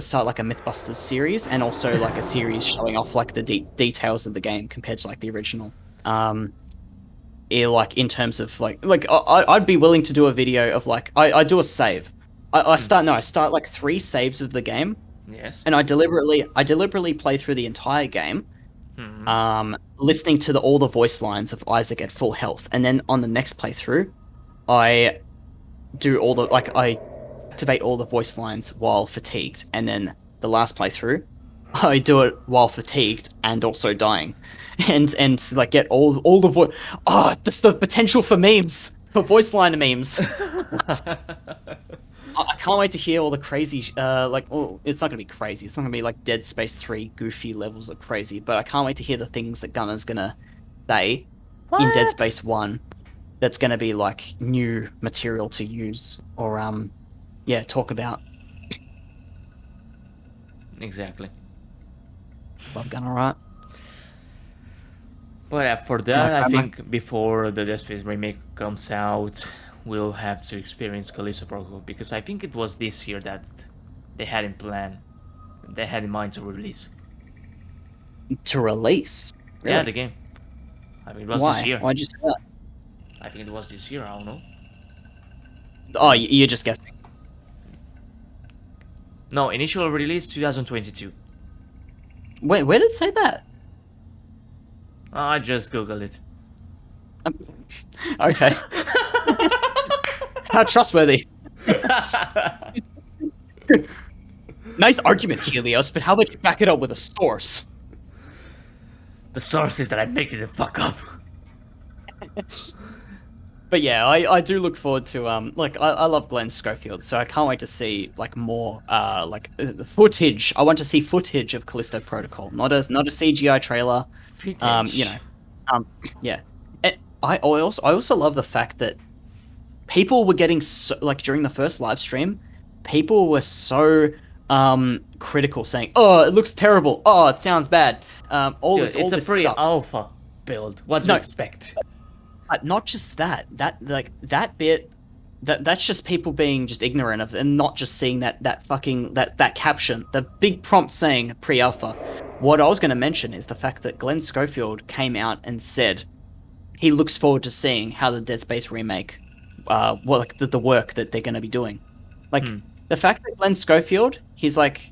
start like a MythBusters series and also like a series showing off like the details of the game compared to like the original. Like in terms of like I'd be willing to do a video of like I do a save. I start like 3 saves of the game. Yes. And I deliberately play through the entire game, listening to all the voice lines of Isaac at full health, and then on the next playthrough, I do all the I activate all the voice lines while fatigued, and then the last playthrough, I do it while fatigued and also dying, and like get all the voice. Oh, that's the potential for memes, for voice line memes. I can't wait to hear all the crazy, it's not gonna be crazy. It's not gonna be like Dead Space 3 goofy levels of crazy, but I can't wait to hear the things that Gunner's gonna say in Dead Space 1 that's gonna be like new material to use or talk about. Exactly. Love Gunner, right? But for that, I think before the Dead Space remake comes out, we'll have to experience Callisto Protocol, because I think it was this year that they had in mind to release. To release? Really? Yeah, the game. I mean, it was Why? this year. Why'd you say that? I think it was this year, I don't know. Oh, you're just guessing. No, initial release 2022. Wait, where did it say that? I just googled it. Okay. How trustworthy. Nice argument, Helios, but how about you back it up with a source? The source is that I'm making the fuck up. But yeah, I do look forward to I love Glenn Schofield, so I can't wait to see like more footage. I want to see footage of Callisto Protocol, not a CGI trailer. Yeah. And I also love the fact that people were getting so, like, during the first live stream, people were so critical, saying, "Oh, it looks terrible. Oh, it sounds bad." It's a pretty alpha build. What do you expect? But not just that. That bit. That's just people being just ignorant of, and not just seeing that caption, the big prompt saying pre-alpha. What I was going to mention is the fact that Glenn Schofield came out and said he looks forward to seeing how the Dead Space remake, the work that they're going to be doing. Like, the fact that Glenn Schofield, he's like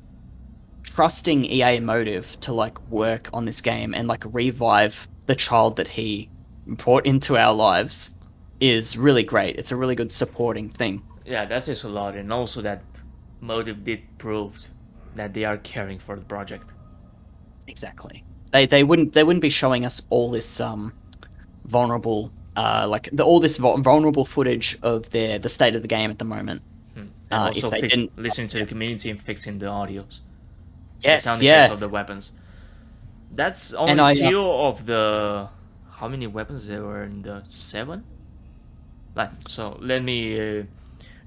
trusting EA Motive to like work on this game and like revive the child that he brought into our lives is really great. It's a really good supporting thing. Yeah, that says a lot, and also that Motive did prove that they are caring for the project. Exactly. They wouldn't be showing us all this vulnerable vulnerable footage of the state of the game at the moment. And also if they didn't listen to the community and fixing the audios. Yes, the sound effects of the weapons. That's only two of the... How many weapons there were in the 7? Like, so let me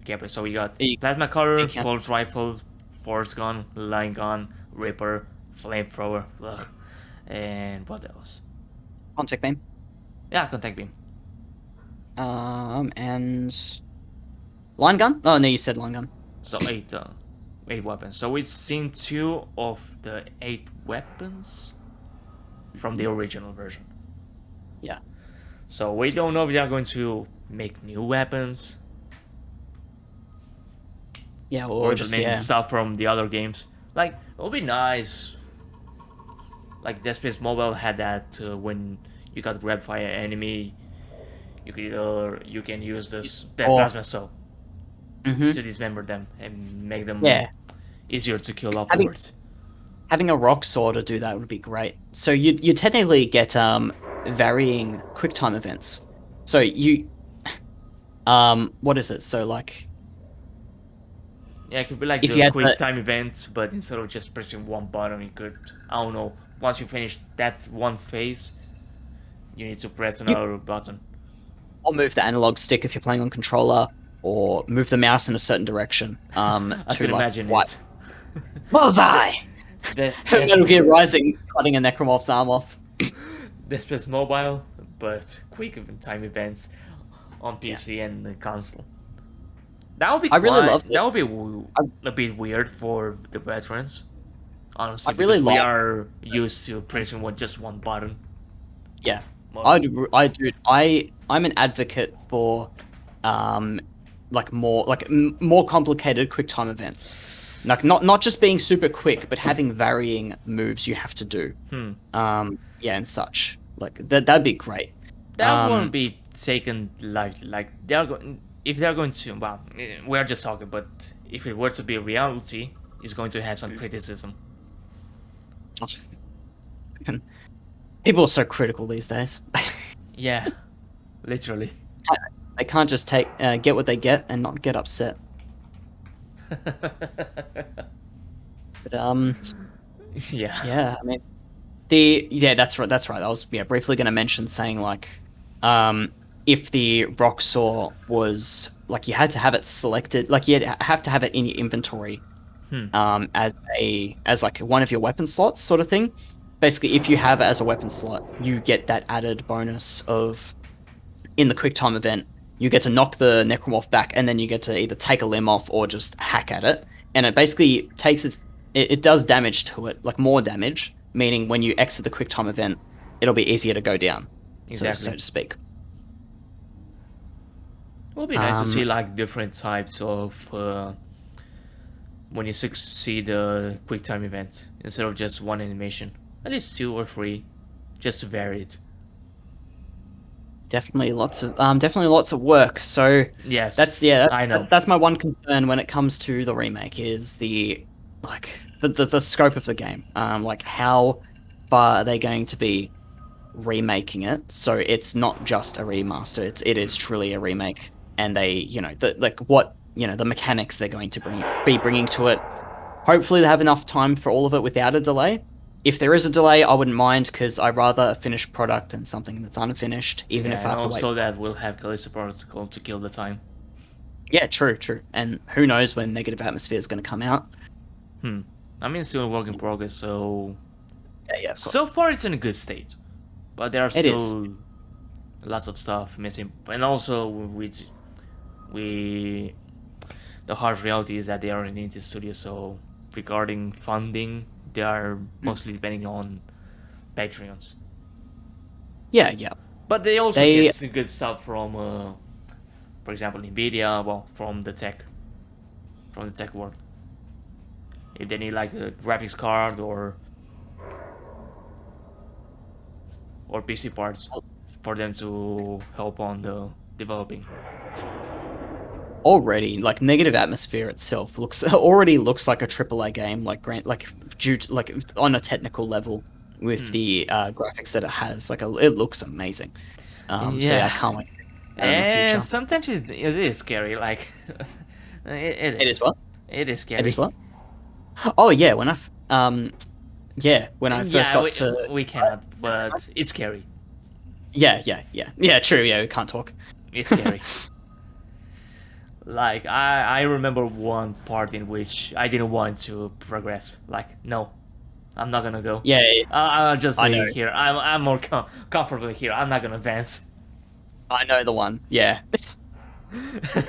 recap it. So we got plasma cutter, pulse rifle, force gun, line gun, ripper, flamethrower, and what else? Contact beam. Yeah, contact beam. And line gun? Oh no, you said line gun. So 8 weapons. So we've seen 2 of the 8 weapons from the original version. Yeah. So we don't know if they are going to make new weapons. Yeah, or just stuff from the other games. Like, it would be nice. Like, Dead Space Mobile had that when you got grabbed by an enemy, you can use that plasma soul to dismember them and make them easier to kill afterwards. Having a rock sword to do that would be great. So you technically get varying QuickTime events. So you what is it? So like, yeah, it could be like the quick time event, but instead of just pressing one button, you could, I don't know, once you finish that one phase, you need to press another button. Or move the analog stick if you're playing on controller, or move the mouse in a certain direction. I can imagine it. Bullseye! Metal Gear Rising, cutting a Necromorph's arm off. Dead Space Mobile, but quick time events on PC and the console. That would be really love it. That would be a bit weird for the veterans, honestly, because we are used to pressing just one button. Yeah, I'm an advocate for more complicated quick time events, like not just being super quick, but having varying moves you have to do. And such, like that'd be great. That won't be taken lightly. Like if they're going to, well, we are just talking, but if it were to be a reality, it's going to have some criticism. People are so critical these days. Yeah, literally. They can't just get what they get and not get upset. But Yeah. yeah, I mean, that's right. That's right. I was briefly going to mention saying like, if the rock saw was like you had to have it selected, like you have to have it in your inventory, as like one of your weapon slots, sort of thing. Basically, if you have it as a weapon slot, you get that added bonus of in the quick time event, you get to knock the necromorph back, and then you get to either take a limb off or just hack at it, and it basically takes it does damage to it, like more damage, meaning when you exit the quick time event, it'll be easier to go down, Exactly. so to speak. It would be nice to see like different types of when you succeed the quick time event instead of just one animation, at least 2 or 3, just to vary it. Definitely lots of work. So Yes, I know. That's my one concern when it comes to the remake is the scope of the game. Like how far are they going to be remaking it? So it's not just a remaster. It is truly a remake, and they the mechanics they're going to be bringing to it. Hopefully they have enough time for all of it without a delay. If there is a delay, I wouldn't mind, because I'd rather a finished product than something that's unfinished, even if I have to wait. Also that we'll have Callisto Protocol to kill the time. Yeah, true. And who knows when Negative Atmosphere is going to come out. I mean, still a work in progress, so... Yeah, of course. So far it's in a good state. But there are It is. still lots of stuff missing. And also, the harsh reality is that they are an indie studio, so regarding funding, they are mostly depending on Patreons. Yeah. But they also get some good stuff from, for example, Nvidia, well, from the tech world. If they need like a graphics card or PC parts for them to help on the developing. Already, like Negative Atmosphere itself already looks like a AAA game, like on a technical level with the graphics that it has. Like it looks amazing. So yeah, I can't wait to see that in the future. Sometimes it is scary. Like it is what? It is scary. It is what? Oh yeah, when I first got to we cannot, but it's scary. Yeah, true. Yeah, we can't talk. It's scary. Like I remember one part in which I didn't want to progress. Like no, I'm not gonna go. Yeah, I'll just stay here. I'm more comfortable here. I'm not gonna advance. I know the one. Yeah.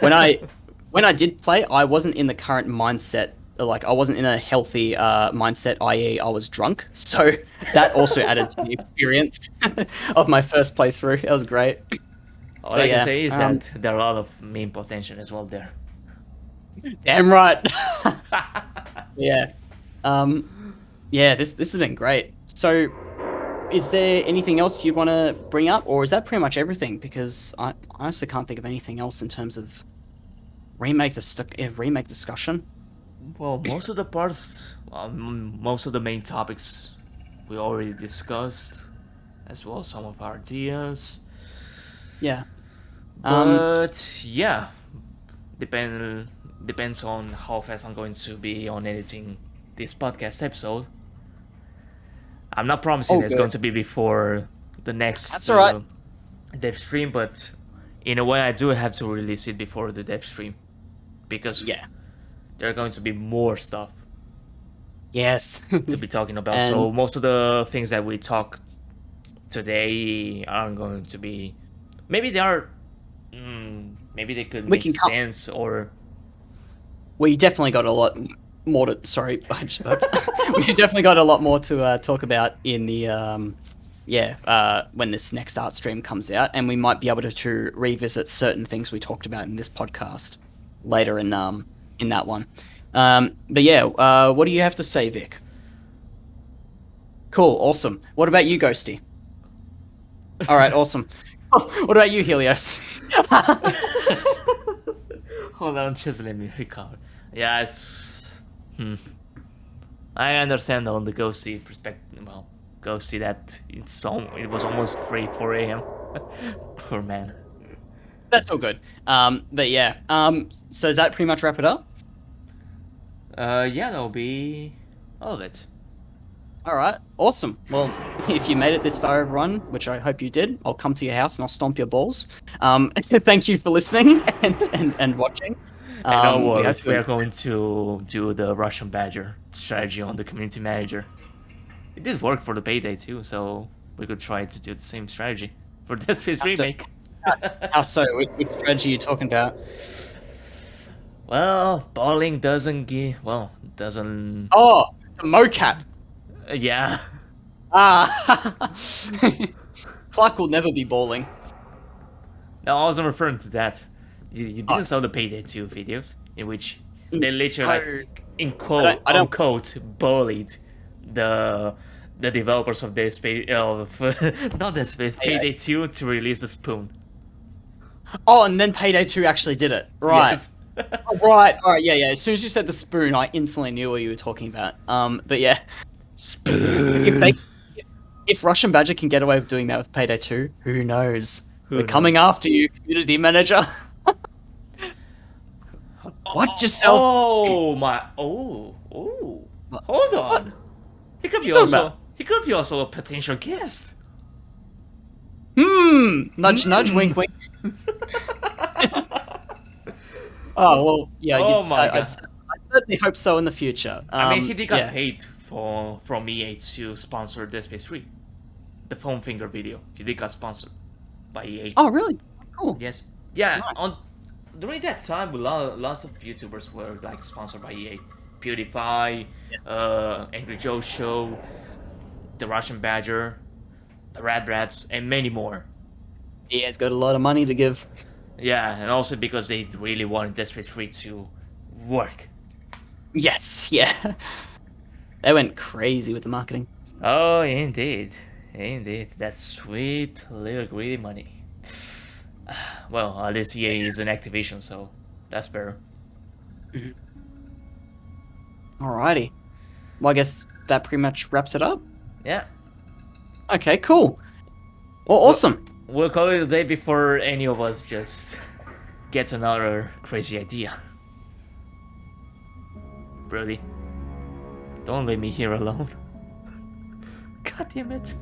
when I did play, I wasn't in the current mindset. Like I wasn't in a healthy mindset, i.e., I was drunk. So that also added to the experience of my first playthrough. It was great. All I can say is that there are a lot of meme potential as well there. Damn right. Yeah. This has been great. So, is there anything else you want to bring up, or is that pretty much everything? Because I honestly can't think of anything else in terms of remake discussion. Well, most of the parts, most of the main topics we already discussed, as well as some of our ideas. Yeah. But yeah, depends on how fast I'm going to be on editing this podcast episode. I'm not promising it's going to be before the next That's all right. dev stream, but in a way I do have to release it before the dev stream, because there are going to be more stuff to be talking about. So most of the things that we talked today aren't going to be. Maybe they are. Maybe they could make sense, or. Well, you definitely got a lot more to. Sorry, I just burped. We definitely got a lot more to talk about in the when this next art stream comes out, and we might be able to revisit certain things we talked about in this podcast later in that one. But yeah, what do you have to say, Vic? Cool, awesome. What about you, Ghosty? All right, awesome. What about you, Helios? Hold on, just let me recover. Yeah, it's. I understand on the ghosty perspective. Well, ghosty that it was almost 4 a.m. Poor man. That's all good. But yeah. So does that pretty much wrap it up? Yeah, that'll be all of it. All right. Awesome. Well, if you made it this far, everyone, which I hope you did, I'll come to your house and I'll stomp your balls. Thank you for listening and watching. And no We hope worries, you we are going to do the Russian Badger strategy on the community manager. It did work for the payday too, so we could try to do the same strategy for Dead Space Remake. How so? Which strategy are you talking about? Well, balling doesn't give. Well, doesn't. Oh, the mocap. Yeah. Ah. Clark will never be balling. No, I wasn't referring to that. You didn't saw the Payday 2 videos in which they literally, like, in quote, I don't- unquote, bullied the developers of Dead Space, not Dead Space, Payday 2 to release the spoon. Oh, and then Payday 2 actually did it. Right. Yes. Oh, right. All right. Yeah. Yeah. As soon as you said the spoon, I instantly knew what you were talking about. But yeah, Spoon. if Russian Badger can get away with doing that with Payday 2, who knows? We're knows? coming after you, community manager. Watch yourself. Oh my! Oh. Hold on. He could be you talking also. about? He could be also a potential guest. Nudge, nudge, wink, wink. Oh well, yeah. Oh my God. I'd certainly hope so in the future. I mean, he did got yeah. paid from EA to sponsor Dead Space 3. The foam finger video. He did got sponsored by EA. Oh really? Cool. Yes. Yeah. Nice. During that time, lots of YouTubers were like sponsored by EA. PewDiePie, Angry Joe Show, the Russian Badger, the Rad Rats, and many more. EA's got a lot of money to give. Yeah, and also because they really wanted Dead Space 3 to work. Yes. Yeah. They went crazy with the marketing. Oh, indeed. Indeed. That's sweet little greedy money. Well, at least EA is an Activision, so that's better. Alrighty. Well, I guess that pretty much wraps it up. Yeah. Okay, cool. Well, awesome. We'll call it a day before any of us just gets another crazy idea. Brody, don't leave me here alone. God damn it.